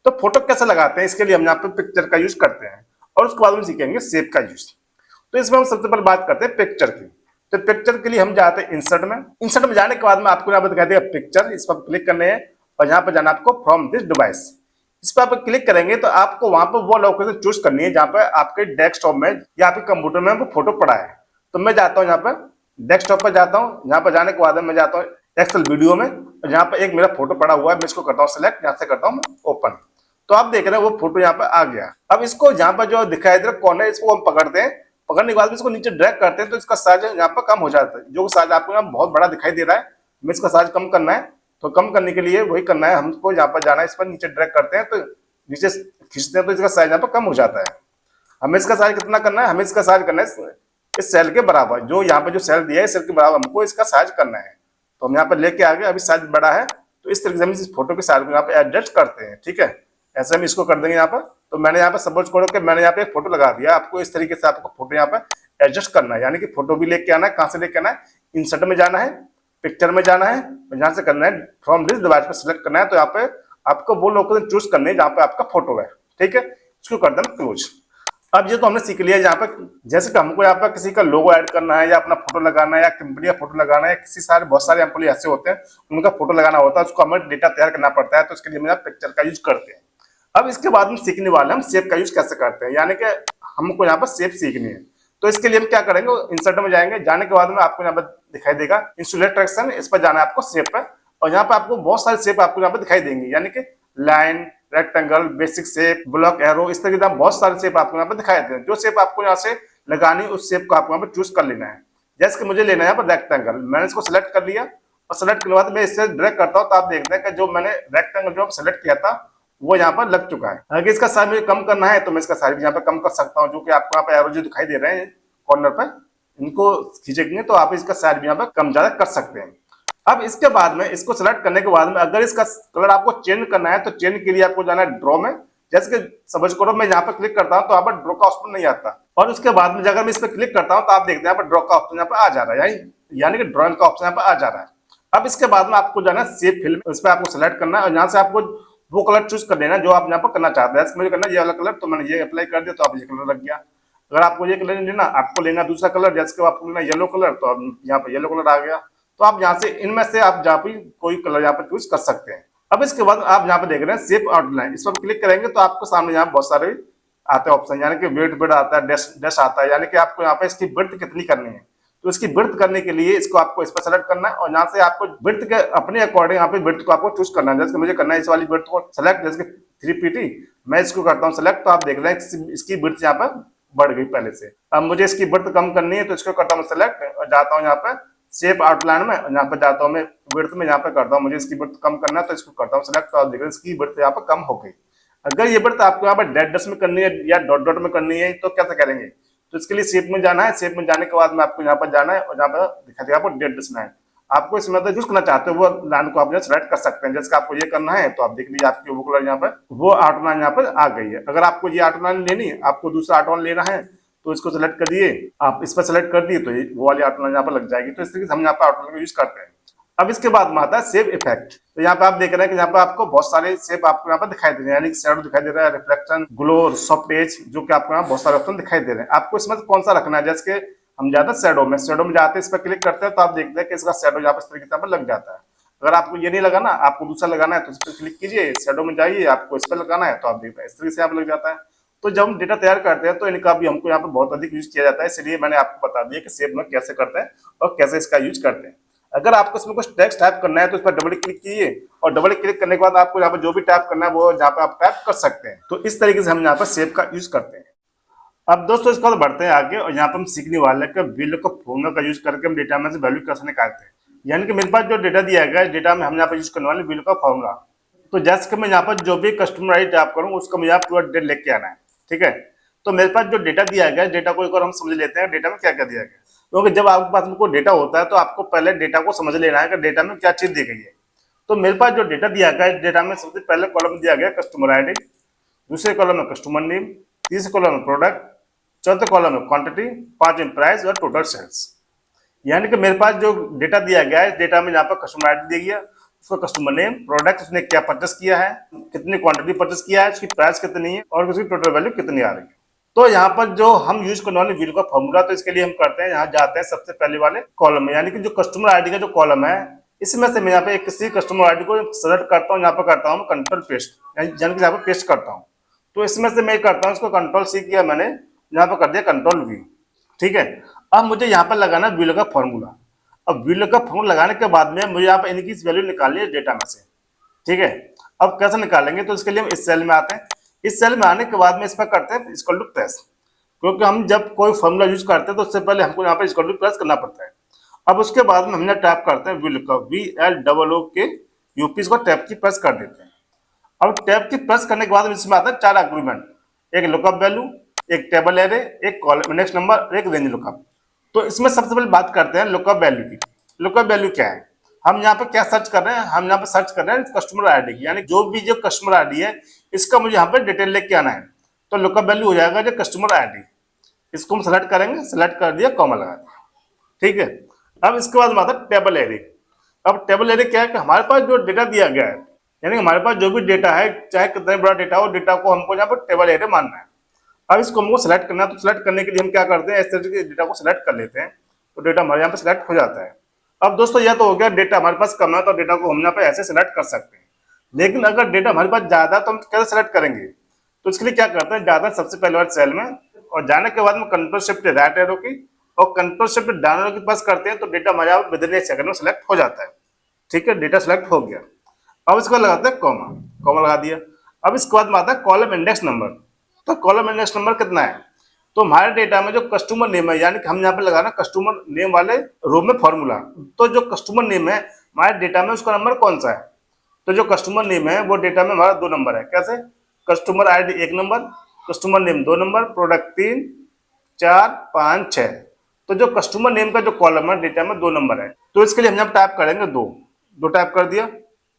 तो फोटो कैसे लगाते हैं, इसके लिए हम यहाँ पे पिक्चर का यूज करते हैं और उसके बाद हम सीखेंगे शेप का यूज। तो इसमें हम सबसे पहले बात करते हैं पिक्चर की। तो पिक्चर के लिए हम जाते हैं इंसर्ट में, इंसर्ट में जाने के बाद में आपको यहाँ पर दिखाई देगा पिक्चर, इस पर क्लिक करने हैं और यहाँ पर जाना आपको फ्रॉम दिस डिवाइस, इस पर आप क्लिक करेंगे तो आपको वहां पर वो लोकेशन चूज करनी है जहाँ पर आपके डेस्कटॉप में या आपके कंप्यूटर में वो फोटो पड़ा है। तो मैं जाता हूँ यहाँ पर डेस्कटॉप पर जाता हूँ, यहाँ पर जाने के बाद मैं जाता हूँ एक्सेल वीडियो में और यहाँ पर एक मेरा फोटो पड़ा हुआ है, मैं इसको करता हूँ सेलेक्ट, यहाँ से करता हूँ ओपन। तो आप देख रहे हैं वो फोटो यहाँ पर आ गया। अब इसको यहाँ पर जो दिखाई दे रहा कॉर्नर, इसको हम पकड़ते हैं, पकड़ने के बाद इसको नीचे ड्रैग करते हैं तो इसका साइज यहाँ पर कम हो जाता है। जो साइज आपको यहाँ बहुत बड़ा दिखाई दे रहा है, मैं इसका साइज कम करना है, तो कम करने के लिए वही करना है हमको, यहाँ पर जाना है, इस पर नीचे ड्रैग करते हैं तो नीचे खींचते हैं तो इसका साइज यहाँ पर कम हो जाता है। हमें इसका साइज कितना करना है, हमें इसका साइज करना है इस सेल के बराबर, जो यहाँ पे जो सेल दिया है सेल के बराबर हमको इसका साइज करना है। तो हम यहाँ पर लेके आ गए, अभी साइज बड़ा है तो इस तरीके से हम इस फोटो के साइज को यहाँ पे एडजस्ट करते हैं। ठीक है, ऐसे हम इसको कर देंगे यहाँ पर। तो मैंने यहाँ पर सपोज करो कि मैंने यहाँ पे एक फोटो लगा दिया, आपको इस तरीके से आपको फोटो यहाँ पर एडजस्ट करना है, यानी कि फोटो भी लेके आना है। कहाँ से लेके आना है, इंसर्ट में जाना है, पिक्चर में जाना है, यहाँ से करना है फ्रॉम दिस डिवाइस पर सिलेक्ट करना है। तो यहाँ पे आपको वो लोकेशन चूज करने है जहाँ पे आपका फोटो है। ठीक है, इसको कर देना क्लोज। अब ये तो हमने सीख लिया यहाँ पर, जैसे कि हमको यहाँ पर किसी का लोगो ऐड करना है या अपना फोटो लगाना है या कंपनी का फोटो लगाना है, किसी सारे बहुत सारे एम्प्लॉय ऐसे होते हैं उनका फोटो लगाना होता है, उसको हमें डेटा तैयार करना पड़ता है, तो उसके लिए हम पिक्चर का यूज करते हैं। अब इसके बाद हम सीखने वाले हम शेप का यूज कैसे करते हैं, यानी कि हमको यहाँ पर शेप सीखनी है। तो इसके लिए हम क्या करेंगे, इंसर्ट में जाएंगे, जाने के बाद में आपको यहाँ पर दिखाई देगा इंसुलेट ट्रैक्शन, इस पर जाना है आपको शेप पर, और यहाँ पर आपको बहुत सारे शेप आपको यहाँ पर दिखाई देंगे, यानी कि line, rectangle, basic shape, block, arrow, इस तरीके से बहुत सारे शेप आपको यहाँ पर दिखाई देते हैं। जो शेप आपको यहाँ से लगानी है उस शेप को आपको यहाँ पर चूज कर लेना है। जैसे कि मुझे लेना है यहाँ पर रेक्टेंगल, मैंने इसको सिलेक्ट कर लिया और सिलेक्ट करने के बाद मैं इससे ड्रैग करता हूँ तो आप देखते हैं कि जो मैंने रेक्टेंगल जो सिलेक्ट किया था वो यहाँ पर लग चुका है। अगर इसका साइज मुझे कम करना है तो मैं इसका साइज भी यहाँ पर कम कर सकता हूँ, जो कि आपको यहाँ पर एरो जो दिखाई दे रहे हैं कॉर्नर पर, इनको खींचेंगे तो आप इसका साइज भी यहाँ पर कम ज्यादा कर सकते हैं। अब इसके बाद में इसको सेलेक्ट करने के बाद में अगर इसका कलर आपको चेंज करना है तो चेंज के लिए आपको जाना है ड्रॉ में। जैसे कि समझ करो मैं यहाँ पर क्लिक करता हूँ तो यहाँ पर ड्रॉ का ऑप्शन नहीं आता, और उसके बाद में अगर मैं इस पर क्लिक करता हूँ तो आप देखते हैं यहाँ पर ड्रॉ का ऑप्शन यहाँ पर आ जा रहा है, यानी कि ड्रॉइंग का ऑप्शन यहाँ पर आ जा रहा है। अब इसके बाद में आपको जाना है शेप फिल, इस पर आपको सेलेक्ट करना है और यहाँ से आपको वो कलर चूज कर लेना जो आप यहाँ पर करना चाहते हैं। मुझे करना ये वाला कलर, तो मैंने ये अप्लाई कर दिया तो आप ये कलर लग गया। अगर आपको ये कलर नहीं लेना, आपको लेना दूसरा कलर, जैसे कि आपको लेना येलो कलर, तो अब यहाँ पर येलो कलर आ गया। तो आप यहाँ से इनमें से आप जहाँ पे कोई कलर यहाँ पर चूज कर सकते हैं। अब इसके बाद आप यहाँ पे देख रहे हैं शेप आउटलाइन, इस पर क्लिक करेंगे तो आपको सामने यहाँ बहुत सारे आता है ऑप्शन, यानी कि वेट बेड आता है, डैश डैश आता है, यानी कि आपको यहाँ पे इसकी विड्थ कितनी करनी है। तो इसकी विड्थ करने के लिए इसको आपको इस पर सेलेक्ट करना है और यहाँ से आपको विड्थ के अपने अकॉर्डिंग यहाँ पे विड्थ को आपको चूज करना है। जैसे मुझे करना है इस वाली विड्थ को सेलेक्ट, जैसे 3 pt, मैं इसको करता हूँ सेलेक्ट। तो आप देख रहे हैं इसकी विड्थ यहाँ पर बढ़ गई पहले से। अब मुझे इसकी विड्थ कम करनी है तो इसको करता हूँ सेलेक्ट और जाता हूँ यहाँ पे शेप आउटलाइन में, यहाँ पे जाता हूँ मैं विड्थ में, यहाँ पे करता हूँ मुझे इसकी विड्थ कम करना है तो इसको करता हूँ सेलेक्ट। तो आप देख रहे हैं इसकी विड्थ यहाँ पे कम हो गई। अगर ये विड्थ आपको यहाँ पर डैश डैश में करनी है या डॉट डॉट में करनी है तो कैसे करेंगे, तो इसके लिए शेप में जाना है। शेप में जाने के बाद में आपको यहाँ पर जाना है और यहाँ पर दिखा दिया आपको डेट डैश लाइन। आपको इसमें मतलब यूज करना चाहते हो वो लाइन को आप सेलेक्ट कर सकते हैं। जैसे आपको ये करना है तो आप देख लीजिए आपकी वो कलर यहाँ पर वो ऑटो लाइन यहाँ पर आ गई है। अगर आपको ये ऑटो लाइन लेनी है, आपको दूसरा ऑटो लाइन लेना है तो इसको सेलेक्ट कर दिए, आप इस पर सेलेक्ट कर दिए तो वो वाली ऑटो लाइन यहाँ पर लग जाएगी। तो इस तरीके से हम यहाँ पर ऑटो लाइन यूज करते हैं। अब इसके बाद में आता है सेव इफेक्ट। तो यहाँ पे आप देख रहे हैं कि यहाँ पे आपको बहुत सारे शेप आपको यहाँ पर दिखाई दे रहे हैं, यानी शैडो दिखाई दे रहा है, रिफ्लेक्शन, ग्लो, सॉफ्ट एज, जो कि आपको यहाँ बहुत सारे ऑप्शन दिखाई दे रहे हैं। आपको इसमें से कौन सा रखना है, जैसे कि हम जाते हैं शैडो में जाते हैं, इस पर क्लिक करते हैं तो आप देखते हैं कि इसका शैडो यहाँ पर इस तरीके से लग जाता है। अगर आपको ये नहीं लगाना, आपको दूसरा लगाना है तो इस पर क्लिक कीजिए, शैडो में जाइए, आपको इस पर लगाना है तो आप देखते हैं इस तरीके से यहाँ पर लग जाता है। तो जब हम डेटा तैयार करते हैं तो इनका भी हमको यहाँ पर बहुत अधिक यूज किया जाता है, इसलिए मैंने आपको बता दिया कि शेप में कैसे करते हैं और कैसे इसका यूज करते हैं। अगर आपको इसमें कुछ टेक्स्ट टाइप करना है तो इस पर डबल क्लिक कीजिए और डबल क्लिक करने के बाद आपको यहाँ पर जो भी टाइप करना है वो यहाँ पे आप टाइप कर सकते हैं। तो इस तरीके से हम यहाँ पर शेप का यूज करते हैं। अब दोस्तों इसके बाद बढ़ते हैं आगे और यहाँ पर हम सीखने वाले हैं कि VLOOKUP फॉर्मूला का यूज करके हम डेटा में से वैल्यू कैसे निकालते हैं। यानी कि मेरे पास जो डेटा दिया गया है, डेटा में हम यहाँ पर यूज करने वाले VLOOKUP फॉर्मूला। तो जैसे कि मैं यहाँ पर जो भी कस्टमर आईडी टाइप करूँ उसका मुझे यहाँ पूरा डेटा लेके आना है, ठीक है। तो मेरे पास जो डेटा दिया गया है, डेटा को एक बार हम समझ लेते हैं डेटा में क्या क्या दिया गया है। क्योंकि जब आपके पास को डेटा होता है तो आपको पहले डेटा को समझ लेना है कि डेटा में क्या चीज दी गई है। तो मेरे पास जो डेटा दिया गया है, डेटा में सबसे पहले कॉलम दिया गया कस्टमर आईडी, दूसरे कॉलम में कस्टमर नेम, तीसरे कॉलम में प्रोडक्ट, चौथे कॉलम में क्वांटिटी, पांचवें प्राइस और टोटल सेल्स। यानी कि मेरे पास जो डेटा दिया गया है, डेटा में यहाँ पर कस्टमर आईडी दिया गया, उसका कस्टमर नेम, प्रोडक्ट उसने क्या परचेस किया है, कितनी क्वांटिटी परचेस किया है, उसकी प्राइस कितनी है और उसकी टोटल वैल्यू कितनी आ रही है। तो यहाँ पर जो हम यूज करने वाले VLOOKUP फॉर्मूला, तो इसके लिए हम करते हैं, यहाँ जाते हैं सबसे पहले वाले कॉलम में, यानी कि जो कस्टमर आईडी का जो कॉलम है, इसमें से मैं यहाँ पे किसी कस्टमर आईडी को सेलेक्ट करता हूँ, यहाँ पर करता हूँ कंट्रोल पेस्ट, यानी कि यहाँ पर पेस्ट करता हूँ। तो इसमें से मैं करता हूँ, इसको कंट्रोल C किया मैंने, यहाँ पर कर दिया कंट्रोल V, ठीक है। अब मुझे यहाँ पर लगाना VLOOKUP फॉर्मूला। अब VLOOKUP फॉर्मूला लगाने के बाद में मुझे यहाँ पर इनकी वैल्यू निकालनी है डेटा में से, ठीक है। अब कैसे निकालेंगे, तो इसके लिए हम इस सेल में आते हैं। इस सेल में आने के बाद में इस पर करते हैं इक्वल टू प्लस, क्योंकि हम जब कोई फॉर्मूला यूज करते हैं तो उससे पहले हमको यहाँ पर इक्वल टू प्लस करना पड़ता है। अब उसके बाद में हमने टैप करते हैं VLOOKUP, VLOOKUP, इसको टैप की प्रेस कर देते हैं। अब टैप की प्रेस करने के बाद इसमें आता है 4 आर्गुमेंट, एक लुकअप वैल्यू, एक टेबल एरे, एक कॉलम इंडेक्स नंबर, एक रेंज लुकअप। तो इसमें सबसे पहले बात करते हैं लुकअप वैल्यू की। लुकअप वैल्यू क्या है, हम यहाँ पे क्या सर्च कर रहे हैं, हम यहाँ पे सर्च कर रहे हैं कस्टमर आईडी की, यानी जो कस्टमर आईडी है इसका मुझे यहाँ पे डिटेल लेके आना है। तो लुकअप वैल्यू हो जाएगा जो कस्टमर आईडी, इसको हम सेलेक्ट करेंगे, सेलेक्ट कर दिया, कॉमा लगा दिया, ठीक है। अब इसके बाद में आता है टेबल एरे। अब टेबल एरे क्या है कि हमारे पास जो डेटा दिया गया है, यानी हमारे पास जो भी डेटा है, चाहे कितना बड़ा डेटा हो, डेटा को हमको यहाँ पर टेबल एरे मानना है। अब इसको हमको सेलेक्ट करना है, तो सेलेक्ट करने के लिए हम क्या करते हैं, इस तरीके के डेटा को सेलेक्ट कर लेते हैं, तो डेटा हमारे यहाँ पे सेलेक्ट हो जाता है। अब दोस्तों यह तो हो गया डेटा हमारे पास कम है तो डेटा को हम यहाँ पे ऐसे सेलेक्ट कर सकते हैं। लेकिन अगर डेटा हमारे पास ज्यादा है तो हम कैसे सेलेक्ट करेंगे, तो इसके लिए क्या करते हैं, ज्यादा सबसे पहले वाले सेल में और जाने के बाद में कंट्रोल शिफ्ट राइट एरो की और कंट्रोल शिफ्ट डाउन एरो की प्रेस करते हैं, तो डेटा हमारे यहाँ विदिन एक सेकंड में सेलेक्ट हो जाता है, ठीक है। डेटा सेलेक्ट हो गया। अब इसको लगाते हैं कॉमा, कॉमा लगा दिया। अब इसके बाद में आता है कॉलम इंडेक्स नंबर। तो कॉलम इंडेक्स नंबर कितना है, तो हमारे डेटा में जो कस्टमर नेम है, यानी कि हम यहाँ पे लगाना कस्टमर नेम वाले रो में फॉर्मूला। तो जो कस्टमर नेम है हमारे डेटा में उसका नंबर कौन सा है, तो जो कस्टमर नेम है वो डेटा में हमारा 2 नंबर है। कैसे, customer ID 1 number, customer name 2 number, product 3, 4, 5, 6। तो जो कस्टमर नेम का जो कॉलम है डेटा में 2 नंबर है, तो इसके लिए हम यहाँ टाइप करेंगे 2 टाइप कर दिया,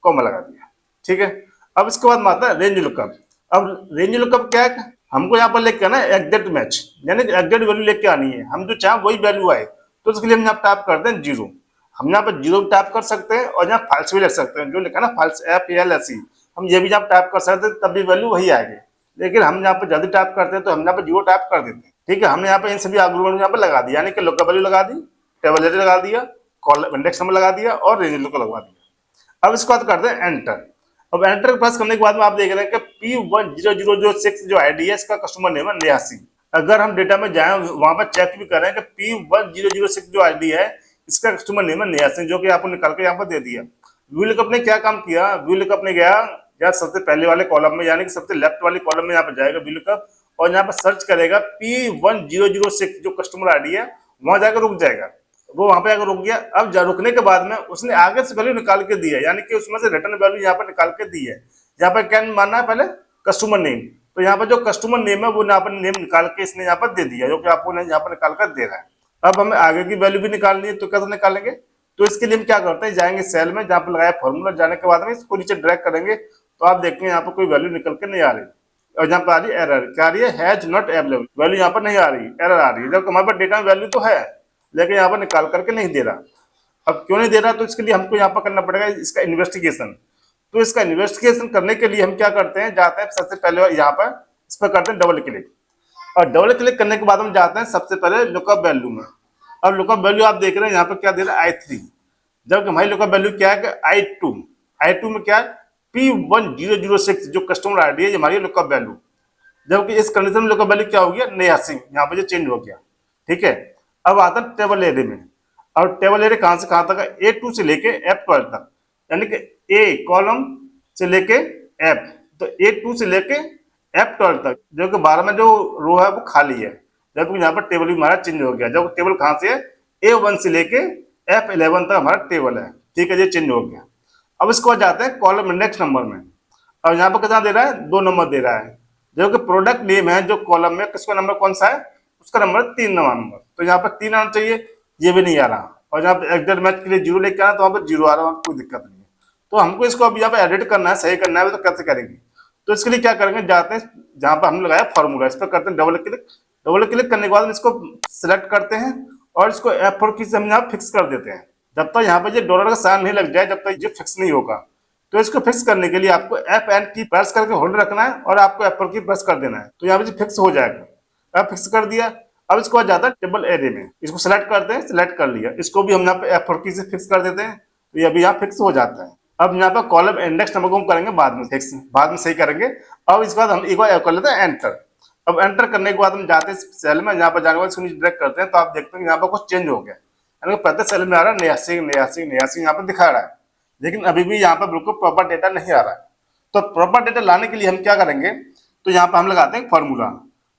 कॉमा लगा दिया, ठीक है। अब इसके बाद में आता है रेंज लुकअप। अब रेंज लुकअप क्या है, हमको यहाँ पर लेके आना है एग्जैक्ट मैच, यानी एग्जैक्ट वैल्यू लेके आनी है, हम जो चाहें वही वैल्यू आए। तो इसके लिए हम यहाँ टाइप करते हैं 0। हम यहाँ पर 0 टाइप कर सकते हैं और यहाँ फाल्स भी लिख सकते हैं, जो लिखा ना फाल्स FALSE, हम ये भी यहाँ टाइप कर सकते हैं, तब भी वैल्यू वही आएगी। लेकिन हम यहाँ पर जल्दी टाइप करते हैं तो हम यहाँ पर 0 टाइप कर देते हैं, ठीक है। हमने यहाँ पे इन सभी आर्गुमेंट यहाँ पर लगा दिया, यानी कि लुकअप वैल्यू लगा दी, टेबल एरे लगा दिया, कॉलम इंडेक्स नंबर लगा दिया और रेंज लुकअप लगा दिया। अब इसके बाद करते हैं एंटर। अब एंटर प्रेस करने के बाद में आप देख रहे हैं कि P1006 जो आईडी है इसका कस्टमर नेम है 89। अगर हम डेटा में जाएं वहां पर चेक भी करें कि P1006 जो आईडी है इसका कस्टमर नेम है 89, जो कि आपको निकाल के यहाँ पर दे दिया। व्यूलुकअप ने क्या काम किया, व्यूलुकअप ने गया या सबसे पहले वाले कॉलम में यानी कि सबसे लेफ्ट वाले कॉलम में यहाँ पर जाएगा व्यूलुकअप और यहाँ पर सर्च करेगा P1006 जो कस्टमर आईडी है, वहां जाकर रुक जाएगा। वो वहां पे आकर रुक गया। अब रुकने के बाद में उसने आगे से वैल्यू निकाल के दी है, यानी कि उसमें से रिटर्न वैल्यू यहाँ पर निकाल के दी है। यहाँ पर क्या मानना है, पहले कस्टमर नेम, तो यहाँ पर जो कस्टमर नेम है वो यहाँ पर नेम निकाल के इसने यहाँ पर दे दिया, जो कि आपको यहाँ पर निकाल कर दे रहा है। अब हमें आगे की वैल्यू भी निकालनी है, तो कैसे निकालेंगे, तो इसके लिए हम क्या करते हैं, जाएंगे सेल में जहाँ पर लगाया फॉर्मूला, जाने के बाद में इसको नीचे ड्रैग करेंगे तो आप देखेंगे यहाँ पर कोई वैल्यू निकल के नहीं आ रही और यहाँ पर आ रही है एरर। क्या आ रही है, हैज नॉट अवेलेबल, वैल्यू यहाँ पर नहीं आ रही, एरर आ रही है। जब हमारे पास डेटा में वैल्यू तो है लेकिन यहाँ पर निकाल करके नहीं दे रहा। अब क्यों नहीं दे रहा, तो इसके लिए हमको यहाँ पर करना पड़ेगा इसका इन्वेस्टिगेशन। तो इसका इन्वेस्टिगेशन करने के लिए हम क्या करते हैं, जाते हैं सबसे पहले यहाँ पर इस पर करते हैं डबल क्लिक, और डबल क्लिक करने के बाद हम जाते हैं सबसे पहले लुकअप वैल्यू में। अब लुकअप वैल्यू आप देख रहे हैं यहाँ पर क्या दे रहा है, I3, जबकि हमारी लुकअप वैल्यू क्या है, I2 में क्या है, P1006 जो कस्टमर आईडी है हमारी लुकअप वैल्यू, जबकि इस कंडीशन में लुकअप वैल्यू क्या हो गया, 89, यहाँ पर जो चेंज हो गया। ठीक है, अब आता है टेबल एरे में। और टेबल एरे कहां से कहां तक है, A2 से लेके F12 तक, यानी कि A कॉलम से लेके F, तो A2 से लेके F12 तक, जो कि 12 में जो रो है वो खाली है, जबकि यहाँ पर टेबल भी हमारा चेंज हो गया। जब टेबल कहां से है, A1 से लेके F11 तक हमारा टेबल है। ठीक है, ये चेंज हो गया। अब इसको बाद जाते हैं कॉलम इंडेक्स नंबर में, और यहाँ पर कितना दे रहा है, 2 नंबर दे रहा है, जो कि प्रोडक्ट नेम है जो कॉलम में, किसका नंबर कौन सा है, उसका नंबर 3 नंबर, तो यहाँ पर 3 आना चाहिए, ये भी नहीं आ रहा। और यहाँ पर एग्जैक्ट मैच के लिए 0 लेके आना, तो वहाँ पर 0 आ रहा है, कोई दिक्कत नहीं है। तो हमको इसको अब यहाँ पे एडिट करना है, सही करना है, तो कैसे करेंगे, तो इसके लिए क्या करेंगे, जाते हैं जहाँ पर हमने लगाया फॉर्मूला, इस पर करते हैं डबल क्लिक। डबल क्लिक करने के बाद इसको सिलेक्ट करते हैं और इसको F4 की से हम यहाँ फिक्स कर देते हैं। जब तक यहाँ पर ये डॉलर का साइन नहीं लग जाए, जब तक ये फिक्स नहीं होगा। तो इसको फिक्स करने के लिए आपको F8 की प्रेस करके होल्ड रखना है और आपको F4 की प्रेस कर देना है, तो यहाँ पे फिक्स हो जाएगा। अब फिक्स कर दिया। अब इसको बाद जाता है टेबल एरे में, इसको सिलेक्ट करते हैं, सिलेक्ट कर लिया, इसको भी हम यहाँ पे F4 की से फिक्स कर देते हैं, तो ये अभी यहाँ फिक्स हो जाता है। अब यहाँ पर कॉलम इंडेक्स नंबर को हम करेंगे बाद में फिक्स, बाद में सही करेंगे। अब इसके बाद हम एक बार कर लेते हैं एंटर। अब एंटर करने के बाद हम जाते हैं सेल में, यहाँ पर जाने के बाद इसको नीचे ड्रैग करते हैं, तो आप देखते हैं यहाँ पर कुछ चेंज हो गया, यानी प्रत्येक सेल में आ रहा है 89 यहाँ पर दिखा रहा है, लेकिन अभी भी यहाँ पर बिल्कुल प्रॉपर डेटा नहीं आ रहा है। तो प्रॉपर डेटा लाने के लिए हम क्या करेंगे, तो यहाँ पर हम लगाते हैं फॉर्मूला।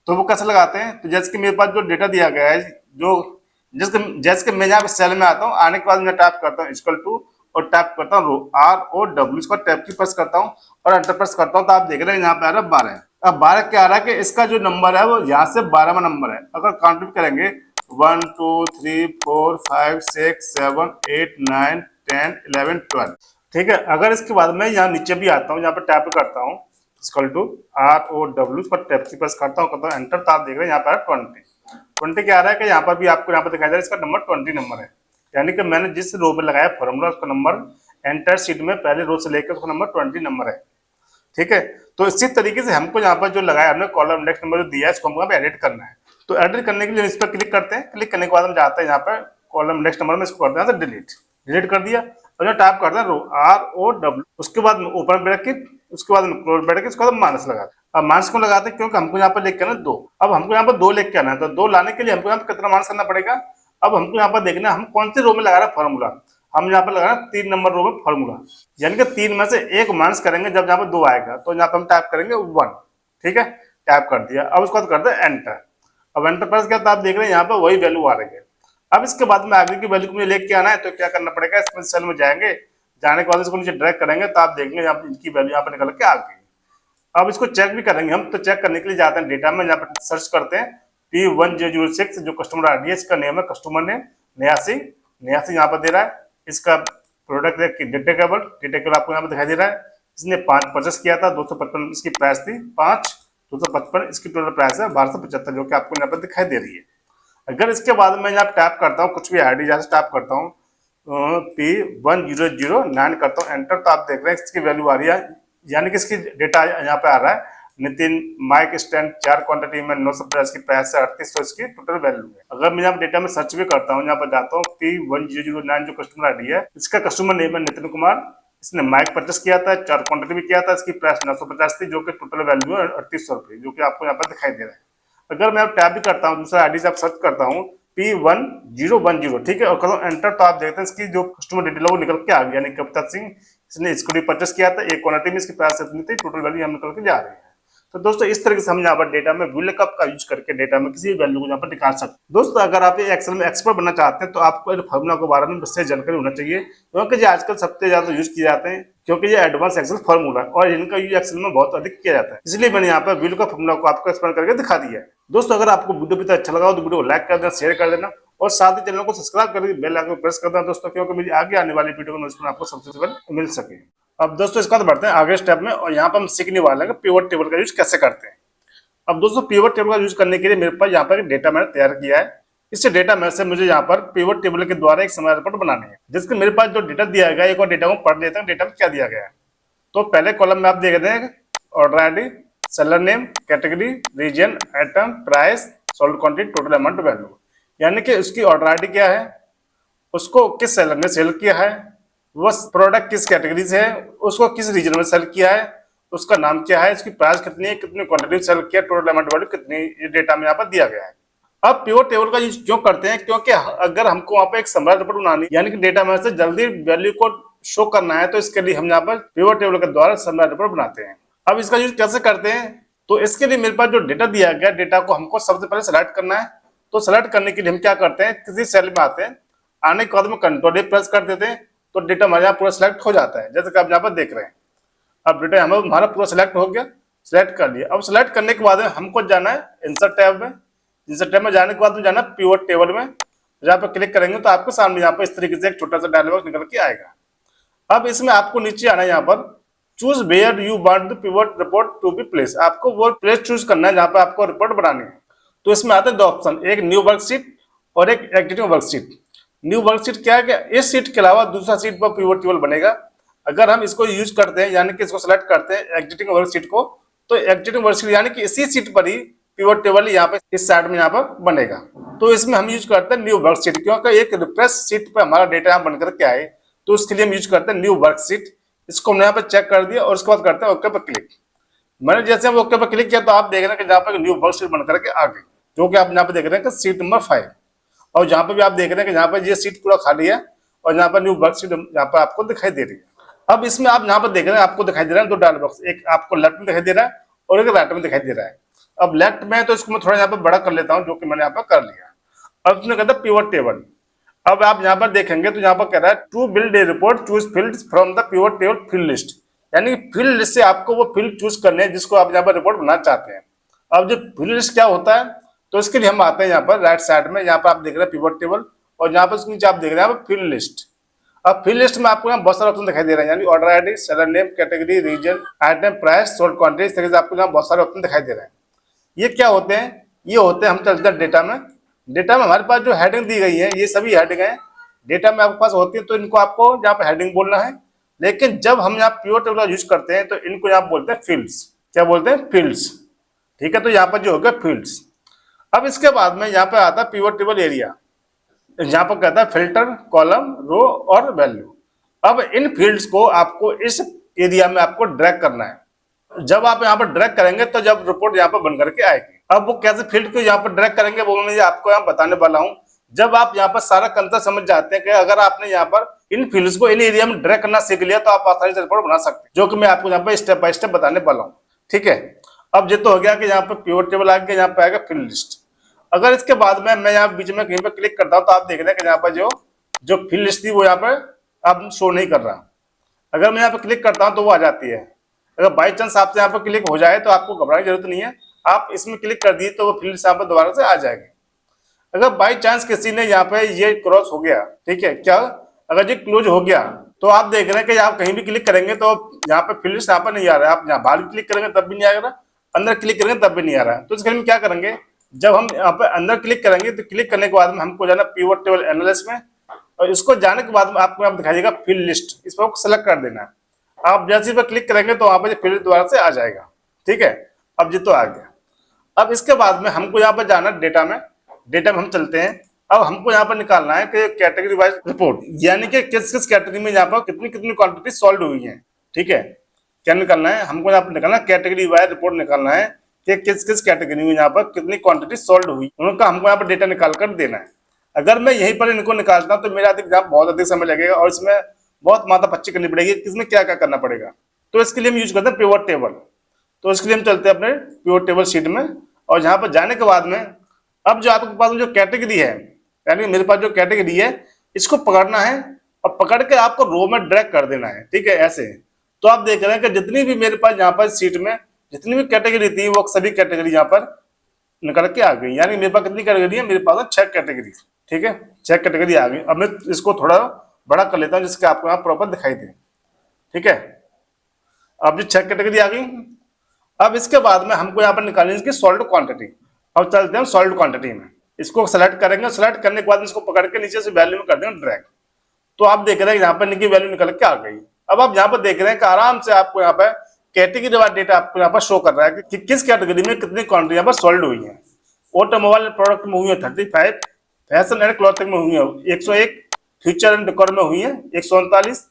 तो वो कैसे लगाते हैं, तो जैसे कि मेरे पास जो डेटा दिया गया है, जो जैसे कि मैं यहाँ पे सेल में आता हूँ, आने के बाद मैं टाइप करता हूँ इक्वल टू और टाइप करता हूँ ROW, इसको टैब की प्रेस करता हूँ और एंटर प्रेस करता हूँ, तो आप देख रहे हैं यहाँ पे आ रहा है 12। अब 12 क्या आ रहा है कि इसका जो नंबर है वो यहाँ से 12वां नंबर है। अगर काउंट करेंगे 1 2 3 4 5 6 7 8 9 10 11 12। ठीक है, अगर इसके बाद मैं यहाँ नीचे भी आता हूँ, यहाँ पर टाइप करता हूँ इक्वल टू ROW पर टैब की प्रेस करता हूँ एंटर, तो आप देख रहे हैं यहाँ पर 20 क्या आ रहा है कि यहाँ पर भी आपको यहाँ पर दिखाई दे रहा है इसका नंबर 20 नंबर है, यानी कि मैंने जिस रो में लगाया फॉर्मूला उसका नंबर एंटर शीट में पहले रो से लेकर उसका नंबर 20 नंबर है। ठीक है, तो इसी तरीके से हमको यहाँ पर जो लगाया हमने कॉलम इंडेक्स नंबर जो दिया है इसको हमको यहाँ पे एडिट करना है। तो एडिट करने के लिए इस पर क्लिक करते हैं, क्लिक करने के बाद हम जाते हैं यहाँ पर कॉलम इंडेक्स नंबर में, इसको करते हैं डिलीट कर दिया और टाइप करते हैं ROW, उसके बाद ओपन ब्रैकेट, उसके बाद क्लोज ब्रैकेट, उसके बाद माइनस लगाते हैं। अब माइनस को लगाते हैं क्योंकि हमको यहाँ पर लेके आना 2। अब हमको यहाँ पर 2 लेके आना है, तो 2 लाने के लिए हमको यहाँ पर कितना माइनस करना पड़ेगा। अब हमको यहाँ पर देखना है हम कौन से रो में लगा रहे हैं फॉर्मूला, हम यहाँ पर लगा रहे हैं 3 नंबर रो में फॉर्मूला, यानी कि 3 में से 1 माइनस करेंगे जब यहाँ पर 2 आएगा, तो यहाँ पर हम टाइप करेंगे 1। ठीक है, टाइप कर दिया। अब उसके बाद करते हैं एंटर। अब एंटर प्रेस किया तो आप देख रहे हैं यहाँ पर वही वैल्यू आ रही है। अब इसके बाद में आगे की वैल्यू को मुझे लेके आना है, तो क्या करना पड़ेगा, इसमें सेल में जाएंगे, जाने के बाद इसको नीचे ड्रैग करेंगे, तो आप देखेंगे यहाँ पर इनकी वैल्यू यहाँ पर निकल के आ गई। अब इसको चेक भी करेंगे हम, तो चेक करने के लिए जाते हैं डेटा में, यहाँ पर सर्च करते हैं P1006 जो कस्टमर आईडी है, इसका नेम है कस्टमर नेम 89 यहाँ पर दे रहा है। इसका प्रोडक्ट है डिटेक्टेबल आपको यहाँ पर दिखाई दे रहा है। इसने 5 परचेस किया था, 255 इसकी प्राइस थी, 5 255 इसकी टोटल प्राइस है 1275, जो कि आपको यहाँ पर दिखाई दे रही है। अगर इसके बाद में यहाँ टाइप करता हूँ कुछ भी आईडी, जैसे टाइप करता हूँ P1009 करता हूँ एंटर, तो आप देख रहे हैं इसकी वैल्यू आ रही है, यानी कि इसकी डेटा यहाँ पे आ रहा है नितिन माइक स्टैंड 4 क्वांटिटी में 950 की प्राइस है 3800 इसकी टोटल वैल्यू है। अगर मैं यहाँ डेटा में सर्च भी करता हूँ, यहाँ पर जाता हूँ P1009 जो कस्टमर आईडी है, इसका कस्टमर नेम है नितिन कुमार, इसने माइक परचेस किया था, 4 क्वांटिटी भी किया था, इसकी प्राइस 950 थी, जो कि टोटल वैल्यू है 3800 रुपये, जो कि आपको यहाँ पर दिखाई दे रहा है। अगर मैं अब टैप भी करता हूँ, दूसरा आईडी से आप सर्च करता हूँ P1010, ठीक है, और करो एंटर, तो आप देखते हैं इसकी जो कस्टमर डिटेल है वो निकल के आ गया, यानी कविता सिंह, इसने इसको भी परचेस किया था, एक क्वांटिटी में इसकी प्राइस इतनी थी, टोटल वैल्यू हम निकल के जा रही है। तो दोस्तों इस तरीके से हम यहाँ पर डेटा में VLOOKUP का यूज करके डेटा में किसी भी वैल्यू को यहाँ पर निकाल सकते हैं। दोस्तों अगर आप ये एक्सेल में एक्सपर्ट बनना चाहते हैं तो आपको इन फार्मूला के बारे में विशेष जानकारी होना चाहिए, क्योंकि ये आजकल सबसे ज्यादा यूज किए जाते हैं, क्योंकि ये एडवांस एक्सेल फार्मूला और इनका यूज एक्सेल में बहुत अधिक किया जाता है। इसलिए मैंने यहाँ पर VLOOKUP फार्मूला को आपको एक्सप्लेन करके दिखा दिया है। दोस्तों अगर आपको वीडियो भी अच्छा लगा हो तो वीडियो को लाइक कर देना, शेयर कर देना और साथ ही चैनल को सब्सक्राइब करके बेल आइकन प्रेस कर देना दोस्तों, क्योंकि मेरी आगे आने वाली वीडियो का नोटिफिकेशन आपको सबसे पहले मिल सके। अब दोस्तों इसके बाद बढ़ते हैं आगे स्टेप में, और यहाँ पर हम सीखने वाले हैं पिवट टेबल का यूज कैसे करते हैं। अब दोस्तों पिवट टेबल का यूज करने के लिए मेरे पास यहाँ पर एक डेटा मैंने तैयार किया है। इस डेटा में से मुझे यहाँ पर पिवट टेबल के द्वारा एक समरी रिपोर्ट बनानी है, जिसके मेरे पास जो डेटा दिया गया है, एक और डेटा को पढ़ लेते हैं डेटा में क्या दिया गया है। तो पहले कॉलम में आप देख रहे हैं order ID, seller name, category, region, item, price, sold quantity, total amount, value, यानी कि उसकी ऑर्डर आईडी क्या है, उसको किस सेलर ने सेल किया है, वो प्रोडक्ट किस कैटेगरी से है, उसको किस रीजन में सेल किया है, उसका नाम क्या है, इसकी प्राइस कितनी है, कितनी क्वांटिटी सेल किया, टोटल अमाउंट वैल्यू कितनी, ये डेटा में यहाँ पर दिया गया है। अब पिवट टेबल का यूज क्यों करते हैं, क्योंकि अगर हमको वहाँ पे एक समरी रिपोर्ट बनानी, यानी कि डेटा में से जल्दी वैल्यू को शो करना है, तो इसके लिए हम यहाँ पर पिवट टेबल के द्वारा समरी रिपोर्ट बनाते हैं। अब इसका यूज कैसे करते हैं, तो इसके लिए मेरे पास जो डेटा दिया गया, डेटा को हमको सबसे पहले सेलेक्ट करना है। तो सेलेक्ट करने के लिए हम क्या करते हैं, किसी सेल में आते हैं, आने के बाद में कंट्रोल प्रेस कर देते हैं, तो डेटा हमारे यहाँ पूरा सिलेक्ट हो जाता है, जैसे कि आप यहाँ पर देख रहे हैं। अब डेटा हमारा पूरा सिलेक्ट हो गया, सिलेक्ट कर लिया। अब सिलेक्ट करने के बाद हमको जाना है इंसर्ट टैब में। इंसर्ट टैब में जाने के बाद में जाना है पिवट टेबल में, जहाँ पर क्लिक करेंगे तो आपके सामने यहाँ पर इस तरीके से एक छोटा सा डायलॉग बॉक्स निकल के आएगा। अब इसमें आपको नीचे आना है, यहाँ पर choose where you want the pivot report to be place, आपको वो प्लेस चूज करना है जहाँ पर आपको रिपोर्ट बनानी है। तो इसमें आते हैं दो ऑप्शन, एक न्यू वर्कशीट और एक एग्जिस्टिंग वर्कशीट। न्यू वर्कशीट क्या है कि इस सीट के अलावा दूसरा सीट पर पिवट टेबल बनेगा। अगर हम इसको यूज करते हैं, यानी कि इसको सेलेक्ट करते हैं एग्जिस्टिंग वर्कशीट को, तो एग्जिस्टिंग वर्कशीट यानी कि इसी सीट पर ही पिवट टेबल यहाँ पे इस साइड में यहाँ पर बनेगा। तो इसमें हम यूज करते हैं न्यू वर्कशीट, क्योंकि एक रिफ्रेश सीट पर हमारा डेटा यहाँ बनकर के आए, तो उसके लिए हम यूज करते हैं न्यू वर्कशीट। इसको हमने यहाँ पर चेक कर दिया और उसके बाद करते हैं ओके पर क्लिक। मैंने जैसे हम ओके पर क्लिक किया तो आप देख रहे हैं कि जहाँ पर न्यू वर्कशीट बनकर के आ गई, जो कि आप यहाँ पे देख रहे हैं कि सीट नंबर 5। और जहाँ पे भी आप देख रहे हैं कि यहाँ पर ये सीट पूरा खाली है और यहाँ पर न्यू वर्कशीट यहाँ पर आपको दिखाई दे रही है। अब इसमें आप यहाँ पर देख रहे हैं, आपको दिखाई दे रहा है दो डायलॉग बॉक्स, एक आपको लेफ्ट में दिखाई दे रहा है और एक राइट में दिखाई दे रहा है। अब लेफ्ट में तो इसको मैं थोड़ा यहाँ पर बड़ा कर लेता हूँ, जो कि मैंने यहाँ पर कर लिया। अब इसमें कहता है पिवट टेबल। अब आप यहाँ पर देखेंगे तो यहाँ पर कह रहा है to build a report choose field from the pivot table field list, यानी फील्ड लिस्ट से आपको वो फील्ड चूज करने हैं जिसको आप यहाँ पर रिपोर्ट बनाना चाहते हैं। अब जो फील्ड लिस्ट क्या होता है, तो इसके लिए हम आते हैं यहाँ पर राइट साइड में, यहाँ पर आप देख रहे हैं पिवट टेबल और यहाँ पर उसके नीचे आप देख रहे हैं फील्ड लिस्ट। अब फील्ड लिस्ट में आपको यहाँ बहुत सारे ऑप्शन दिखाई दे रहे हैं, यानी order ID, seller name, category, region, item, price, sold quantity, इस तरीके से आपको यहाँ बहुत सारे ऑप्शन दिखाई दे रहे हैं। ये क्या होते हैं, ये होते हैं, हम चलते हैं डेटा में। डेटा में हमारे पास जो हेडिंग दी गई है, ये सभी हेडिंग है डेटा में आपके पास होती है, तो इनको आपको यहाँ पे हेडिंग बोलना है। लेकिन जब हम यहाँ पिवट टेबल यूज करते हैं तो इनको यहाँ बोलते हैं फील्ड्स। क्या बोलते हैं, फील्ड्स, ठीक है। तो यहाँ पर जो होगा फील्ड्स। अब इसके बाद में यहाँ पे आता है पिवट टेबल एरिया, यहाँ पर कहता है फिल्टर, कॉलम, रो और वैल्यू। अब इन फील्ड्स को आपको इस एरिया में आपको ड्रैग करना है। जब आप यहाँ पर ड्रैग करेंगे तो जब रिपोर्ट यहाँ पर बन करके आएगी। अब वो कैसे फील्ड को यहाँ पर ड्रैग करेंगे वो मैं आपको यहाँ बताने वाला हूँ। जब आप यहाँ पर सारा कंसेप्ट समझ जाते हैं कि अगर आपने यहाँ पर इन फील्ड्स को इन एरिया में ड्रैग करना सीख लिया तो आप आसानी से रिपोर्ट बना सकते हैं, जो कि मैं आपको यहाँ पर स्टेप बाय स्टेप बताने वाला हूँ, ठीक है। अब ये तो हो गया कि यहाँ पर पिवट टेबल आ गया, यहाँ पे आएगा फील्ड लिस्ट। अगर इसके बाद में मैं यहाँ बीच में कहीं पर क्लिक करता हूँ तो आप देख रहे हैं कि यहाँ पर जो फील्ड लिस्ट थी वो यहाँ पर अब शो नहीं कर रहा। अगर मैं यहाँ पर क्लिक करता हूँ तो वो आ जाती है। अगर बाई चांस आपसे यहाँ पर क्लिक हो जाए तो आपको घबराने की जरूरत नहीं है, आप इसमें क्लिक कर दिए तो वो फील्ड यहाँ पर दोबारा से आ जाएगी। अगर बाई चांस किसी ने यहाँ पे ये क्रॉस हो गया, ठीक है, क्या अगर ये क्लोज हो गया तो आप देख रहे हैं कि आप कहीं भी क्लिक करेंगे तो यहाँ पे फील्ड लिस्ट यहाँ पर नहीं आ रहा है। आप यहाँ बाहर भी क्लिक करेंगे तब भी नहीं आ रहा, अंदर क्लिक करेंगे तब भी नहीं आ रहा है। तो इसके लिए क्या करेंगे, जब हम यहाँ पे अंदर क्लिक करेंगे तो क्लिक करने के बाद में हमको जाना पिवट टेबल एनालिसिस में, और इसको जाने के बाद में आपको यहाँ दिखाई फील्ड लिस्ट, इस पर सेलेक्ट कर देना है। आप जैसे इस पर क्लिक करेंगे तो वहां पर फील्ड दोबारा से आ जाएगा, ठीक है। अब ये तो आ गया। अब इसके बाद में हमको यहाँ पर जाना डेटा में। डेटा में हम चलते हैं, अब हमको यहाँ पर निकालना है कि कैटेगरी वाइज रिपोर्ट, यानी कि किस किस कैटेगरी में यहाँ पर कितनी कितनी क्वांटिटी सॉल्व हुई है। ठीक है, क्या निकालना है हमको, यहाँ पर निकालना कैटेगरी वाइज रिपोर्ट निकालना है कि किस किस कैटेगरी में यहाँ पर कितनी क्वांटिटी सॉल्व हुई, उनका हमको यहाँ पर डेटा निकाल कर देना है। अगर मैं यहीं पर इनको निकालता हूँ तो मेरा एग्जाम बहुत अधिक समय लगेगा और इसमें बहुत माथापच्ची करनी पड़ेगी, किसमें क्या क्या करना पड़ेगा। तो इसके लिए हम यूज करते हैं पिवट टेबल। तो इसके लिए हम चलते हैं अपने पिवट टेबल शीट में, और यहाँ पर जाने के बाद में अब जो आपके पास जो कैटेगरी है, यानी मेरे पास जो कैटेगरी है, इसको पकड़ना है और पकड़ के आपको रो में ड्रैग कर देना है। ठीक है, ऐसे। तो आप देख रहे हैं कि जितनी भी मेरे पास यहाँ पर सीट में जितनी भी कैटेगरी थी वो सभी कैटेगरी यहाँ पर निकल के आ गई। यानी मेरे पास कितनी कैटेगरी है, मेरे पास 6 कैटेगरी। ठीक है, 6 कैटेगरी आ गई। अब मैं इसको थोड़ा बड़ा कर लेता हूँ जिसके आपको यहाँ प्रॉपर दिखाई दे। ठीक है, अब जो 6 कैटेगरी आ गई, अब इसके बाद में हमको यहाँ पर निकालनी है इसकी सॉल्ड क्वांटिटी। अब चलते हैं सॉल्ड क्वांटिटी में, इसको सेलेक्ट करेंगे, सेलेक्ट करने के बाद इसको पकड़ के नीचे से वैल्यू में कर देंगे ड्रैग। तो आप देख रहे हैं यहाँ पर इनकी वैल्यू निकल के आ गई। अब आप यहाँ पर देख रहे हैं कि आराम से आपको यहाँ पर कैटेगरी वाइज डेटा आपको यहाँ पर शो कर रहा है कि किस कैटेगरी में कितनी क्वांटिटी यहाँ पर सोल्ड हुई है। ऑटोमोबाइल प्रोडक्ट में हुई है 35, फैशन एंड क्लॉथिंग में हुई है 101, फ्यूचर एंड डेकोर में हुई है 139,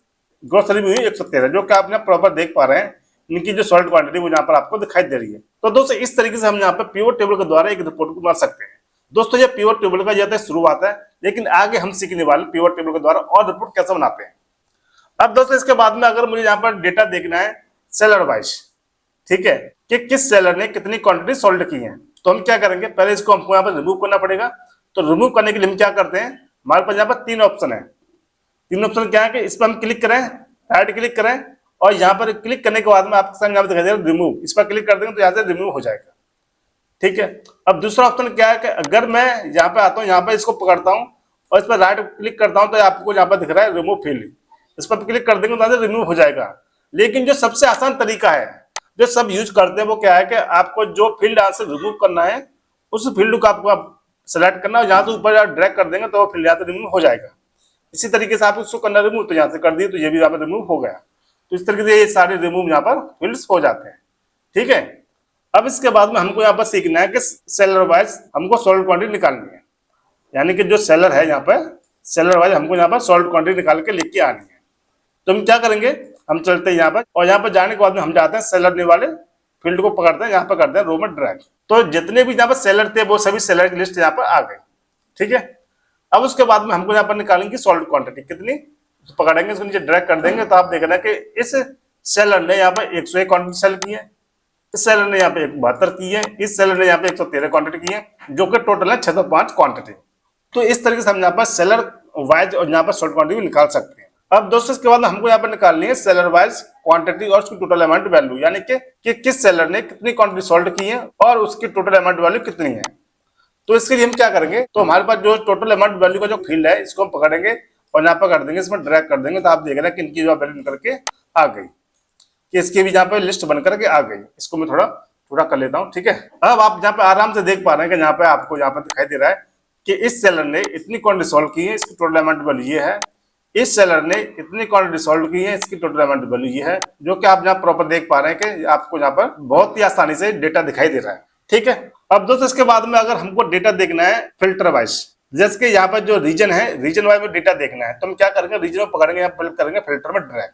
ग्रोसरी में हुई है 113, जो कि आप यहाँ प्रॉपर देख पा रहे हैं। इनकी जो सॉल्ट क्वांटिटी वो यहाँ पर आपको दिखाई दे रही है। तो दोस्तों इस तरीके से हम यहाँ पर पिवट टेबल के द्वारा एक रिपोर्ट को बना सकते हैं। दोस्तों ये पिवट टेबल का ज्यादा शुरुआत है, लेकिन आगे हम सीखने वाले पिवट टेबल के द्वारा और रिपोर्ट कैसे बनाते हैं। अब दोस्तों इसके बाद में अगर मुझे यहाँ पर डेटा देखना है सेलर वाइज, ठीक है, कि किस सेलर ने कितनी क्वांटिटी सोल्ड की है, तो हम क्या करेंगे, पहले इसको हमको यहाँ पर रिमूव करना पड़ेगा। तो रिमूव करने के लिए हम क्या करते हैं, हमारे पास यहाँ पर 3 ऑप्शन है। 3 ऑप्शन क्या है कि इस पर हम क्लिक करें, राइट क्लिक करें, और यहाँ पर क्लिक करने के बाद में आपके सामने यहाँ पर दिखाई देगा रिमूव, इस पर क्लिक कर देंगे तो यहाँ से रिमूव हो जाएगा। ठीक है, अब दूसरा ऑप्शन क्या है कि अगर मैं यहाँ पे आता हूँ, यहाँ पर इसको पकड़ता हूँ और इस पर राइट क्लिक करता हूँ तो आपको यहाँ पर दिख रहा है रिमूव फील्ड, इस पर क्लिक कर देंगे तो रिमूव हो जाएगा। लेकिन जो सबसे आसान तरीका है जो सब यूज करते हैं वो क्या है कि आपको जो फील्ड यहाँ से रिमूव करना है उस फील्ड को आपको सेलेक्ट करना है, यहाँ से ऊपर ड्रैग कर देंगे तो वो फील्ड यहाँ से रिमूव हो जाएगा। इसी तरीके से आप उसको करना रिमूव, तो यहाँ से कर दिए तो ये भी यहाँ पर रिमूव हो गया। तो इस तरीके से ये सारे रिमूव यहाँ पर फील्ड्स हो जाते हैं। ठीक है, अब इसके बाद में हमको यहाँ पर सीखना है कि सेलर वाइज हमको सोल्ड क्वांटिटी निकालनी है, यानी कि जो सेलर है यहाँ पर सेलर वाइज हमको यहाँ पर सोल्ड क्वांटिटी निकाल के लेके आनी है। तो हम क्या करेंगे, हम चलते हैं यहाँ पर, और यहाँ पर जाने के बाद में हम जाते हैं सेलर ने वाले फील्ड को पकड़ते हैं, यहाँ पर करते हैं रो में ड्रैग। तो जितने भी यहाँ पर सेलर थे वो सभी सेलर की लिस्ट यहाँ पर आ गई। ठीक है, अब उसके बाद में हमको यहाँ पर निकालेंगे सोल्ड क्वांटिटी कितनी, तो पकड़ेंगे इसको नीचे ड्रैग कर देंगे तो आप देख रहे हैं कि इस सेलर ने यहाँ पर 101 क्वांटिटी सेल की है, इस सेलर ने यहाँ पे 172 की है, इस सेलर ने यहाँ पे 113 क्वांटिटी की है, जो कि टोटल है 605 क्वांटिटी। तो इस तरीके से हम यहाँ पर सेलर वाइज और यहाँ पर सोल्ड क्वांटिटी भी निकाल सकते हैं। अब दोस्तों इसके बाद हमको यहाँ पर निकालनी है सेलर वाइज क्वांटिटी और उसकी टोटल अमाउंट वैल्यू, यानी कि किस सेलर ने कितनी क्वांटिटी सोल्ड की है और उसकी टोटल अमाउंट वैल्यू कितनी है। तो इसके लिए हम क्या करेंगे, तो हमारे पास जो टोटल अमाउंट वैल्यू का जो फील्ड है इसको हम पकड़ेंगे और यहाँ पर कर देंगे, इसमें ड्रैग कर देंगे तो आप देख रहे हैं कि इनकी जो वैल्यू निकल के आ गई, कि इसकी भी यहाँ पे लिस्ट बनकर के आ गई। इसको मैं थोड़ा कर लेता हूँ। ठीक है, अब आप यहाँ पे आराम से देख पा रहे हैं कि यहाँ पे आपको यहाँ पे दिखाई दे रहा है कि इस सेलर ने इतनी क्वांटिटी सॉल्व की है, इसकी टोटल अमाउंट वैल्यू ये है, इस सेलर ने इतनी क्वांटिटी सॉल्व की है, इसकी टोटल अमाउंट वैल्यू ये है, जो कि आप यहाँ प्रॉपर देख पा रहे हैं कि आपको यहाँ पर बहुत ही आसानी से डेटा दिखाई दे रहा है। ठीक है, अब दोस्तों इसके बाद में अगर हमको डेटा देखना है फिल्टर वाइज, जैसे कि यहाँ पर जो रीजन है रीजन वाइज में डेटा देखना है, तो हम क्या करेंगे, रीजन में पकड़ेंगे, यहाँ करेंगे फिल्टर में ड्रैग,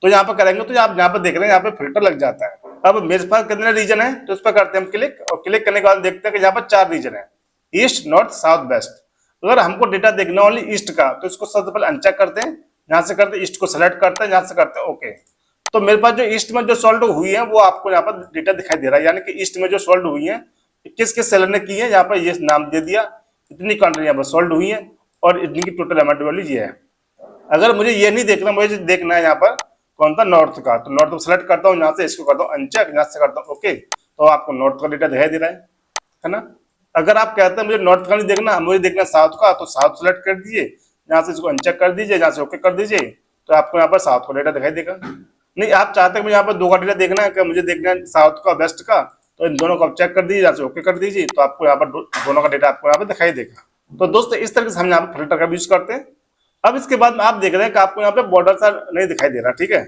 तो यहाँ पर करेंगे तो आप यहाँ पर देख रहे हैं यहाँ पे फिल्टर लग जाता है। अब मेरे पास कितने रीजन है तो उस पर करते हैं हम क्लिक, और क्लिक करने के बाद देखते हैं कि यहाँ पर 4 रीजन है, ईस्ट, नॉर्थ, साउथ, वेस्ट। अगर हमको डेटा देखना ओनली ईस्ट का तो इसको सबसे पहले अनचेक करते हैं, यहाँ से करते हैं ईस्ट को सेलेक्ट करते हैं, यहाँ से करते हैं ओके। तो मेरे पास जो ईस्ट में जो सोल्ड हुई है वो आपको यहाँ पर डेटा दिखाई दे रहा है, यानी कि ईस्ट में जो सोल्ड हुई है किस किस सेलर ने की है, यहाँ पर ये नाम दे दिया, इतनी क्वांटिटी यहाँ पर सोल्ड हुई है और इतनी की टोटल अमाउंट वैल्यू ये है। अगर मुझे ये नहीं देखना, मुझे देखना है यहाँ पर कौन था, नॉर्थ का, तो नॉर्थ को सेलेक्ट करता हूँ, यहाँ से इसको करता हूँ अनचेक, यहाँ से करता हूँ ओके, तो आपको नॉर्थ का डेटा दिखाई दे रहा है ना। अगर आप कहते हैं मुझे नॉर्थ का नहीं देखना, मुझे देखना साउथ का, तो साउथ सेलेक्ट कर दीजिए, यहाँ से इसको अनचेक कर दीजिए, यहाँ से ओके कर दीजिए, तो आपको यहाँ पर साउथ का डेटा दिखाई देगा। नहीं, आप चाहते हैं मुझे यहाँ पर 2 का डेटा देखना है, मुझे देखना है साउथ का वेस्ट का, तो इन दोनों को आप चेक कर दीजिए, यहाँ से ओके कर दीजिए, तो आपको यहाँ पर दोनों का डेटा आपको यहाँ पर दिखाई देगा। तो दोस्तों इस तरीके से हम यहाँ पर फिल्टर का यूज करते हैं। अब इसके बाद में आप देख रहे हैं कि आपको यहाँ पे बॉर्डर सा नहीं दिखाई दे रहा। ठीक है,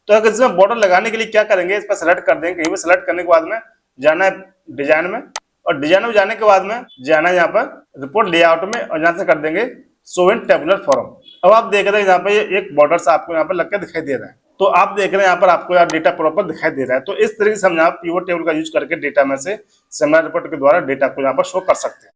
तो अगर इसमें बॉर्डर लगाने के लिए क्या करेंगे, इस पर सेलेक्ट कर देंगे, कहीं भी सेलेक्ट करने के बाद में जाना है डिजाइन में, और डिजाइन में जाने के बाद में जाना है यहाँ पर रिपोर्ट लेआउट में और यहाँ से कर देंगे शो इन टेबुलर फॉर्म। अब आप देख रहे हैं यहाँ पे एक बॉर्डर से आपको यहाँ पर लग के दिखाई दे रहा है, तो आप देख रहे हैं यहाँ पर आपको यार डेटा प्रॉपर दिखाई दे रहा है। तो इस तरीके से हम यहाँ पिवट टेबल का यूज करके डेटा में से सेमिनार रिपोर्ट के द्वारा डेटा को यहाँ पर शो कर सकते हैं।